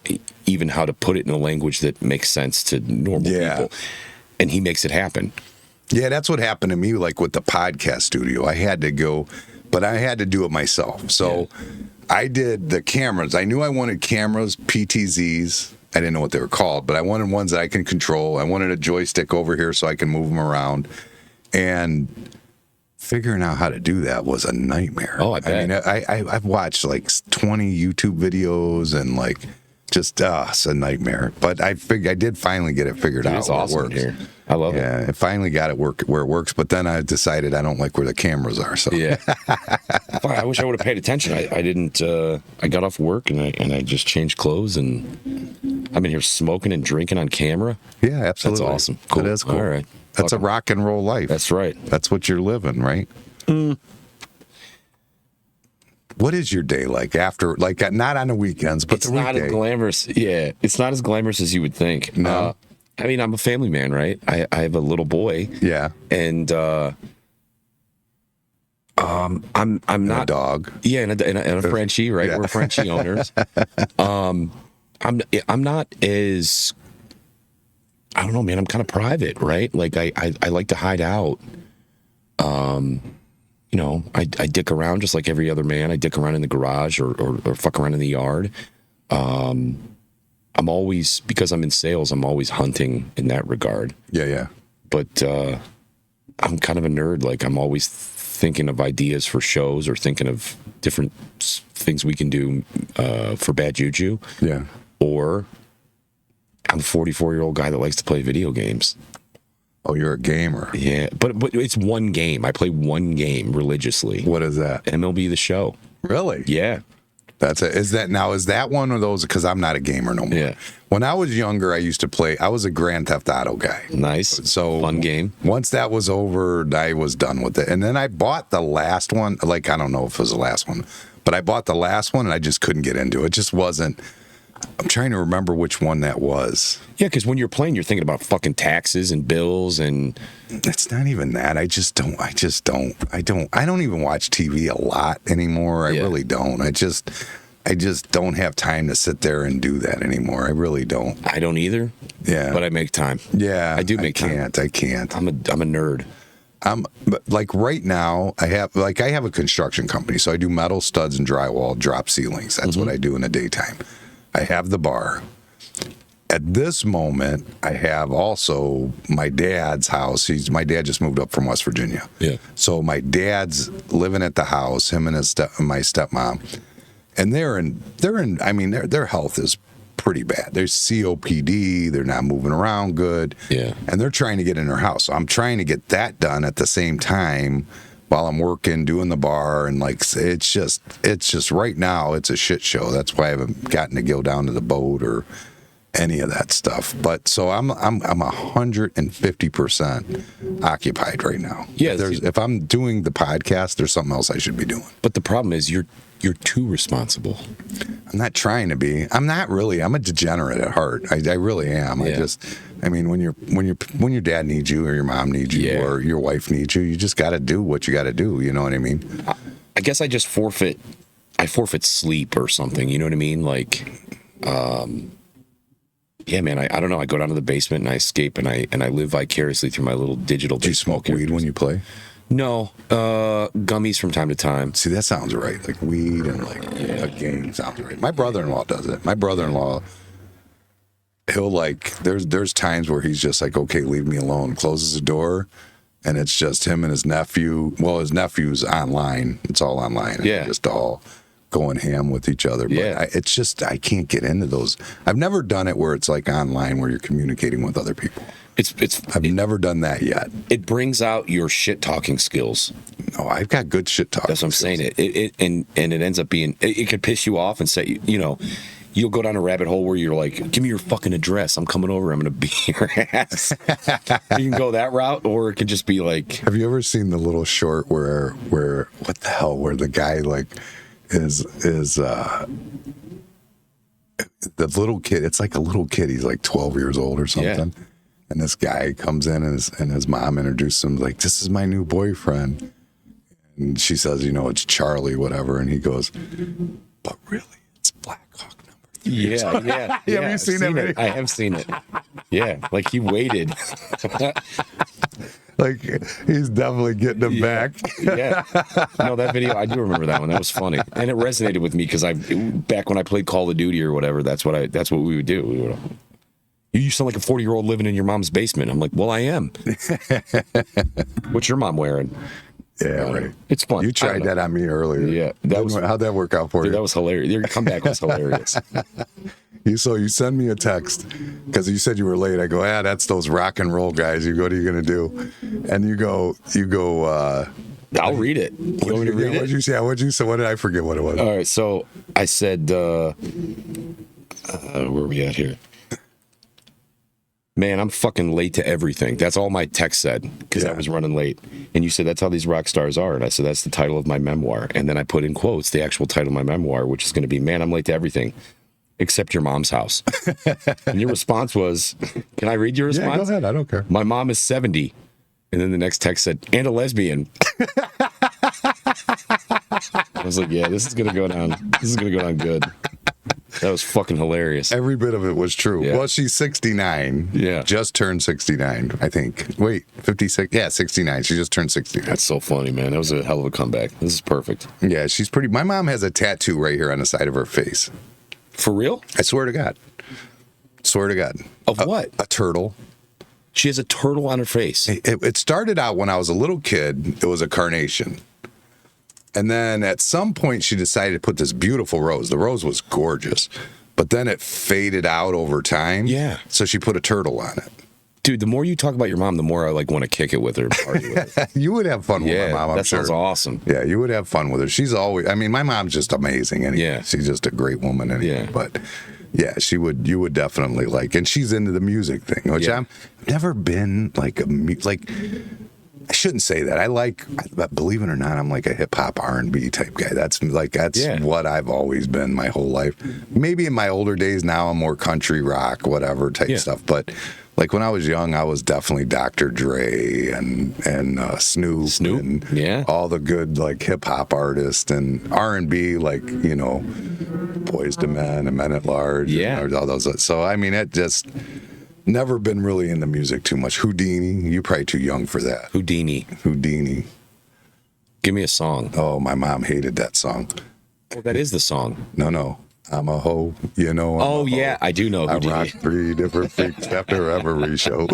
how to put it in a language that makes sense to normal people. And he makes it happen. Yeah, that's what happened to me, like with the podcast studio. I had to go, but I had to do it myself. So I did the cameras. I knew I wanted cameras, PTZs. I didn't know what they were called, but I wanted ones that I can control. I wanted a joystick over here so I can move them around. And figuring out how to do that was a nightmare. Oh, I bet. I mean, I've watched like 20 YouTube videos, and like just it's a nightmare. But I did finally get it figured out. It's awesome it works. here. I love it. Yeah, I finally got it where it works. But then I decided I don't like where the cameras are. So Yeah. Fuck, I wish I would have paid attention. I didn't. I got off work and I just changed clothes, and I'm in here smoking and drinking on camera. yeah, absolutely. That's awesome. Cool. That is cool. All right. That's a Fuck. rock and roll life. That's right. That's what you're living, right? What is your day like after, like not on the weekends, but It's the not weekday? as glamorous. Yeah, it's not as glamorous as you would think. No. I mean, I'm a family man, right? I have a little boy, Yeah, and I'm a not. dog. Yeah, and a Frenchie, right? Yeah. We're Frenchie owners. I'm not as. I don't know, man. I'm kind of private, right? Like I like to hide out. I dick around just like every other man. I dick around in the garage or fuck around in the yard. I'm always, because I'm in sales, I'm always hunting in that regard. Yeah. But I'm kind of a nerd. Like I'm always thinking of ideas for shows or thinking of different things we can do for Bad Juju. Yeah. Or I'm a 44-year-old guy that likes to play video games. Oh, you're a gamer. Yeah, but it's one game. I play one game religiously. What is that? MLB The Show. Really? Yeah. That's it. Is that one of those? Because I'm not a gamer no more. Yeah. When I was younger, I used to play. I was a Grand Theft Auto guy. Nice. So fun game. Once that was over, I was done with it. And then I bought the last one. Like, I don't know if it was the last one, but I bought the last one and I just couldn't get into it. It just wasn't. I'm trying to remember which one that was. Yeah, because when you're playing, you're thinking about fucking taxes and bills and. It's not even that. I don't even watch TV a lot anymore. I really don't. I just don't have time to sit there and do that anymore. I really don't. I don't either. Yeah. But I make time. Yeah. I do make time. I can't. I'm a nerd. But like right now, I have a construction company, so I do metal studs and drywall, drop ceilings. That's what I do in the daytime. I have the bar. At this moment, I have also my dad's house. My dad just moved up from West Virginia. Yeah. So my dad's living at the house, him and my stepmom. And their health is pretty bad. There's COPD, they're not moving around good. Yeah. And they're trying to get in their house. So I'm trying to get that done at the same time while I'm working, doing the bar, and like it's just right now it's a shit show. That's why I haven't gotten to go down to the boat or any of that stuff. But so I'm 150% occupied right now. Yeah. If I'm doing the podcast, there's something else I should be doing. But the problem is you're too responsible. I'm not trying to be. I'm not really. I'm a degenerate at heart. I really am. Yeah. When your dad needs you or your mom needs you or your wife needs you, you just got to do what you got to do. You know what I mean? I guess I just forfeit sleep or something. You know what I mean? Like, yeah, man. I don't know. I go down to the basement and I escape and I live vicariously through my little digital. Do you smoke weed when you play? No, gummies from time to time. See, that sounds right. Like weed and like a game sounds right. My brother-in-law does it. My brother-in-law, he'll like, there's times where he's just like, okay, leave me alone. Closes the door, and it's just him and his nephew. Well, his nephew's online. It's all online. And Yeah. just all going ham with each other. But Yeah. I can't get into those. I've never done it where it's like online where you're communicating with other people. I've never done that yet. It brings out your shit talking skills. No, I've got good shit talking. That's what I'm saying. It ends up being it could piss you off and say you'll go down a rabbit hole where you're like, give me your fucking address. I'm coming over. I'm gonna beat your ass. You can go that route, or it could just be like. Have you ever seen the little short where what the hell? Where the guy like is the little kid. It's like a little kid. He's like 12 years old or something. Yeah. And this guy comes in and his mom introduces him like, this is my new boyfriend. And she says, it's Charlie, whatever. And he goes, but really, it's Black Hawk number 3. Yeah. Have you seen it? I have seen it. Yeah, like he waited. Like he's definitely getting him back. Yeah. No, that video, I do remember that one. That was funny. And it resonated with me because back when I played Call of Duty or whatever, that's what we would do. You sound like a 40-year-old living in your mom's basement. I'm like, well, I am. What's your mom wearing? Yeah, right. It's fun. You tried that on me earlier. Yeah. How'd that work out for you? That was hilarious. Your comeback was hilarious. You send me a text because you said you were late. I go, that's those rock and roll guys. You go, what are you going to do? And you go, I'll read it. You want me to read it? What'd you say? What did I forget what it was? All right. So I said, where are we at here? Man, I'm fucking late to everything. That's all my text said because I was running late. And you said, that's how these rock stars are. And I said, that's the title of my memoir. And then I put in quotes the actual title of my memoir, which is going to be, man, I'm late to everything except your mom's house. And your response was, can I read your response? Yeah, go ahead. I don't care. My mom is 70. And then the next text said, and a lesbian. I was like, yeah, this is going to go down. This is going to go down good. That was fucking hilarious. Every bit of it was true. Yeah. Well, she's 69. Yeah. Just turned 69, I think. Wait, 56? Yeah, 69. She just turned 69. That's so funny, man. That was a hell of a comeback. This is perfect. Yeah, she's pretty. My mom has a tattoo right here on the side of her face. For real? I swear to God. Swear to God. Of what? A turtle. She has a turtle on her face. It started out when I was a little kid. It was a carnation. And then at some point, she decided to put this beautiful rose. The rose was gorgeous. but then it faded out over time. Yeah. So she put a turtle on it. Dude, the more you talk about your mom, the more I like want to kick it with her and party with her. You would have fun with my mom, I'm that sure. sounds awesome. Yeah, you would have fun with her. She's always, I mean, my mom's just amazing. Anyway. Yeah. She's just a great woman. Anyway. Yeah. But yeah, you would definitely like, and she's into the music thing, which I've never been like I shouldn't say that. Believe it or not, I'm like a hip hop R&B type guy. That's what I've always been my whole life. Maybe in my older days now, I'm more country rock, whatever type stuff. But like when I was young, I was definitely Dr. Dre and Snoop, and all the good like hip hop artists, and R&B, like, you know, Boyz II Men and Men at Large, and all those. So I mean, it just never been really into music too much. Houdini, you're probably too young for that. Houdini. Give me a song. Oh, my mom hated that song. Well, that is the song. No. I'm a hoe, you know. Oh, yeah, I do know I Houdini. rock 3 different freaks after every show.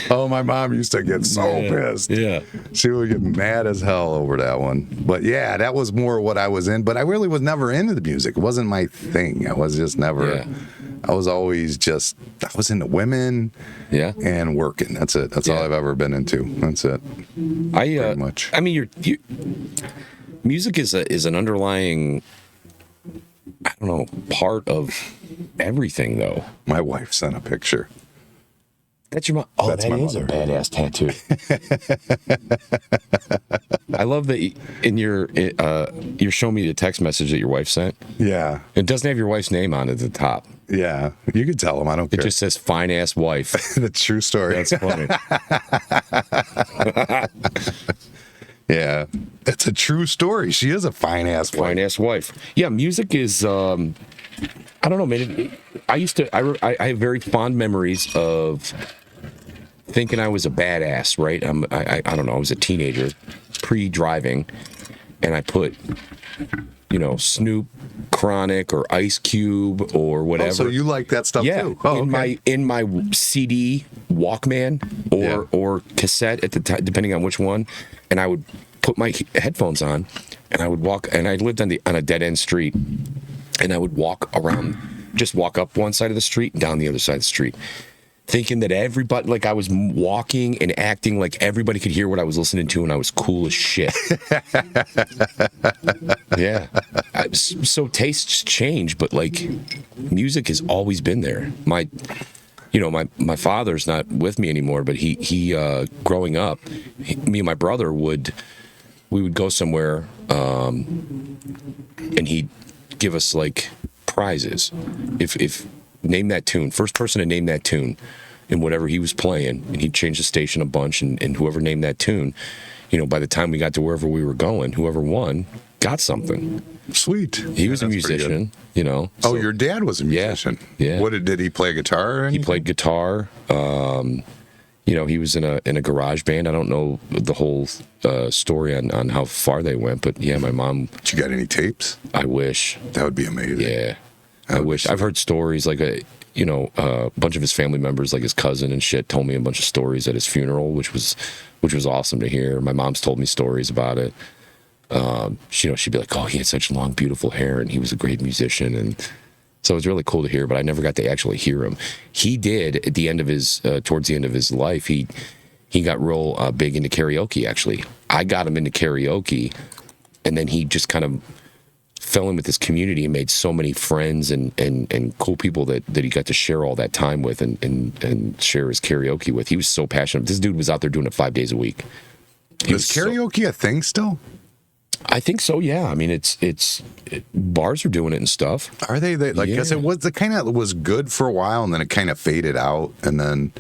Oh, my mom used to get so pissed. Yeah. She would get mad as hell over that one. But yeah, that was more what I was in. But I really was never into the music. It wasn't my thing. I was just never. Yeah. I was always just, I was into women and working. That's it. That's all I've ever been into. That's it. Pretty much. I mean, music is an underlying, I don't know, part of everything, though. My wife sent a picture. That's your mom. Oh, that is a badass tattoo. I love that you're showing me the text message that your wife sent. Yeah. It doesn't have your wife's name on it at the top. Yeah. You can tell them. I don't care. It just says fine ass wife. The true story. That's funny. Yeah. It's a true story. She is a fine ass wife. Fine ass wife. Yeah, music is I don't know, man. I have very fond memories of thinking I was a badass, right? I don't know, I was a teenager, pre-driving, and I put, you know, Snoop, Chronic, or Ice Cube, or whatever. Oh, so you like that stuff too? Oh, in my CD Walkman or cassette at the time, depending on which one, and I would put my headphones on, and I would walk, and I lived on a dead end street, and I would walk around, just walk up one side of the street and down the other side of the street, thinking that everybody, like I was walking and acting like everybody could hear what I was listening to, and I was cool as shit. Yeah. So tastes change, but like music has always been there. My father's not with me anymore, but he growing up, me and my brother we would go somewhere, and he'd give us like prizes. If name that tune, first person to name that tune in whatever he was playing, and he'd change the station a bunch, and whoever named that tune, you know, by the time we got to wherever we were going, whoever won got something. Sweet. He was a musician, you know. Oh, your dad was a musician. Yeah. What did he play guitar or anything? He played guitar. You know, he was in a garage band. I don't know the whole story on how far they went, but yeah, my mom. Did you got any tapes? I wish. That would be amazing. Yeah, I wish. I've heard stories like a bunch of his family members, like his cousin and shit, told me a bunch of stories at his funeral, which was awesome to hear. My mom's told me stories about it. She'd be like, "Oh, he had such long, beautiful hair, and he was a great musician," and so it was really cool to hear. But I never got to actually hear him. He did at the end of his, towards the end of his life, he got real big into karaoke. Actually, I got him into karaoke, and then he just kind of fell in with this community and made so many friends and cool people that he got to share all that time with and share his karaoke with. He was so passionate. This dude was out there doing it 5 days a week. Is karaoke a thing still? I think so. Yeah. I mean, bars are doing it and stuff. Are they? Like, I guess it was good for a while, and then it kind of faded out, and then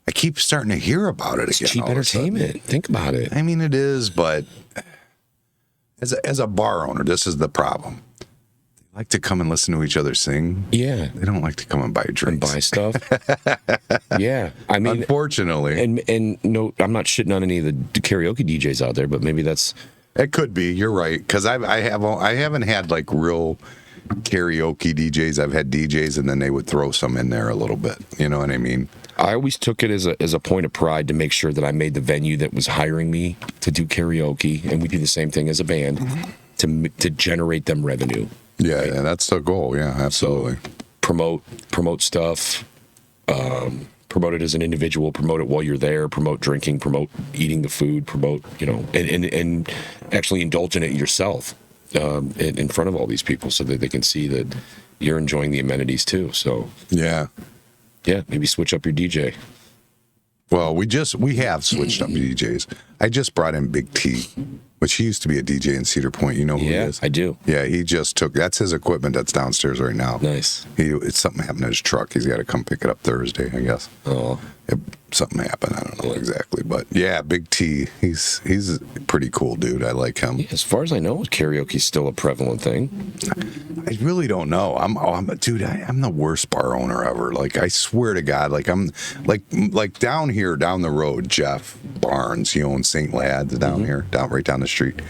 I keep starting to hear about it again. It's cheap entertainment. Think about it. I mean, it is, but as a bar owner, this is the problem. They like to come and listen to each other sing. Yeah. They don't like to come and buy drinks. And buy stuff. Yeah. I mean, unfortunately. And no, I'm not shitting on any of the karaoke DJs out there, but maybe that's. It could be. You're right. Because I haven't had like real karaoke DJs. I've had DJs, and then they would throw some in there a little bit. You know what I mean? I always took it as a point of pride to make sure that I made the venue that was hiring me to do karaoke, and we do the same thing as a band, to generate them revenue. Yeah, yeah, that's the goal. Yeah, absolutely. So promote stuff. Promote it as an individual, promote it while you're there, promote drinking, promote eating the food, promote, and actually indulge in it yourself in front of all these people so that they can see that you're enjoying the amenities too. So, yeah, maybe switch up your DJ. Well, we have switched up DJs. I just brought in Big T, which he used to be a DJ in Cedar Point. You know who he is? I do. Yeah, he just that's his equipment that's downstairs right now. Nice. It's something happened to his truck. He's got to come pick it up Thursday, I guess. Oh. Something happened. I don't know exactly, but yeah, Big T. He's a pretty cool dude. I like him. Yeah, as far as I know, karaoke's still a prevalent thing. I really don't know. I'm the worst bar owner ever. Like, I swear to God, like I'm like down here, down the road, Jeff Barnes, he owns St. Lad's down here, right down the street.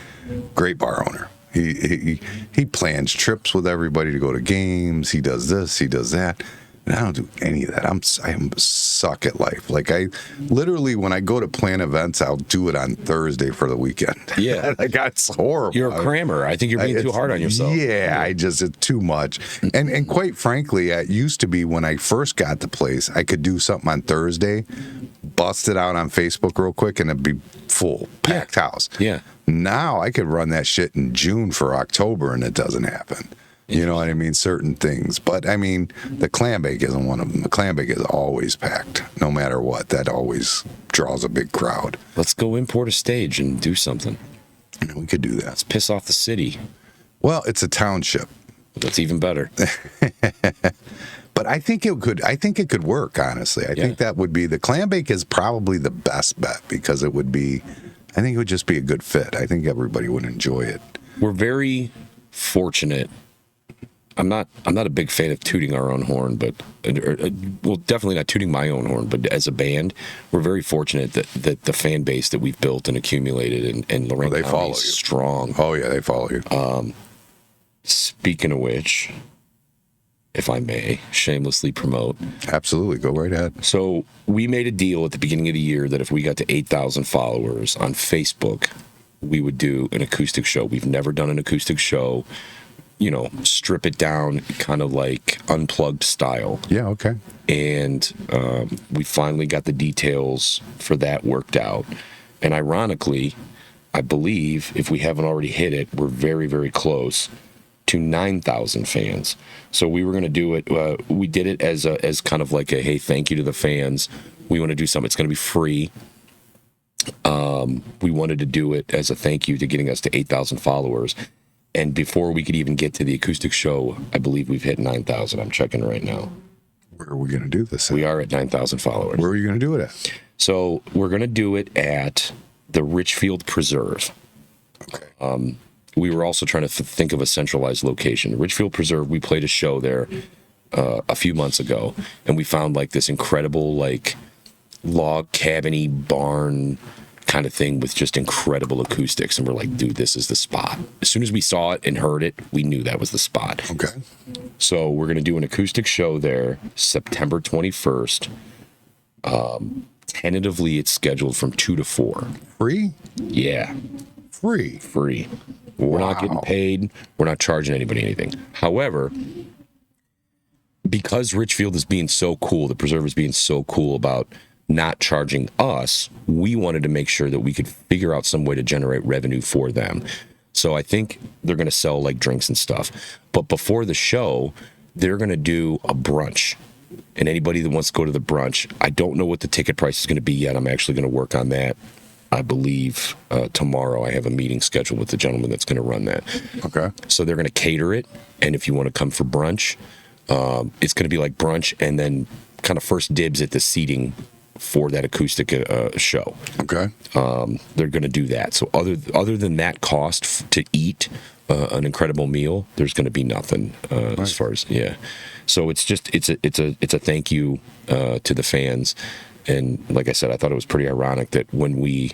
Great bar owner. He plans trips with everybody to go to games. He does this, he does that. And I don't do any of that. I suck at life. Like, I literally, when I go to plan events, I'll do it on Thursday for the weekend. Yeah. Like, it's horrible. You're a crammer. I think you're being too hard on yourself. Yeah, it's too much. And quite frankly, it used to be when I first got the place, I could do something on Thursday, bust it out on Facebook real quick, and it'd be full, packed house. Yeah. Now I could run that shit in June for October, and it doesn't happen. You know what I mean? Certain things. But, I mean, the clam bake isn't one of them. The clam bake is always packed, no matter what. That always draws a big crowd. Let's go import a stage and do something. We could do that. Let's piss off the city. Well, it's a township. That's even better. But I think it could work, honestly. I think that would be, the clam bake is probably the best bet, because I think it would just be a good fit. I think everybody would enjoy it. We're very fortunate. I'm not a big fan of tooting our own horn, but well, definitely not tooting my own horn. But as a band, we're very fortunate that the fan base that we've built and accumulated and Lorraine they County follow is you. strong. Oh yeah, they follow you. Speaking of which, if I may shamelessly promote, Absolutely, go right ahead. so we made a deal at the beginning of the year that if we got to 8,000 followers on Facebook, we would do an acoustic show. We've never done an acoustic show. Strip it down, kind of like unplugged style. Yeah, okay. And we finally got the details for that worked out. And ironically, I believe if we haven't already hit it, we're very, very close to 9,000 fans. So we were going to do it. We did it as kind of like a, hey, thank you to the fans. We want to do something. It's going to be free. We wanted to do it as a thank you to getting us to 8,000 followers. And before we could even get to the acoustic show, I believe we've hit 9,000. I'm checking right now. Where are we going to do this at? We are at 9,000 followers. Where are you going to do it at? So we're going to do it at the Richfield Preserve. Okay. We were also trying to think of a centralized location. Richfield Preserve, we played a show there a few months ago, and we found like this incredible like log cabin-y barn kind of thing with just incredible acoustics, and we're like, dude, this is the spot. As soon as we saw it and heard it, we knew that was the spot. Okay. So we're going to do an acoustic show there September 21st. Tentatively it's scheduled from 2 to 4. Free? Yeah, Free. We're not getting paid, we're not charging anybody anything. However, because Richfield is being so cool, the Preserve is being so cool about not charging us, we wanted to make sure that we could figure out some way to generate revenue for them. So I think they're going to sell like drinks and stuff. But before the show, they're going to do a brunch. And anybody that wants to go to the brunch, I don't know what the ticket price is going to be yet. I'm actually going to work on that. I believe tomorrow I have a meeting scheduled with the gentleman that's going to run that. Okay. So they're going to cater it. And if you want to come for brunch, it's going to be like brunch and then kind of first dibs at the seating for that acoustic show. Okay. They're going to do that. So other than that cost to eat an incredible meal, there's going to be nothing as far as So it's a thank you to the fans. And like I said, I thought it was pretty ironic that when we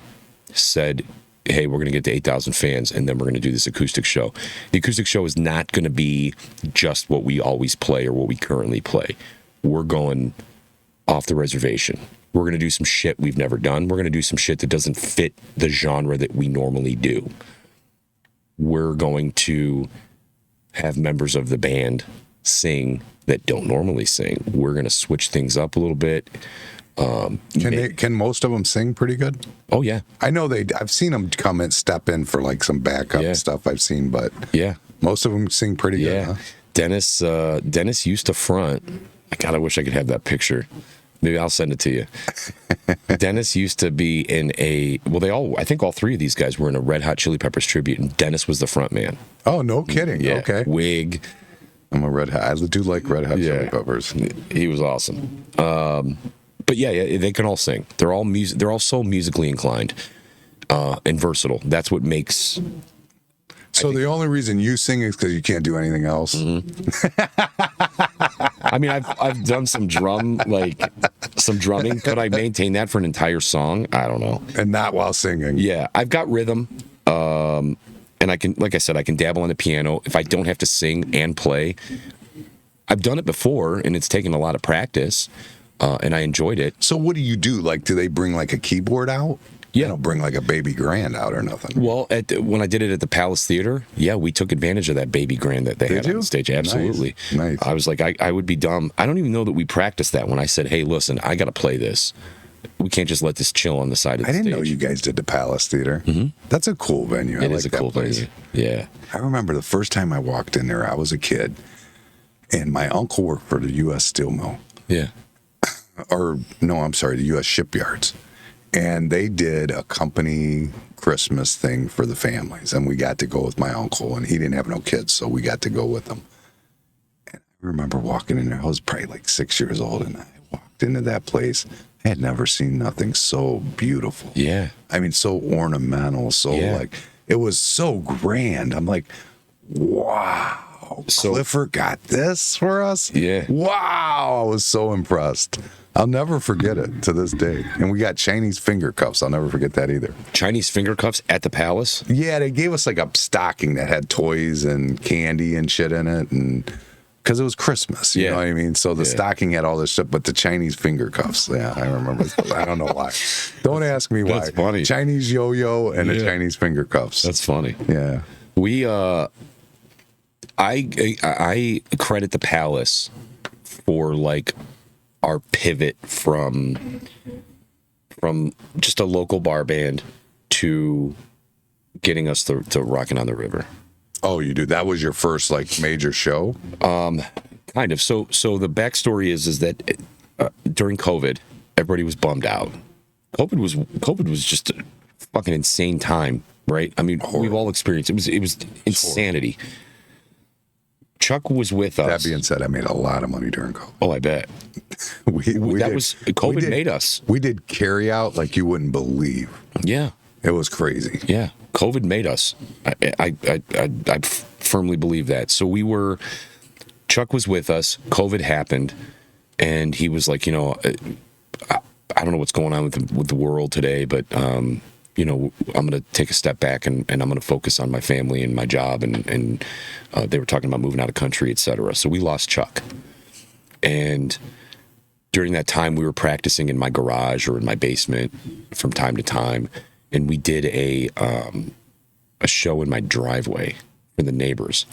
said, hey, we're going to get to 8,000 fans and then we're going to do this acoustic show. The acoustic show is not going to be just what we always play or what we currently play. We're going off the reservation. We're going to do some shit we've never done. We're going to do some shit that doesn't fit the genre that we normally do. We're going to have members of the band sing that don't normally sing. We're going to switch things up a little bit. Can most of them sing pretty good? Oh yeah, I know I've seen them come and step in for like some backup stuff I've seen, but yeah, most of them sing pretty good. Huh? Dennis used to front. God, I wish I could have that picture. Maybe I'll send it to you. Dennis used to be in I think all three of these guys were in a Red Hot Chili Peppers tribute, and Dennis was the front man. Oh, no kidding. Yeah, okay. Wig. I'm a Red Hot. I do like Red Hot Chili Peppers. He was awesome. But yeah, they can all sing. They're all so musically inclined and versatile. That's what makes. So the only reason you sing is because you can't do anything else. Mm-hmm. I mean, I've done some drumming. Could I maintain that for an entire song? I don't know. And not while singing. Yeah, I've got rhythm, and I can, like I said, I can dabble on the piano if I don't have to sing and play. I've done it before, and it's taken a lot of practice, and I enjoyed it. So what do you do? Like, do they bring like a keyboard out? Yeah. They don't bring like a baby grand out or nothing. Well, when I did it at the Palace Theater, we took advantage of that baby grand that they had on stage. Absolutely. Nice. I was like, I would be dumb. I don't even know that we practiced that when I said, hey, listen, I got to play this. We can't just let this chill on the side of the stage. I didn't know you guys did the Palace Theater. Mm-hmm. That's a cool venue. It is a cool venue. Yeah. I remember the first time I walked in there, I was a kid, and my uncle worked for the U.S. Steel Mill. Yeah. Or, no, I'm sorry, the U.S. Shipyards. And they did a company Christmas thing for the families. And we got to go with my uncle, and he didn't have no kids, so we got to go with him. And I remember walking in there. I was probably like 6 years old, and I walked into that place. I had never seen nothing so beautiful. Yeah. I mean, so ornamental, it was so grand. I'm like, wow, So, Clifford got this for us? Yeah. Wow, I was so impressed. I'll never forget it to this day. And we got Chinese finger cuffs. I'll never forget that either. Chinese finger cuffs at the Palace? Yeah, they gave us like a stocking that had toys and candy and shit in it, and because it was Christmas, you know what I mean? So the stocking had all this shit, but the Chinese finger cuffs, I remember. I don't know why. Don't ask me why. That's funny. Chinese yo-yo and the Chinese finger cuffs. That's funny. Yeah. We, I credit the Palace for like our pivot from just a local bar band to getting us to Rockin' on the River. Oh, you do? That was your first like major show? Kind of. So the backstory is that during COVID, everybody was bummed out. COVID was just a fucking insane time, right? I mean, we've all experienced it. It was insanity. Chuck was with us. That being said, I made a lot of money during COVID. Oh, I bet. COVID made us. We did carry out like you wouldn't believe. Yeah. It was crazy. Yeah. COVID made us. I firmly believe that. So Chuck was with us. COVID happened, and he was like, I don't know what's going on with the world today, but I'm going to take a step back and I'm going to focus on my family and my job. And they were talking about moving out of country, et cetera. So we lost Chuck. And during that time, we were practicing in my garage or in my basement from time to time. And we did a show in my driveway for the neighbors.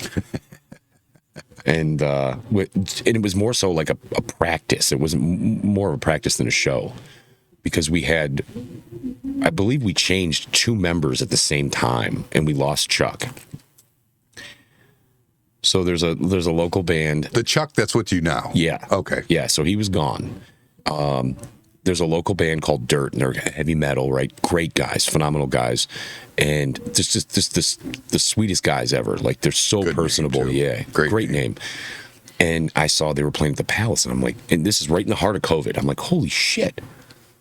And it was more so like a practice. It was more of a practice than a show. Because I believe we changed 2 members at the same time, and we lost Chuck. So there's a local band. The Chuck that's with you now? Yeah. Okay. Yeah, so he was gone. There's a local band called Dirt, and they're heavy metal, right? Great guys, phenomenal guys. And just the sweetest guys ever. Like, they're so Good personable. name, too. Yeah. Great name. And I saw they were playing at the Palace, and I'm like, and this is right in the heart of COVID. I'm like, holy shit.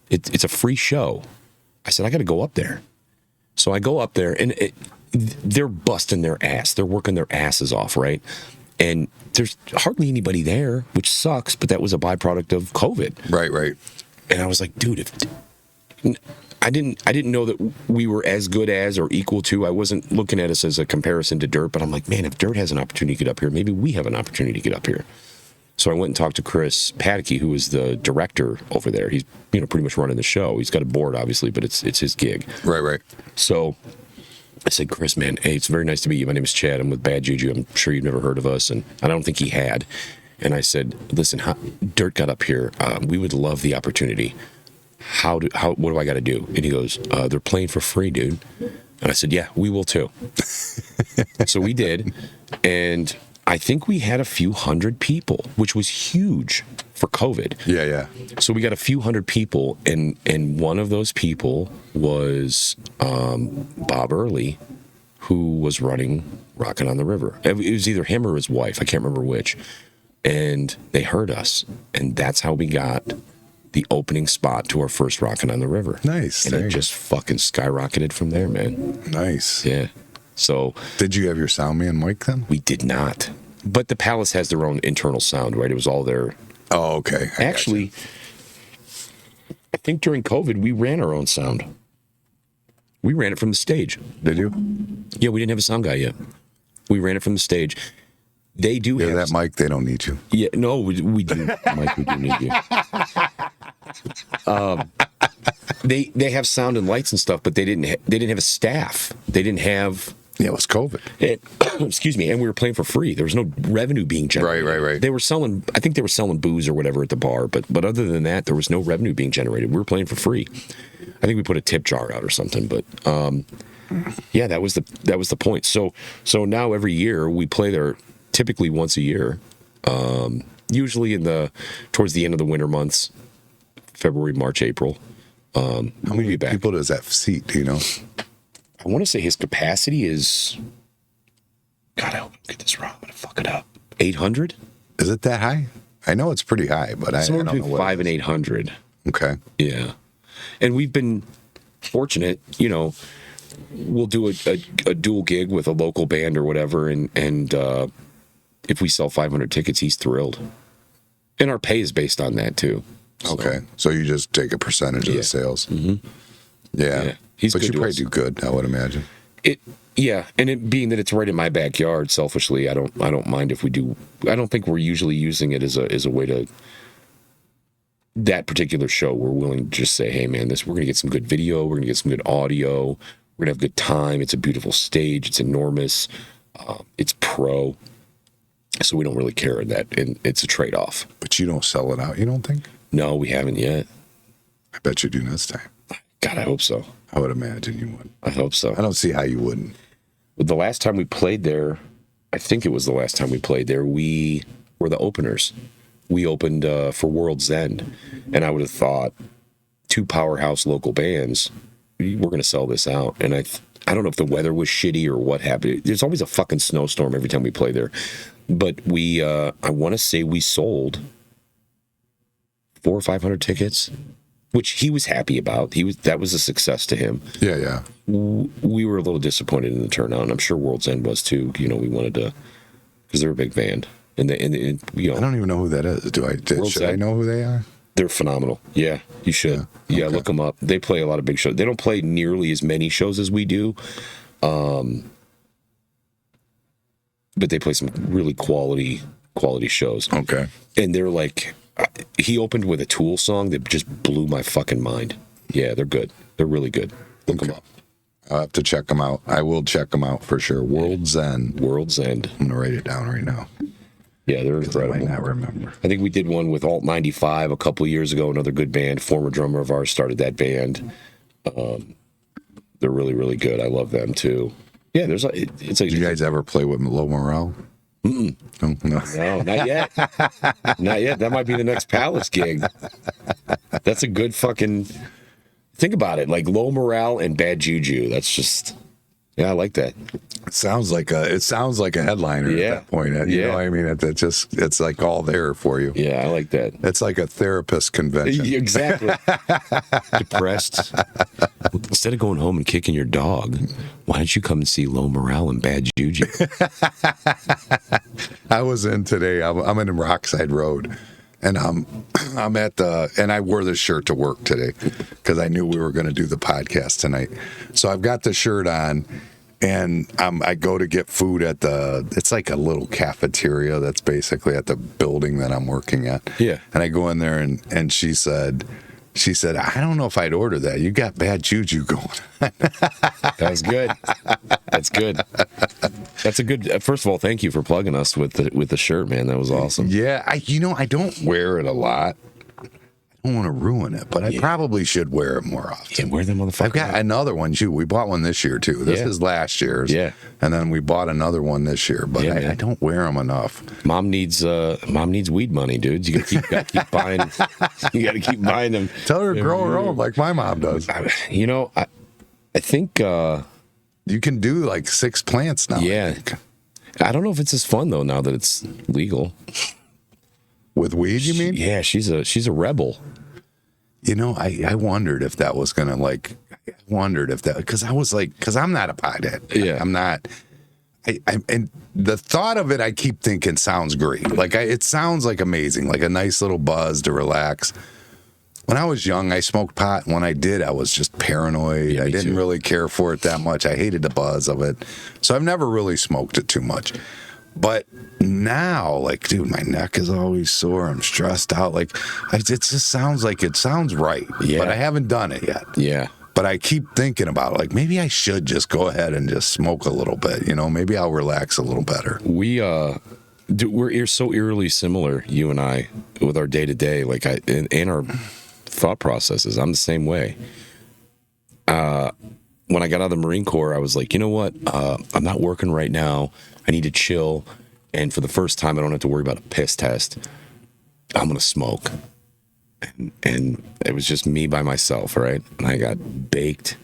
It's a free show. I said, I got to go up there. So I go up there, and they're busting their ass. They're working their asses off, right? And there's hardly anybody there, which sucks, but that was a byproduct of COVID. Right. And I was like, dude, I didn't know that we were as good as or equal to. I wasn't looking at us as a comparison to Dirt, but I'm like, man, if Dirt has an opportunity to get up here, maybe we have an opportunity to get up here. So I went and talked to Chris Paddocky, who is the director over there. He's pretty much running the show. He's got a board, obviously, but it's his gig. Right. So I said, Chris, man, hey, it's very nice to meet you. My name is Chad. I'm with Bad Juju. I'm sure you've never heard of us. And I don't think he had. And I said, listen, Dirt got up here. We would love the opportunity. What do I got to do? And he goes, they're playing for free, dude. And I said, yeah, we will too. So we did. And I think we had a few hundred people, which was huge for COVID. Yeah. So we got a few hundred people, and one of those people was Bob Early, who was running Rockin' on the River. It was either him or his wife. I can't remember which. And they heard us, and that's how we got the opening spot to our first Rockin' on the River. Nice. And it just fucking skyrocketed from there, man. Nice. Yeah. So did you have your sound man mic then? we did not. But the Palace has their own internal sound, right? It was all their... Oh, okay. Actually, I think during COVID, we ran our own sound. We ran it from the stage. Did you? Yeah, we didn't have a sound guy yet. We ran it from the stage. They do Yeah, have... that mic, they don't need you. Yeah, no, we do. Mike, we do need you. They have sound and lights and stuff, but they didn't have a staff. They didn't have... Yeah, it was COVID. Excuse me, and we were playing for free. There was no revenue being generated. Right. They were selling, I think they were selling booze or whatever at the bar, but other than that, there was no revenue being generated. We were playing for free. I think we put a tip jar out or something, but yeah, that was the point. So now every year we play there, typically once a year, usually towards the end of the winter months, February, March, April. How many people does that seat? Do you know? I want to say his capacity is, God, I hope I don't get this wrong. I'm going to fuck it up. 800? Is it that high? I know it's pretty high, but I don't know between what 5 and 800. Okay. Yeah. And we've been fortunate, we'll do a dual gig with a local band or whatever, and if we sell 500 tickets, he's thrilled. And our pay is based on that, too. So. Okay. So you just take a percentage of the sales. Mm-hmm. Yeah. But you probably do good, I would imagine. Yeah, and it being that it's right in my backyard, selfishly, I don't mind if we do. I don't think we're usually using it as a way to that particular show. We're willing to just say, hey man, we're gonna get some good video, we're gonna get some good audio, we're gonna have a good time. It's a beautiful stage, it's enormous, it's pro, so we don't really care that, and it's a trade-off. But you don't sell it out, you don't think? No, we haven't yet. I bet you do next time. God, I hope so. I would imagine you would. I hope so. I don't see how you wouldn't. But the last time we played there, I think it was the last time we played there, we were the openers. We opened for World's End, and I would have thought 2 powerhouse local bands, we're going to sell this out. And I don't know if the weather was shitty or what happened. There's always a fucking snowstorm every time we play there. But I want to say we sold 400 or 500 tickets, which he was happy about. That was a success to him. Yeah. We were a little disappointed in the turnout, and I'm sure World's End was too. We wanted to, because they're a big band, and I don't even know who that is. Should I know who they are? They're phenomenal. Yeah, you should. Yeah, okay. Look them up. They play a lot of big shows. They don't play nearly as many shows as we do, but they play some really quality shows. Okay. And they're like, he opened with a Tool song that just blew my fucking mind. Yeah, they're good. They're really good. Look them up. I'll have to check them out. I will check them out for sure. World's End. World's End. I'm going to write it down right now. Yeah, they're incredible. I might not remember. I think we did one with Alt 95 a couple of years ago. Another good band. Former drummer of ours started that band. They're really, really good. I love them too. Yeah, it's like. Did you guys ever play with Low Morale? Mm-mm. No, not yet. Not yet. That might be the next Palace gig. That's a good fucking. Think about it, like Low Morale and Bad Juju. That's just. Yeah, I like that. It sounds like a headliner at that point. You know what I mean? It's like all there for you. Yeah, I like that. It's like a therapist convention. Exactly. Depressed. Instead of going home and kicking your dog, why don't you come and see Low Morale and Bad Juju? I was in today. I'm in Rockside Road, and I'm and I wore this shirt to work today because I knew we were going to do the podcast tonight. So I've got the shirt on, and I go to get food at it's like a little cafeteria that's basically at the building that I'm working at. Yeah. And I go in there, and she said, She said, I don't know if I'd order that. You got bad juju going. That was good. That's good. That's a good. First of all, thank you for plugging us with the shirt, man. That was awesome. Yeah, I don't wear it a lot. I don't want to ruin it, but I probably should wear it more often. Yeah, wear them motherfuckers. I've got another one too. We bought one this year too. This is last year's. Yeah. And then we bought another one this year, but I don't wear them enough. Mom needs weed money, dudes. You gotta keep buying. You gotta keep buying them. Tell her to grow her own like my mom does. You know, I think you can do like 6 plants now. Yeah. I don't know if it's as fun though now that it's legal. With weed, you mean? Yeah, she's a rebel. You know, I wondered if that was gonna because I was like, because I'm not a pothead. Yeah, I'm not. And the thought of it, I keep thinking sounds great. Like it sounds like amazing, like a nice little buzz to relax. When I was young, I smoked pot. And when I did, I was just paranoid. Yeah, I didn't really care for it that much. I hated the buzz of it, so I've never really smoked it too much. But now, like, dude, my neck is always sore. I'm stressed out. Like, it just sounds like it sounds right. Yeah. But I haven't done it yet. Yeah. But I keep thinking about it. Like, maybe I should just go ahead and just smoke a little bit. You know, maybe I'll relax a little better. We're so eerily similar, you and I, with our day to day. Like, and our thought processes. I'm the same way. When I got out of the Marine Corps, I was like, you know what? I'm not working right now. I need to chill. And for the first time, I don't have to worry about a piss test. I'm going to smoke. And it was just me by myself, right? And I got baked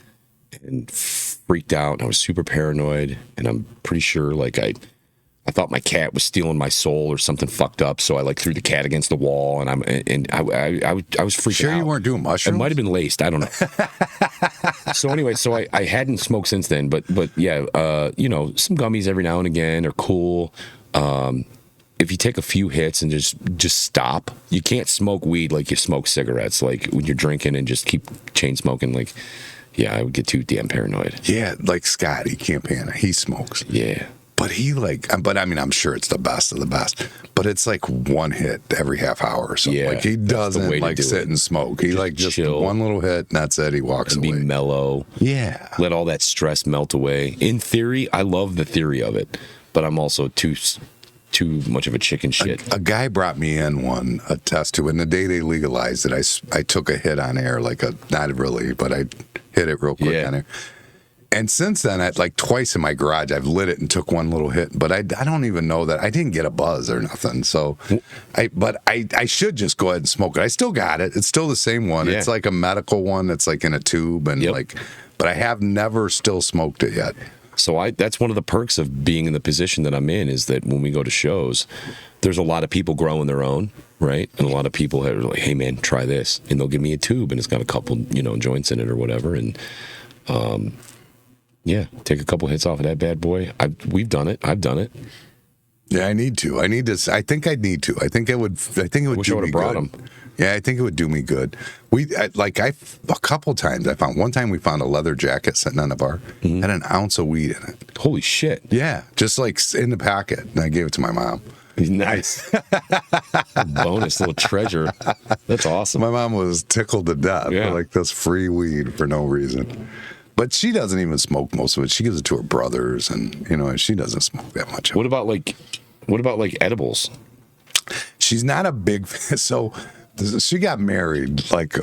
and freaked out. And I was super paranoid. And I'm pretty sure, like, I thought my cat was stealing my soul or something fucked up. So I, like, threw the cat against the wall. And I was freaking out. Sure you weren't doing mushrooms? It might have been laced. I don't know. So anyway, I hadn't smoked since then. But yeah, you know, some gummies every now and again are cool. If you take a few hits and just stop, you can't smoke weed like you smoke cigarettes. Like when you're drinking and just keep chain smoking, like, yeah, I would get too damn paranoid. Yeah, like Scotty Campana, he smokes. Yeah. But I mean, I'm sure it's the best of the best. But it's like one hit every half hour or something. Yeah, like he doesn't like sit it. And smoke. He just chill. One little hit and that's it. He walks and away. Be mellow. Yeah. Let all that stress melt away. In theory, I love the theory of it, but I'm also too much of a chicken shit. A guy brought me in a test tube, and the day they legalized it, I took a hit on air, not really, but I hit it real quick on air. And since then, like twice in my garage, I've lit it and took one little hit, but I don't even know that I didn't get a buzz or nothing. So, I should just go ahead and smoke it. I still got it. It's still the same one. Yeah. It's like a medical one that's like in a tube and but I have never still smoked it yet. So that's one of the perks of being in the position that I'm in is that when we go to shows, there's a lot of people growing their own, right? And a lot of people are like, hey man, try this. And they'll give me a tube and it's got a couple, joints in it or whatever. And, yeah, take a couple hits off of that bad boy. We've done it. I've done it. Yeah, I need to. I think I'd need to. I think it would Wish I do would me have brought good. them. Yeah, I think it would do me good. A couple times I found. One time we found a leather jacket sitting on the bar, had an ounce of weed in it. Holy shit. Yeah, just like in the packet. And I gave it to my mom. Nice. Bonus little treasure. That's awesome. My mom was tickled to death for like this free weed for no reason. But she doesn't even smoke most of it. She gives it to her brothers, and she doesn't smoke that much. What about like edibles? She's not a big so. She got married like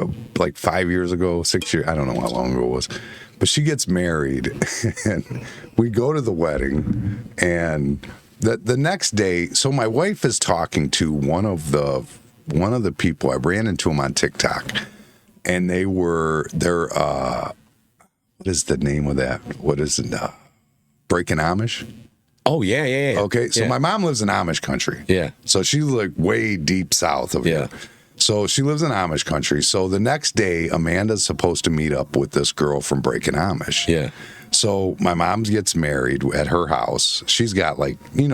5 years ago, 6 years. I don't know how long ago it was, but she gets married, and we go to the wedding, and the next day. So my wife is talking to one of the people. I ran into him on TikTok, and they're what is the name of that? What is it? Breaking Amish? Oh, yeah. Okay, so my mom lives in Amish country. Yeah. So she's like way deep south of here. So she lives in Amish country. So the next day, Amanda's supposed to meet up with this girl from Breaking Amish. Yeah. So my mom gets married at her house. She's got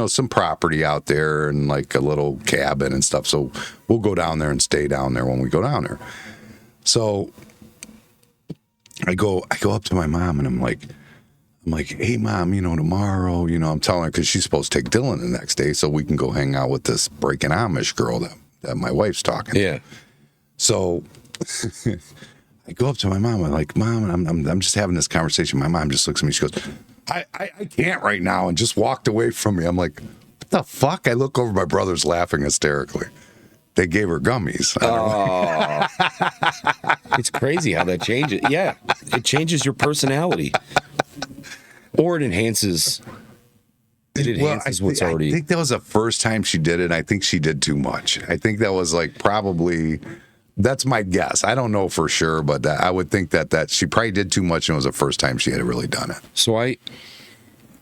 some property out there and like a little cabin and stuff. So we'll go down there and stay down there when we go down there. So I go up to my mom and I'm like, hey mom, tomorrow, I'm telling her because she's supposed to take Dylan the next day so we can go hang out with this Breaking Amish girl that my wife's talking to. Yeah. So I go up to my mom. I'm like, Mom, I'm just having this conversation. My mom just looks at me. She goes, I can't right now, and just walked away from me. I'm like, what the fuck? I look over, my brother's laughing hysterically. They gave her gummies. Oh, it's crazy how that changes. Yeah, it changes your personality, or it enhances. It enhances what's already. I think that was the first time she did it. And I think she did too much. I think that was like probably. That's my guess. I don't know for sure, but I would think that she probably did too much, and it was the first time she had really done it. So I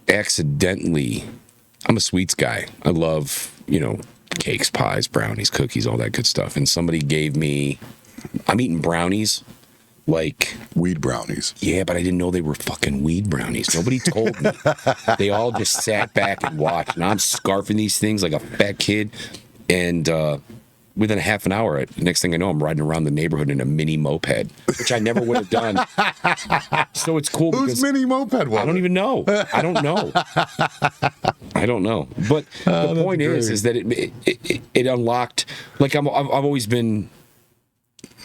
accidentally. I'm a sweets guy. I love cakes, pies, brownies, cookies, all that good stuff. And somebody gave me. I'm eating brownies. Like weed brownies. Yeah, but I didn't know they were fucking weed brownies. Nobody told me. They all just sat back and watched. And I'm scarfing these things like a fat kid. And within a half an hour, next thing I know, I'm riding around the neighborhood in a mini moped, which I never would have done. So it's cool. Whose mini moped was I don't even know. I don't know. I don't know. But the point is that it unlocked. Like I've always been.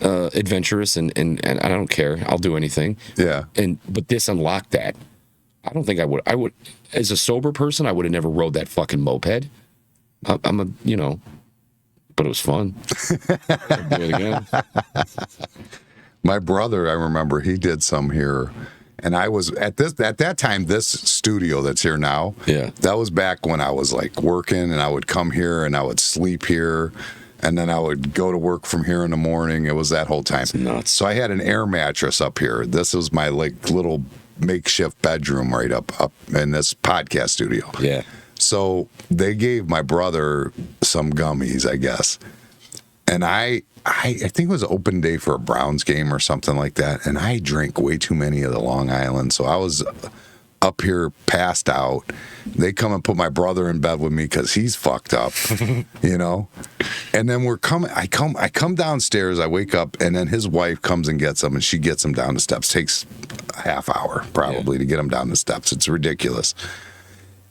Adventurous and I don't care. I'll do anything. Yeah. But this unlocked that. I don't think I would as a sober person, I would have never rode that fucking moped. But it was fun. I'd do it again. My brother, I remember he did some here, and I was at that time, this studio that's here now. Yeah. That was back when I was like working, and I would come here and I would sleep here. And then I would go to work from here in the morning. It was that whole time. That's nuts. So I had an air mattress up here. This was my like little makeshift bedroom right up in this podcast studio. Yeah. So they gave my brother some gummies, I guess. And I think it was open day for a Browns game or something like that. And I drank way too many of the Long Island. So I was up here passed out. They come and put my brother in bed with me because he's fucked up, And then I come downstairs, I wake up, and then his wife comes and gets him, and she gets him down the steps. Takes a half hour probably to get him down the steps. It's ridiculous.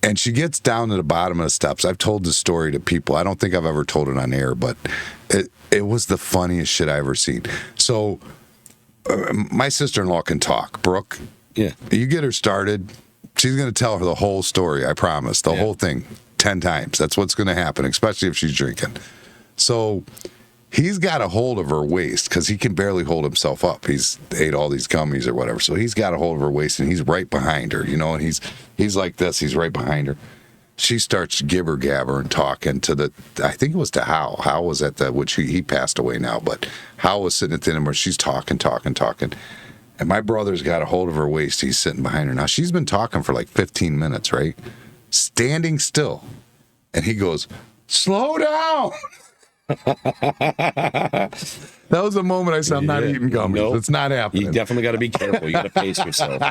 And she gets down to the bottom of the steps. I've told this story to people. I don't think I've ever told it on air, but it was the funniest shit I ever seen. So my sister-in-law can talk, Brooke. Yeah. You get her started, she's going to tell her the whole story, I promise. The whole thing 10 times. That's what's going to happen, especially if she's drinking. So he's got a hold of her waist because he can barely hold himself up. He's ate all these gummies or whatever. So he's got a hold of her waist, and he's right behind her, and he's like this. He's right behind her. She starts gibber-gabber and talking to I think it was to Hal. Hal was at which he passed away now, but Hal was sitting at the end where she's talking. And my brother's got a hold of her waist. He's sitting behind her. Now, she's been talking for like 15 minutes, right? Standing still. And he goes, slow down. That was the moment I said, I'm not eating gummies. Nope. It's not happening. You definitely got to be careful. You got to pace yourself.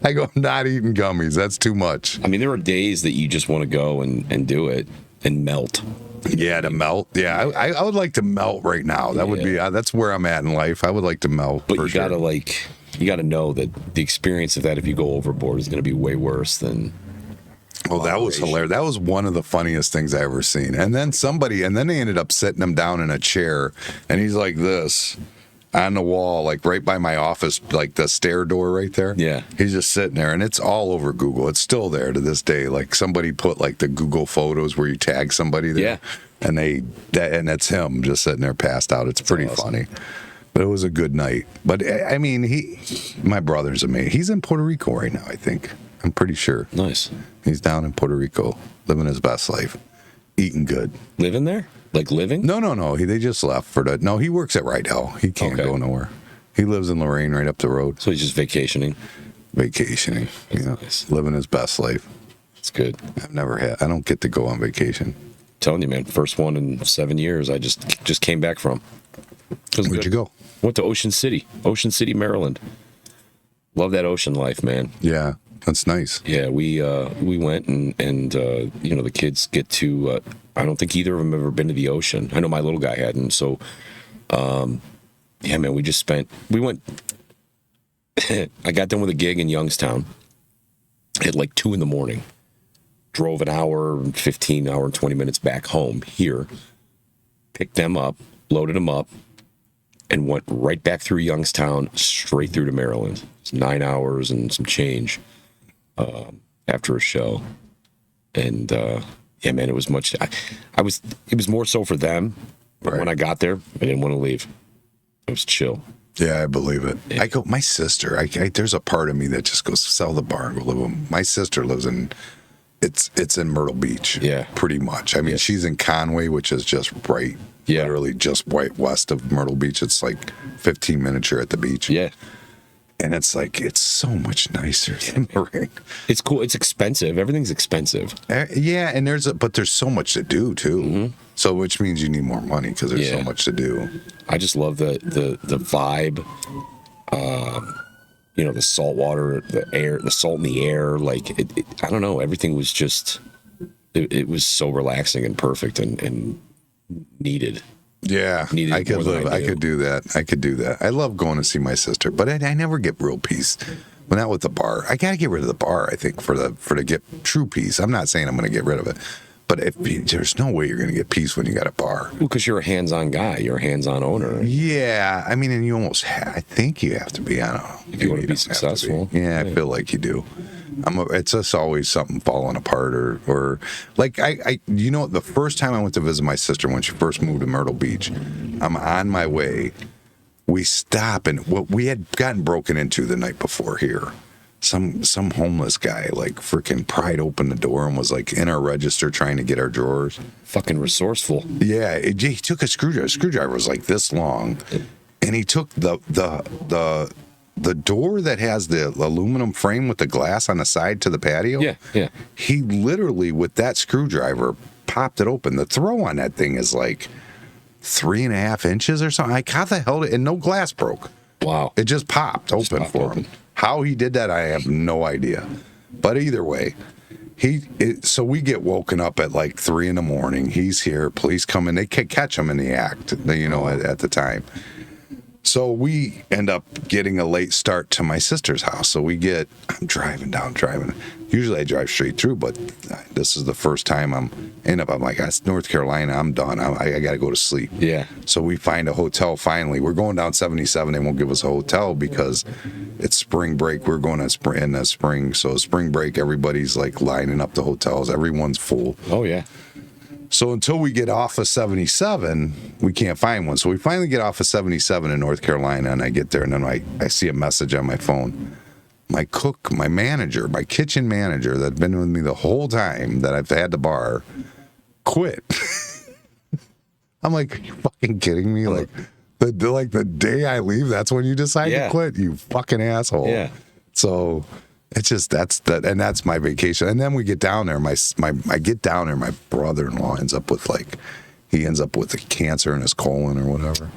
I go, I'm not eating gummies. That's too much. I mean, there are days that you just want to go and do it and melt. Yeah, to melt. Yeah, I would like to melt right now. That would be, that's where I'm at in life. I would like to melt. But you got to you got to know that the experience of that, if you go overboard, is going to be way worse than. Oh, that was hilarious. That was one of the funniest things I ever seen. And then they ended up sitting him down in a chair, and he's like this on the wall, like right by my office, like the stair door right there. Yeah. He's just sitting there, and it's all over Google. It's still there to this day. Like somebody put like the Google photos where you tag somebody there. Yeah. And and it's him just sitting there passed out. It's pretty funny. But it was a good night. But I mean, my brother's amazing. He's in Puerto Rico right now, I think. I'm pretty sure. Nice. He's down in Puerto Rico, living his best life, eating good. Living there? Like living? No. They just left for the. No, he works at Rydell. He can't go nowhere. He lives in Lorraine, right up the road. So he's just vacationing. Nice. Living his best life. It's good. I don't get to go on vacation. Telling you, man, first one in 7 years. I just came back from. Where'd you go? Went to Ocean City, Maryland. Love that ocean life, man. Yeah, that's nice. Yeah, we went and the kids get to. I don't think either of them have ever been to the ocean. I know my little guy hadn't. So, yeah, man, we went. I got done with a gig in Youngstown at like 2 a.m. Drove an hour and 15, hour and 20 minutes back home here. Picked them up, loaded them up, and went right back through Youngstown, straight through to Maryland. It's 9 hours and some change after a show. And yeah, man, it was much. It was more so for them. But Right. when I got there, I didn't want to leave. It was chill. Yeah, I believe it. I go, my sister, there's a part of me that just goes, sell the bar and go live with. My sister lives in, it's in Myrtle Beach. Yeah. Pretty much. I mean, she's in Conway, which is just right, Yeah. literally just right west of Myrtle Beach. It's like 15 minutes you're at the beach. Yeah. And it's like, it's so much nicer than Marin. It's cool. It's expensive. Everything's expensive. Yeah, and but there's so much to do too. So which means you need more money because there's so Yeah. much to do. I just love the vibe. You know, the salt water, the air, the salt in the air. Like, I don't know. Everything was just, it was so relaxing and perfect and needed. Yeah, Needed I could more than live. I I do. could do that. I could do that. I love going to see my sister, but I never get real peace. But not with the bar. I got to get rid of the bar. I think for to get true peace. I'm not saying I'm going to get rid of it, but there's no way you're going to get peace when you got a bar. Well, because you're a hands-on guy. You're a hands-on owner. Yeah, I mean, and you almost. I think you have to be. I don't know. If you want to Maybe be don't have to be. successful. Yeah, I feel like you do. It's just always something falling apart or like you know, the first time I went to visit my sister when she first moved to Myrtle Beach, I'm on my way. We stop and what we had gotten broken into the night before here. Some homeless guy like freaking pried open the door and was like in our register trying to get our drawers. Fucking resourceful. Yeah, he took a screwdriver. A screwdriver was like this long, and he took the door that has the aluminum frame with the glass on the side to the patio. Yeah, yeah. He literally, with that screwdriver, popped it open. The throw on that thing is like 3.5 inches or something. Like, how the hell and no glass broke. Wow. It just popped open popped for open. him. How he did that, I have no idea. But either way, so we get woken up at like 3 a.m. He's here. Police come in. They catch him in the act, you know, at the time. So we end up getting a late start to my sister's house. So I'm driving. Usually I drive straight through, but this is the first time I'm like, that's North Carolina. I'm done. I got to go to sleep. Yeah. So we find a hotel finally. We're going down 77. They won't give us a hotel because it's spring break. We're going in the spring. So spring break, everybody's like lining up the hotels. Everyone's full. Oh, yeah. So until we get off of 77, we can't find one. So we finally get off of 77 in North Carolina, and I get there, and then I see a message on my phone. My cook, my manager, my kitchen manager that's been with me the whole time that I've had the bar, quit. I'm like, are you fucking kidding me? Like the day I leave, that's when you decide to quit, you fucking asshole. Yeah. So it's just that's my vacation. And then we get down there. I get down there. My brother-in-law ends up with a cancer in his colon or whatever,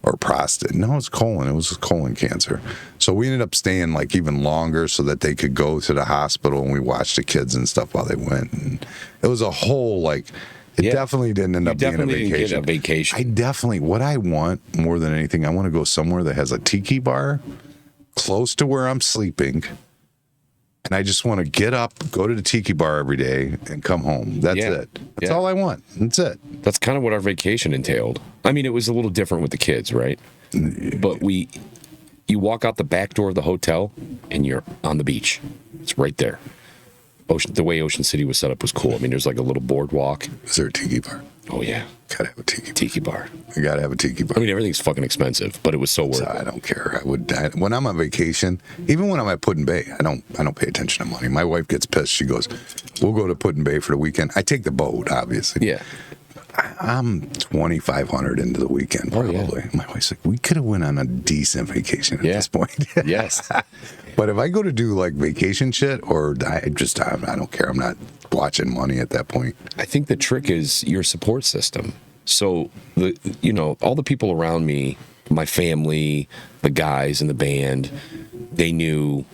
or prostate. No, it's colon. It was colon cancer. So we ended up staying like even longer so that they could go to the hospital, and we watched the kids and stuff while they went. And it was a whole like. It definitely didn't end up being a Definitely vacation. didn't get a vacation. What I want more than anything, I want to go somewhere that has a tiki bar close to where I'm sleeping. And I just want to get up, go to the tiki bar every day, and come home. That's it. That's all I want. That's it. That's kind of what our vacation entailed. I mean, it was a little different with the kids, right? But you walk out the back door of the hotel, and you're on the beach. It's right there. The way Ocean City was set up was cool. I mean, there's like a little boardwalk. Is there a tiki bar? Oh, yeah. Gotta have a tiki bar. Tiki bar. I gotta have a tiki bar. I mean, everything's fucking expensive, but it was so worth So it. I don't care. When I'm on vacation, even when I'm at Put in Bay, I don't pay attention to money. My wife gets pissed. She goes, "We'll go to Put in Bay for the weekend." I take the boat, obviously. Yeah. I'm $2,500 into the weekend probably. Oh, yeah. My wife's like, "We could have went on a decent vacation at this point." Yes. But if I go to do like vacation shit, or I don't care. I'm not watching money at that point. I think the trick is your support system. So all the people around me, my family, the guys in the band, they knew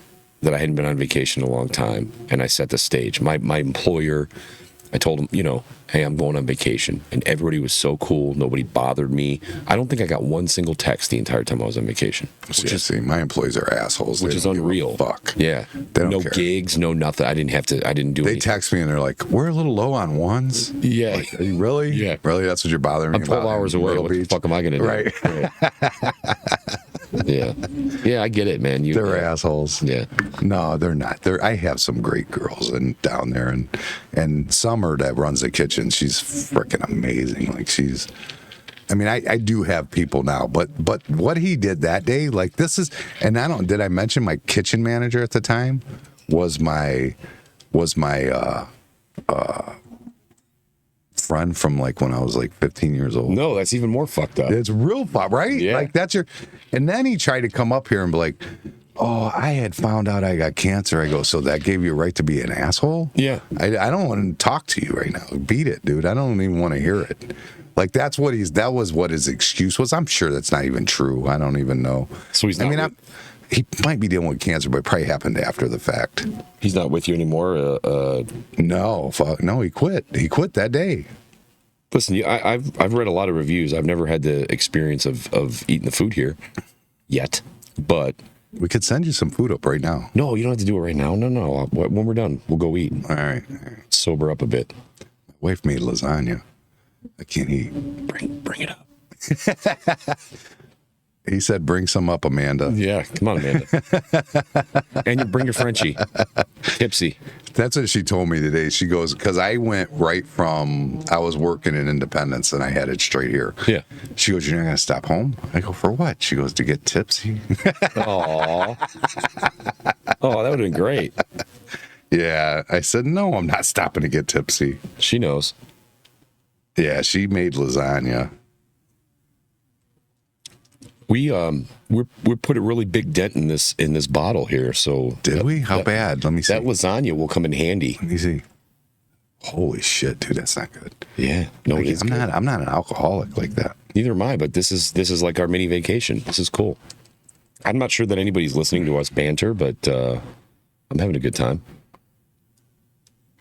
that I hadn't been on vacation in a long time, and I set the stage. My employer, I told him, hey, I'm going on vacation. And everybody was so cool. Nobody bothered me. I don't think I got one single text the entire time I was on vacation. See, my employees are assholes. Which is unreal. Fuck. Yeah. They don't no care. Gigs, no nothing. I didn't do They anything. text me and they're like, we're a little low on ones. Yeah. Like, are you really? Yeah. Really? That's what you're bothering me I'm 12 about hours in away. Myrtle What the Beach? fuck am I going to do? Right. Yeah. Yeah, I get it, man. They're assholes. Yeah. No, they're not. I have some great girls down there, and Summer that runs the kitchen, she's freaking amazing. Like I do have people now, but what he did that day, like this is, and did I mention my kitchen manager at the time was my friend from like when I was like 15 years old. No, that's even more fucked up. It's real fun, right? Yeah. Like and then he tried to come up here and be like, oh, I had found out I got cancer. I go, so that gave you a right to be an asshole? Yeah. I don't want to talk to you right now. Beat it, dude. I don't even want to hear it. Like that was what his excuse was. I'm sure that's not even true. I don't even know. So he's not he might be dealing with cancer, but it probably happened after the fact. He's not with you anymore? No, fuck. No, he quit. He quit that day. Listen, I've read a lot of reviews. I've never had the experience of eating the food here yet, but We could send you some food up right now. no, you don't have to do it right now. No. When we're done, we'll go eat. All right. Sober up a bit. My wife made lasagna. I can't eat. Bring it up. He said, bring some up, Amanda. Yeah, come on, Amanda. And you bring your Frenchie. Tipsy. That's what she told me today. She goes, because I went right from, I was working in Independence and I headed straight here. Yeah. She goes, you're not going to stop home? I go, for what? She goes, to get tipsy. Aw. Oh, that would have been great. Yeah. I said, no, I'm not stopping to get tipsy. She knows. Yeah, she made lasagna. We put a really big dent in this bottle here. So Did we? How bad? Let me see. that lasagna will come in handy. Let me see. Holy shit, dude, that's not good. Yeah, no, Like, it is I'm good. not. I'm not an alcoholic like that. Neither am I. But this is like our mini vacation. This is cool. I'm not sure that anybody's listening to us banter, but I'm having a good time.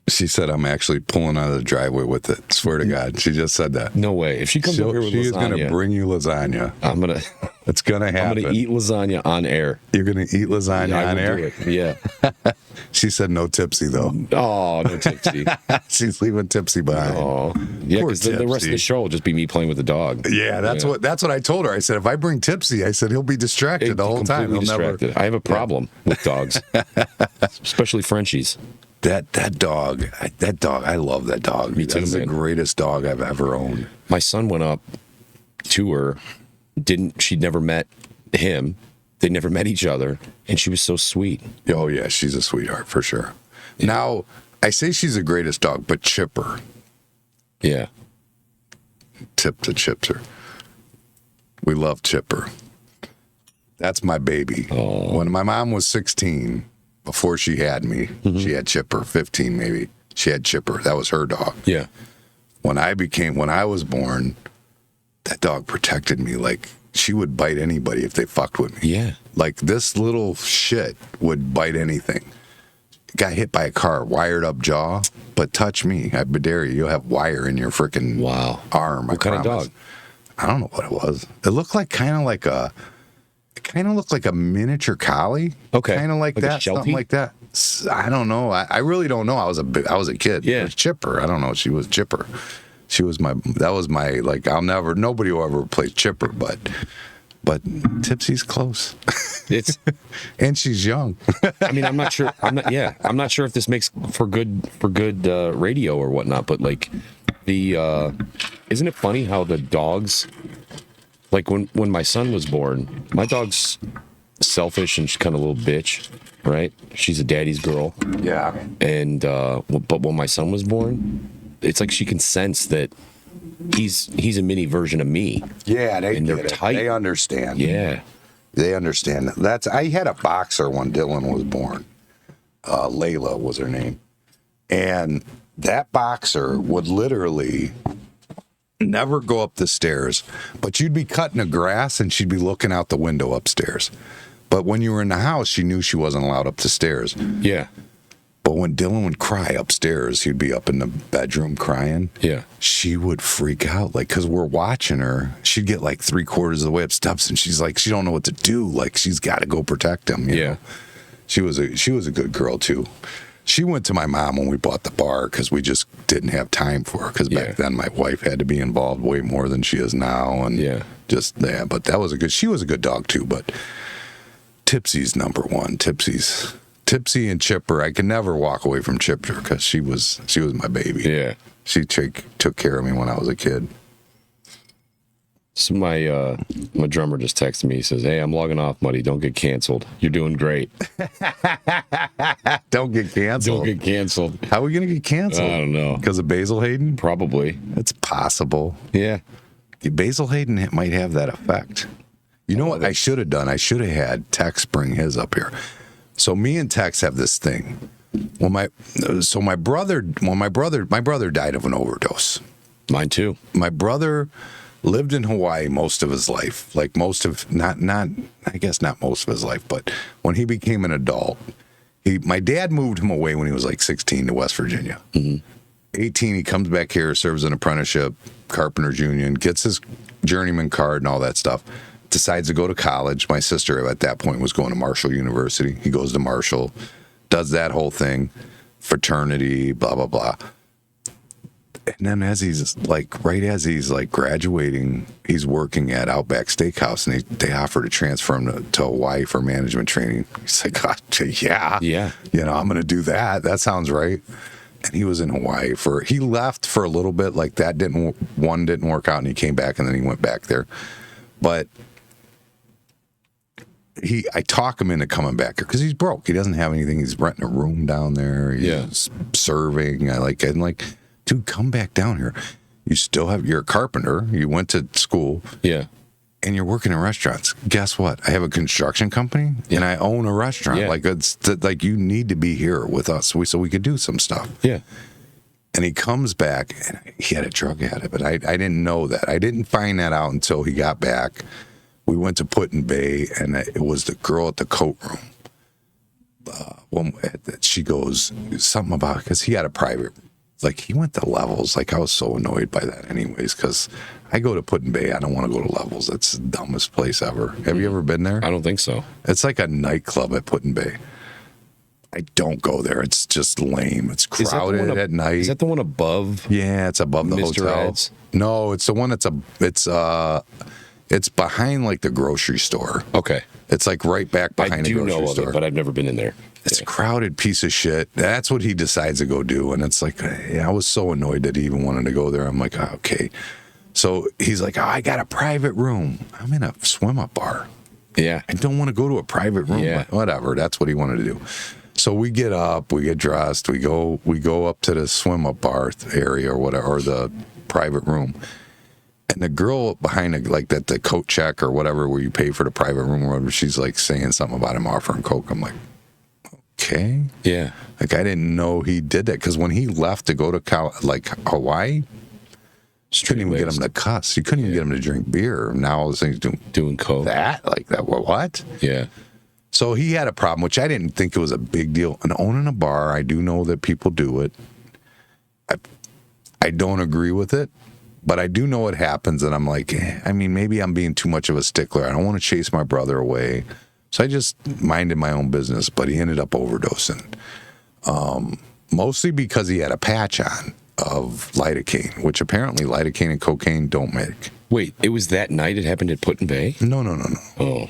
She said I'm actually pulling out of the driveway with it. Swear to God, she just said that. No way. If she comes up here with She is lasagna, going to bring you lasagna. I'm gonna It's going to happen. eat lasagna on air. You're going to eat lasagna Yeah, I on will air? do it. Yeah. She said no tipsy, though. Oh, no tipsy. She's leaving tipsy behind. Oh, yeah. Poor Because the rest of Tipsy. the show will just be me playing with the dog. Yeah, that's what I told her. I said, if I bring Tipsy, I said he'll be distracted the whole time. He'll Completely distracted. I have a problem with dogs, especially Frenchies. That dog, I love that dog. Me too, That's the man. greatest dog I've ever owned. My son went up to her. She'd never met him. They never met each other, and she was so sweet. Oh yeah, she's a sweetheart for sure. Now I say she's the greatest dog, but Chipper, Yeah. Tip to Chipper. We love Chipper. That's my baby. Oh. When my mom was 16, before she had me, she had Chipper. 15 maybe. She had Chipper. That was her dog. Yeah. When I was born, that dog protected me. Like she would bite anybody if they fucked with me. Yeah. Like this little shit would bite anything. Got hit by a car, wired up jaw, but touch me. I dare you. You'll have wire in your freaking Wow. arm. What kind of dog? I don't know what it was. It looked like kind of like a miniature collie. Okay. Kind of like Like a that. Something Sheltie? like that. I don't know. I really don't know. I was a kid. Yeah. It was Chipper. I don't know. She was Chipper. Like nobody will ever replace Chipper, but Tipsy's close. It's. And she's young. I mean, I'm not sure. I'm not sure if this makes for good radio or whatnot. But like, isn't it funny how the dogs, like when my son was born, my dog's selfish and she's kind of a little bitch, right? She's a daddy's girl. Yeah. And but when my son was born, it's like she can sense that he's a mini version of me. Yeah, And they're get it. tight. They understand. Yeah. They understand. I had a boxer when Dylan was born. Layla was her name. And that boxer would literally never go up the stairs, but you'd be cutting the grass and she'd be looking out the window upstairs. But when you were in the house, she knew she wasn't allowed up the stairs. Yeah. But when Dylan would cry upstairs, he'd be up in the bedroom crying. Yeah. She would freak out, like, because we're watching her. She'd get like 3/4 of the way up steps, and she's like, she don't know what to do. Like, she's got to go protect him. You know? She was a good girl too. She went to my mom when we bought the bar because we just didn't have time for her. Because back then my wife had to be involved way more than she is now, and But she was a good dog too. But Tipsy's number one. Tipsy and Chipper. I could never walk away from Chipper because she was my baby. Yeah. She took care of me when I was a kid. So my drummer just texted me. He says, "Hey, I'm logging off, Muddy. Don't get canceled. You're doing great." Don't get canceled. Don't get canceled. How are we gonna get canceled? I don't know. Because of Basil Hayden? Probably. It's possible. Yeah. Basil Hayden might have that effect. You know what I should have done? I should have had Tex bring his up here. So me and Tex have this thing. My brother died of an overdose. Mine too. My brother lived in Hawaii most of his life. Like I guess not most of his life, but when he became an adult, my dad moved him away when he was like 16 to West Virginia. 18, he comes back here, serves an apprenticeship, Carpenters Union, gets his journeyman card and all that stuff. Decides to go to college. My sister at that point was going to Marshall University. He goes to Marshall, does that whole thing, fraternity, blah, blah, blah. And then as he's graduating, he's working at Outback Steakhouse, and they offer to transfer him to Hawaii for management training. He's like, yeah, I'm going to do that. That sounds right. And he was in Hawaii he left for a little bit, like that didn't work out, and he came back, and then he went back there. But I talk him into coming back here because he's broke. He doesn't have anything. He's renting a room down there. He's serving. I'm like, dude, come back down here. You're a carpenter. You went to school. Yeah. And you're working in restaurants. Guess what? I have a construction company and I own a restaurant. Like you need to be here with us so we could do some stuff. Yeah. And he comes back and he had a drug addict, but I didn't know that. I didn't find that out until he got back. We went to Put-in-Bay, and it was the girl at the coat room. She goes, something about, because he had a private, like he went to Levels. Like I was so annoyed by that anyways, because I go to Put-in-Bay, I don't want to go to Levels. That's the dumbest place ever. Have you ever been there? I don't think so. It's like a nightclub at Put-in-Bay. I don't go there. It's just lame. It's crowded at night. Is that the one above? Yeah, it's above the Mr. hotel. Ed's? No, it's the one it's behind like the grocery store. Okay. It's like right back behind the grocery store. I do know of it, but I've never been in there. It's a crowded piece of shit. That's what he decides to go do. And it's like, I was so annoyed that he even wanted to go there. I'm like, okay. So he's like, I got a private room. I'm in a swim-up bar. Yeah. I don't want to go to a private room. Yeah. But whatever. That's what he wanted to do. So we get up, we get dressed, we go up to the swim-up bar area or whatever, or the private room. And the girl behind the coat check or whatever, where you pay for the private room or whatever, she's like saying something about him offering coke. I'm like, okay. Yeah. Like I didn't know he did that, because when he left to go to Hawaii, you couldn't even get him to cuss. You couldn't even get him to drink beer. Now all of a sudden he's doing coke. That? What? Yeah. So he had a problem, which I didn't think it was a big deal. And owning a bar, I do know that people do it. I don't agree with it, but I do know it happens. And I'm like, maybe I'm being too much of a stickler. I don't want to chase my brother away. So I just minded my own business, but he ended up overdosing. Mostly because he had a patch on of lidocaine, which apparently lidocaine and cocaine don't make. Wait, it was that night it happened at Put-in-Bay? No. Oh.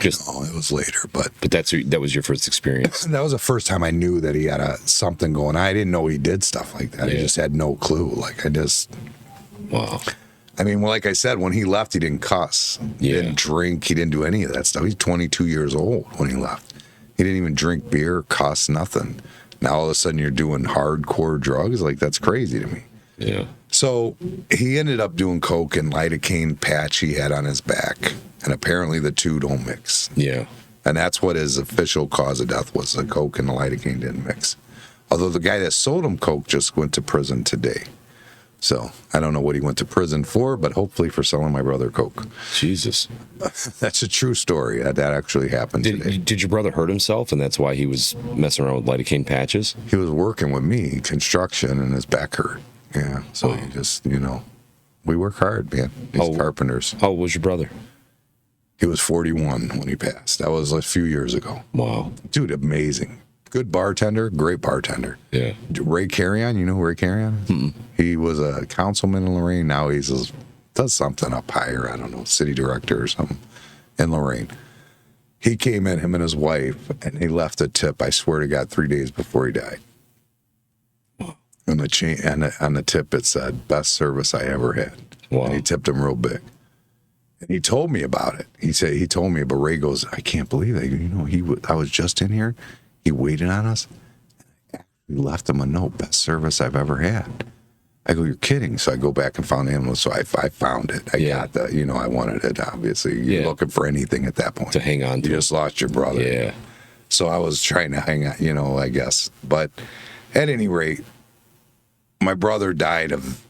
It was later, but that was your first experience. That was the first time I knew that he had something going on. I didn't know he did stuff like that. Yeah. I just had no clue. Wow. Like I said, when he left, he didn't cuss. He didn't drink. He didn't do any of that stuff. He's 22 years old when he left. He didn't even drink beer, cuss, nothing. Now all of a sudden you're doing hardcore drugs. Like, that's crazy to me. Yeah. So he ended up doing coke and lidocaine patch he had on his back. And apparently the two don't mix. Yeah. And that's what his official cause of death was. The coke and the lidocaine didn't mix. Although the guy that sold him coke just went to prison today. So I don't know what he went to prison for, but hopefully for selling my brother coke. Jesus. That's a true story. That actually happened today. Did your brother hurt himself, and that's why he was messing around with lidocaine patches? He was working with me, construction, and his back hurt. Yeah, so he just, we work hard, man. These carpenters. How old was your brother? He was 41 when he passed. That was a few years ago. Wow. Dude, amazing. Good bartender, great bartender. Yeah. Ray Carrion, you know who Ray Carrion is? Mm-mm. He was a councilman in Lorain. Now does something up higher. I don't know, city director or something in Lorain. He came in, him and his wife, and he left a tip, I swear to God, 3 days before he died. On the tip, it said, best service I ever had. Wow. And he tipped him real big. And he told me about it. He told me, but Ray goes, I can't believe it. I was just in here. He waited on us. We left him a note, best service I've ever had. I go, you're kidding. So I go back and found the ambulance. So I found it. I got the, I wanted it, obviously. You're looking for anything at that point. To hang on to. You just lost your brother. Yeah. So I was trying to hang on, I guess. But at any rate, my brother died of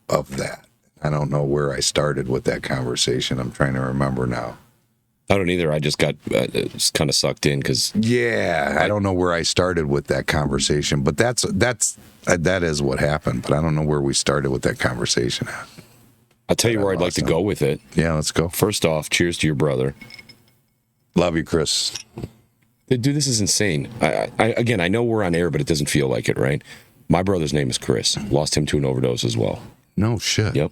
that. I don't know where I started with that conversation. I'm trying to remember now. I don't either. I just got kind of sucked in because... Yeah, I don't know where I started with that conversation, but that is what happened. But I don't know where we started with that conversation at. I'll tell you where I'd like to go with it. Yeah, let's go. First off, cheers to your brother. Love you, Chris. Dude, this is insane. I know we're on air, but it doesn't feel like it, right? My brother's name is Chris. Lost him to an overdose as well. No shit. Yep.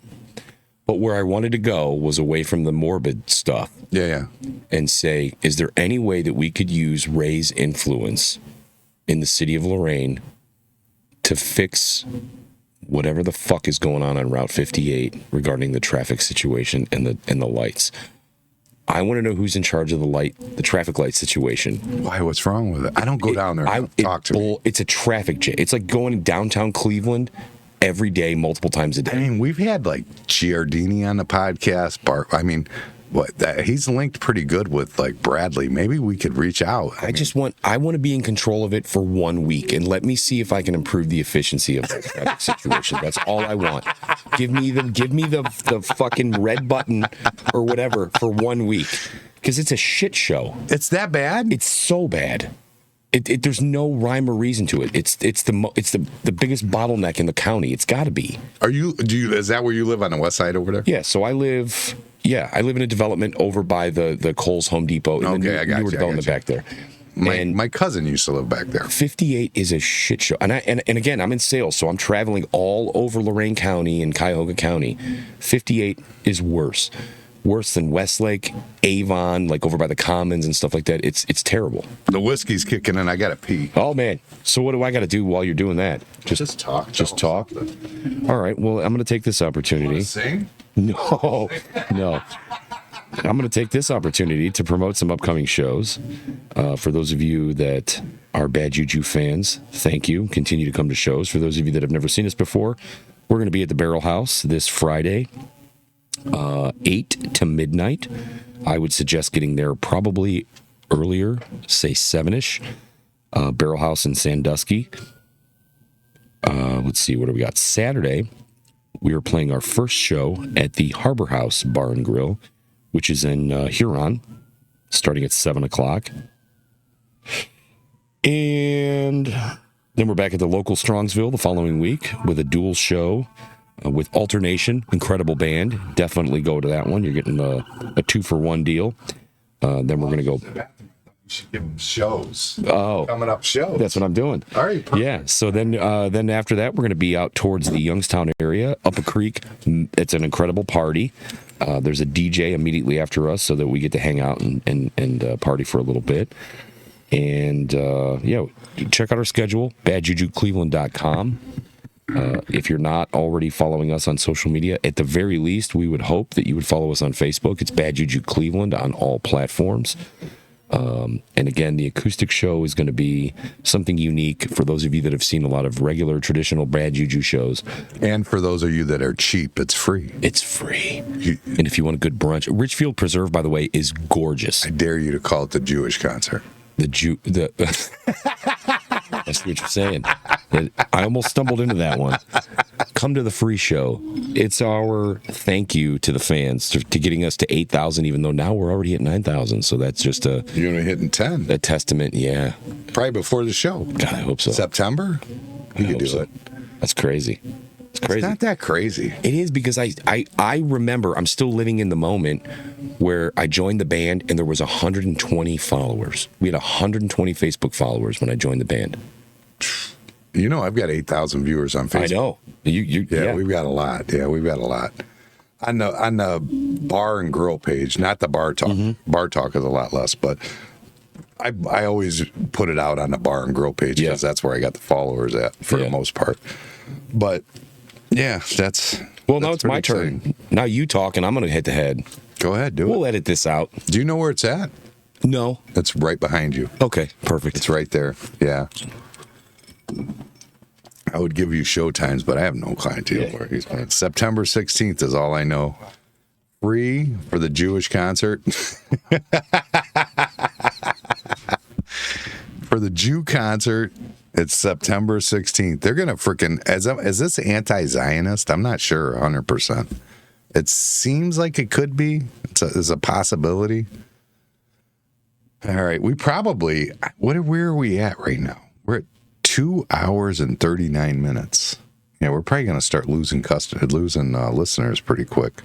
But where I wanted to go was away from the morbid stuff. Yeah. And say, is there any way that we could use Ray's influence in the city of Lorain to fix whatever the fuck is going on Route 58 regarding the traffic situation and the lights? I want to know who's in charge of the traffic light situation. Why? What's wrong with it? I don't go down there. Talk to me. It's a traffic jam. It's like going downtown Cleveland every day, multiple times a day. I mean, we've had like Giardini on the podcast. He's linked pretty good with like Bradley. Maybe we could reach out. I want to be in control of it for 1 week and let me see if I can improve the efficiency of the traffic situation. That's all I want. Give me the fucking red button or whatever for 1 week because it's a shit show. It's that bad? It's so bad. There's no rhyme or reason to it. It's the biggest bottleneck in the county. It's got to be. Is that where you live on the west side over there? Yeah. So I live in a development over by the Kohl's Home Depot. Okay, I got you. Development back there. My cousin used to live back there. 58 is a shit show, and again, I'm in sales, so I'm traveling all over Lorain County and Cuyahoga County. 58 is worse than Westlake, Avon, like over by the Commons and stuff like that. It's terrible. The whiskey's kicking in. I gotta pee. Oh man! So what do I got to do while you're doing that? Just talk. Just talk. All right. Well, I'm going to take this opportunity. Sing? No. I'm going to take this opportunity to promote some upcoming shows. For those of you that are Bad Juju fans, thank you. Continue to come to shows. For those of you that have never seen us before, we're going to be at the Barrel House this Friday, 8 to midnight. I would suggest getting there probably earlier, say 7-ish. Barrel House in Sandusky. Let's see, what do we got? Saturday, we are playing our first show at the Harbor House Bar and Grill, which is in Huron, starting at 7 o'clock. And then we're back at the local Strongsville the following week with a dual show with Alternation, incredible band. Definitely go to that one. You're getting a 2-for-1 deal. Then we're going to go... You should give them shows. Oh, coming up shows. That's what I'm doing. All right. Perfect. Yeah. So then after that, we're going to be out towards the Youngstown area, up a creek. It's an incredible party. There's a DJ immediately after us, so that we get to hang out and party for a little bit. And check out our schedule, badjujucleveland.com. If you're not already following us on social media, at the very least, we would hope that you would follow us on Facebook. It's Bad Juju Cleveland on all platforms. And again, the acoustic show is going to be something unique for those of you that have seen a lot of regular, traditional Bad Juju shows. And for those of you that are cheap, it's free. It's free. And if you want a good brunch, Richfield Preserve, by the way, is gorgeous. I dare you to call it the Jewish concert. I see what you're saying. I almost stumbled into that one. come to the free show. It's our thank you to the fans to getting us to 8,000, even though now we're already at 9,000. So that's just You're gonna hit in 10. a testament. Yeah. Probably before the show. God, I hope so. September? I You could hope do so. it. That's crazy. It's crazy. It's not that crazy. It is, because I remember, I'm still living in the moment where I joined the band and there was 120 followers. We had 120 Facebook followers when I joined the band. You know, I've got 8,000 viewers on Facebook. I know. Yeah, we've got a lot. Yeah, we've got a lot. On the bar and grill page, not the bar talk. Mm-hmm. Bar talk is a lot less, but I always put it out on the bar and grill page because that's where I got the followers at for the most part. But yeah, that's now it's my turn. Now you talk, and I'm going to hit the head. Go ahead, do We'll it. edit this out. Do you know where it's at? No. It's right behind you. Okay, perfect. It's right there. Yeah. I would give you show times, but I have no clientele where he's playing. September 16th is all I know. Free for the Jewish concert. For the Jew concert, it's September 16th. They're going to freaking, is this anti-Zionist? I'm not sure 100%. It seems like it could be. It's a possibility. All right. We probably, where are we at right now? We're at 2 hours and 39 minutes. Yeah, we're probably going to start losing listeners pretty quick.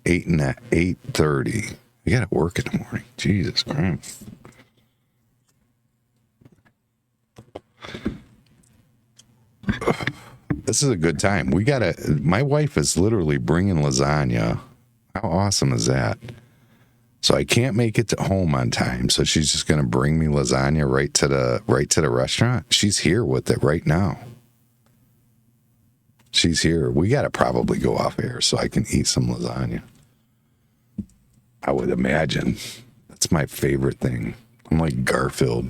8:30. I got to work in the morning. Jesus Christ. This is a good time. My wife is literally bringing lasagna. How awesome is that? So I can't make it to home on time. So she's just going to bring me lasagna right to the restaurant. She's here with it right now. She's here. We got to probably go off air so I can eat some lasagna. I would imagine. That's my favorite thing. I'm like Garfield.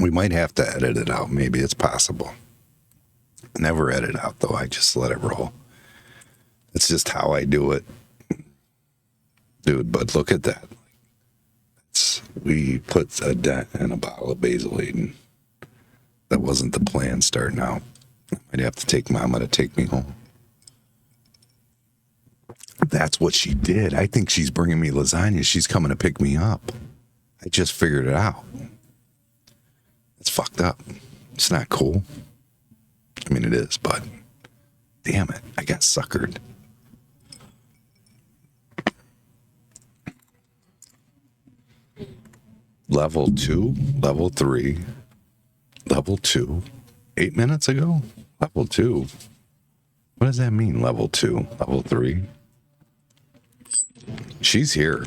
We might have to edit it out. Maybe it's possible. Never edit out, though. I just let it roll. It's just how I do it. Dude, but look at that. We put a dent in a bottle of Basil Hayden. That wasn't the plan starting out. I might have to take Mama to take me home. That's what she did. I think she's bringing me lasagna. She's coming to pick me up. I just figured it out. It's fucked up. It's not cool. I mean, it is, but damn it. I got suckered. Level 2, level 3, level 2. 8 minutes ago? Level 2. What does that mean, level 2? Level 3? She's here.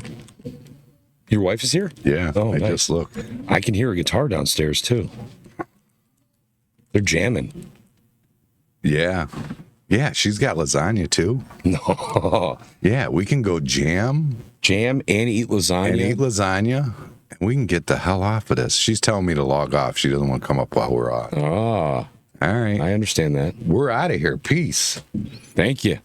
Your wife is here? Yeah, Oh, I nice. just looked. I can hear a guitar downstairs, too. They're jamming. Yeah. Yeah, she's got lasagna too. No. Yeah, we can go jam Jam and eat lasagna. and eat lasagna, and we can get the hell off of this. She's telling me to log off. She doesn't want to come up while we're on. Ah, All right. I understand that. We're out of here. Peace. Thank you.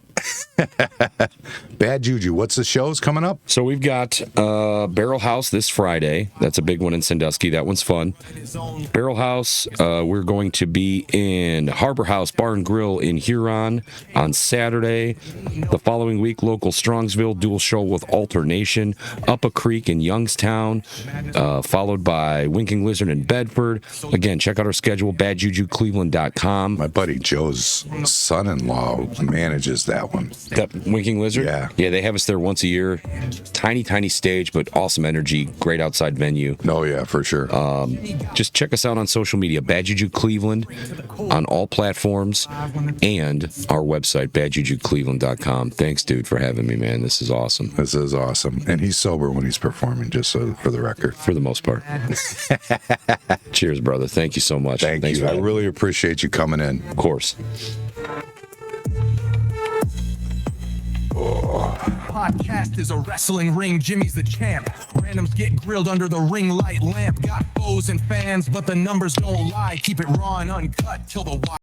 Bad Juju, what's the shows coming up? So we've got Barrel House this Friday. That's a big one in Sandusky. That one's fun. Barrel House, we're going to be in Harbor House Bar and Grill in Huron on Saturday. The following week, local Strongsville dual show with Alternation, Up a Creek in Youngstown, followed by Winking Lizard in Bedford. Again, check out our schedule, badjujucleveland.com. My buddy Joe's son-in-law manages that one. That Winking Lizard? Yeah. Yeah, they have us there once a year. Tiny, tiny stage, but awesome energy. Great outside venue. Oh, yeah, for sure. Just check us out on social media, Bad Juju Cleveland, on all platforms, and our website, badjujucleveland.com. Thanks, dude, for having me, man. This is awesome. This is awesome. And he's sober when he's performing, just so for the record. For the most part. Cheers, brother. Thank you so much. Thanks you. for I having me. really appreciate you coming in. Of course. Podcast is a wrestling ring. Jimmy's the champ. Randoms get grilled under the ring light lamp. Got foes and fans, but the numbers don't lie. Keep it raw and uncut till the wire.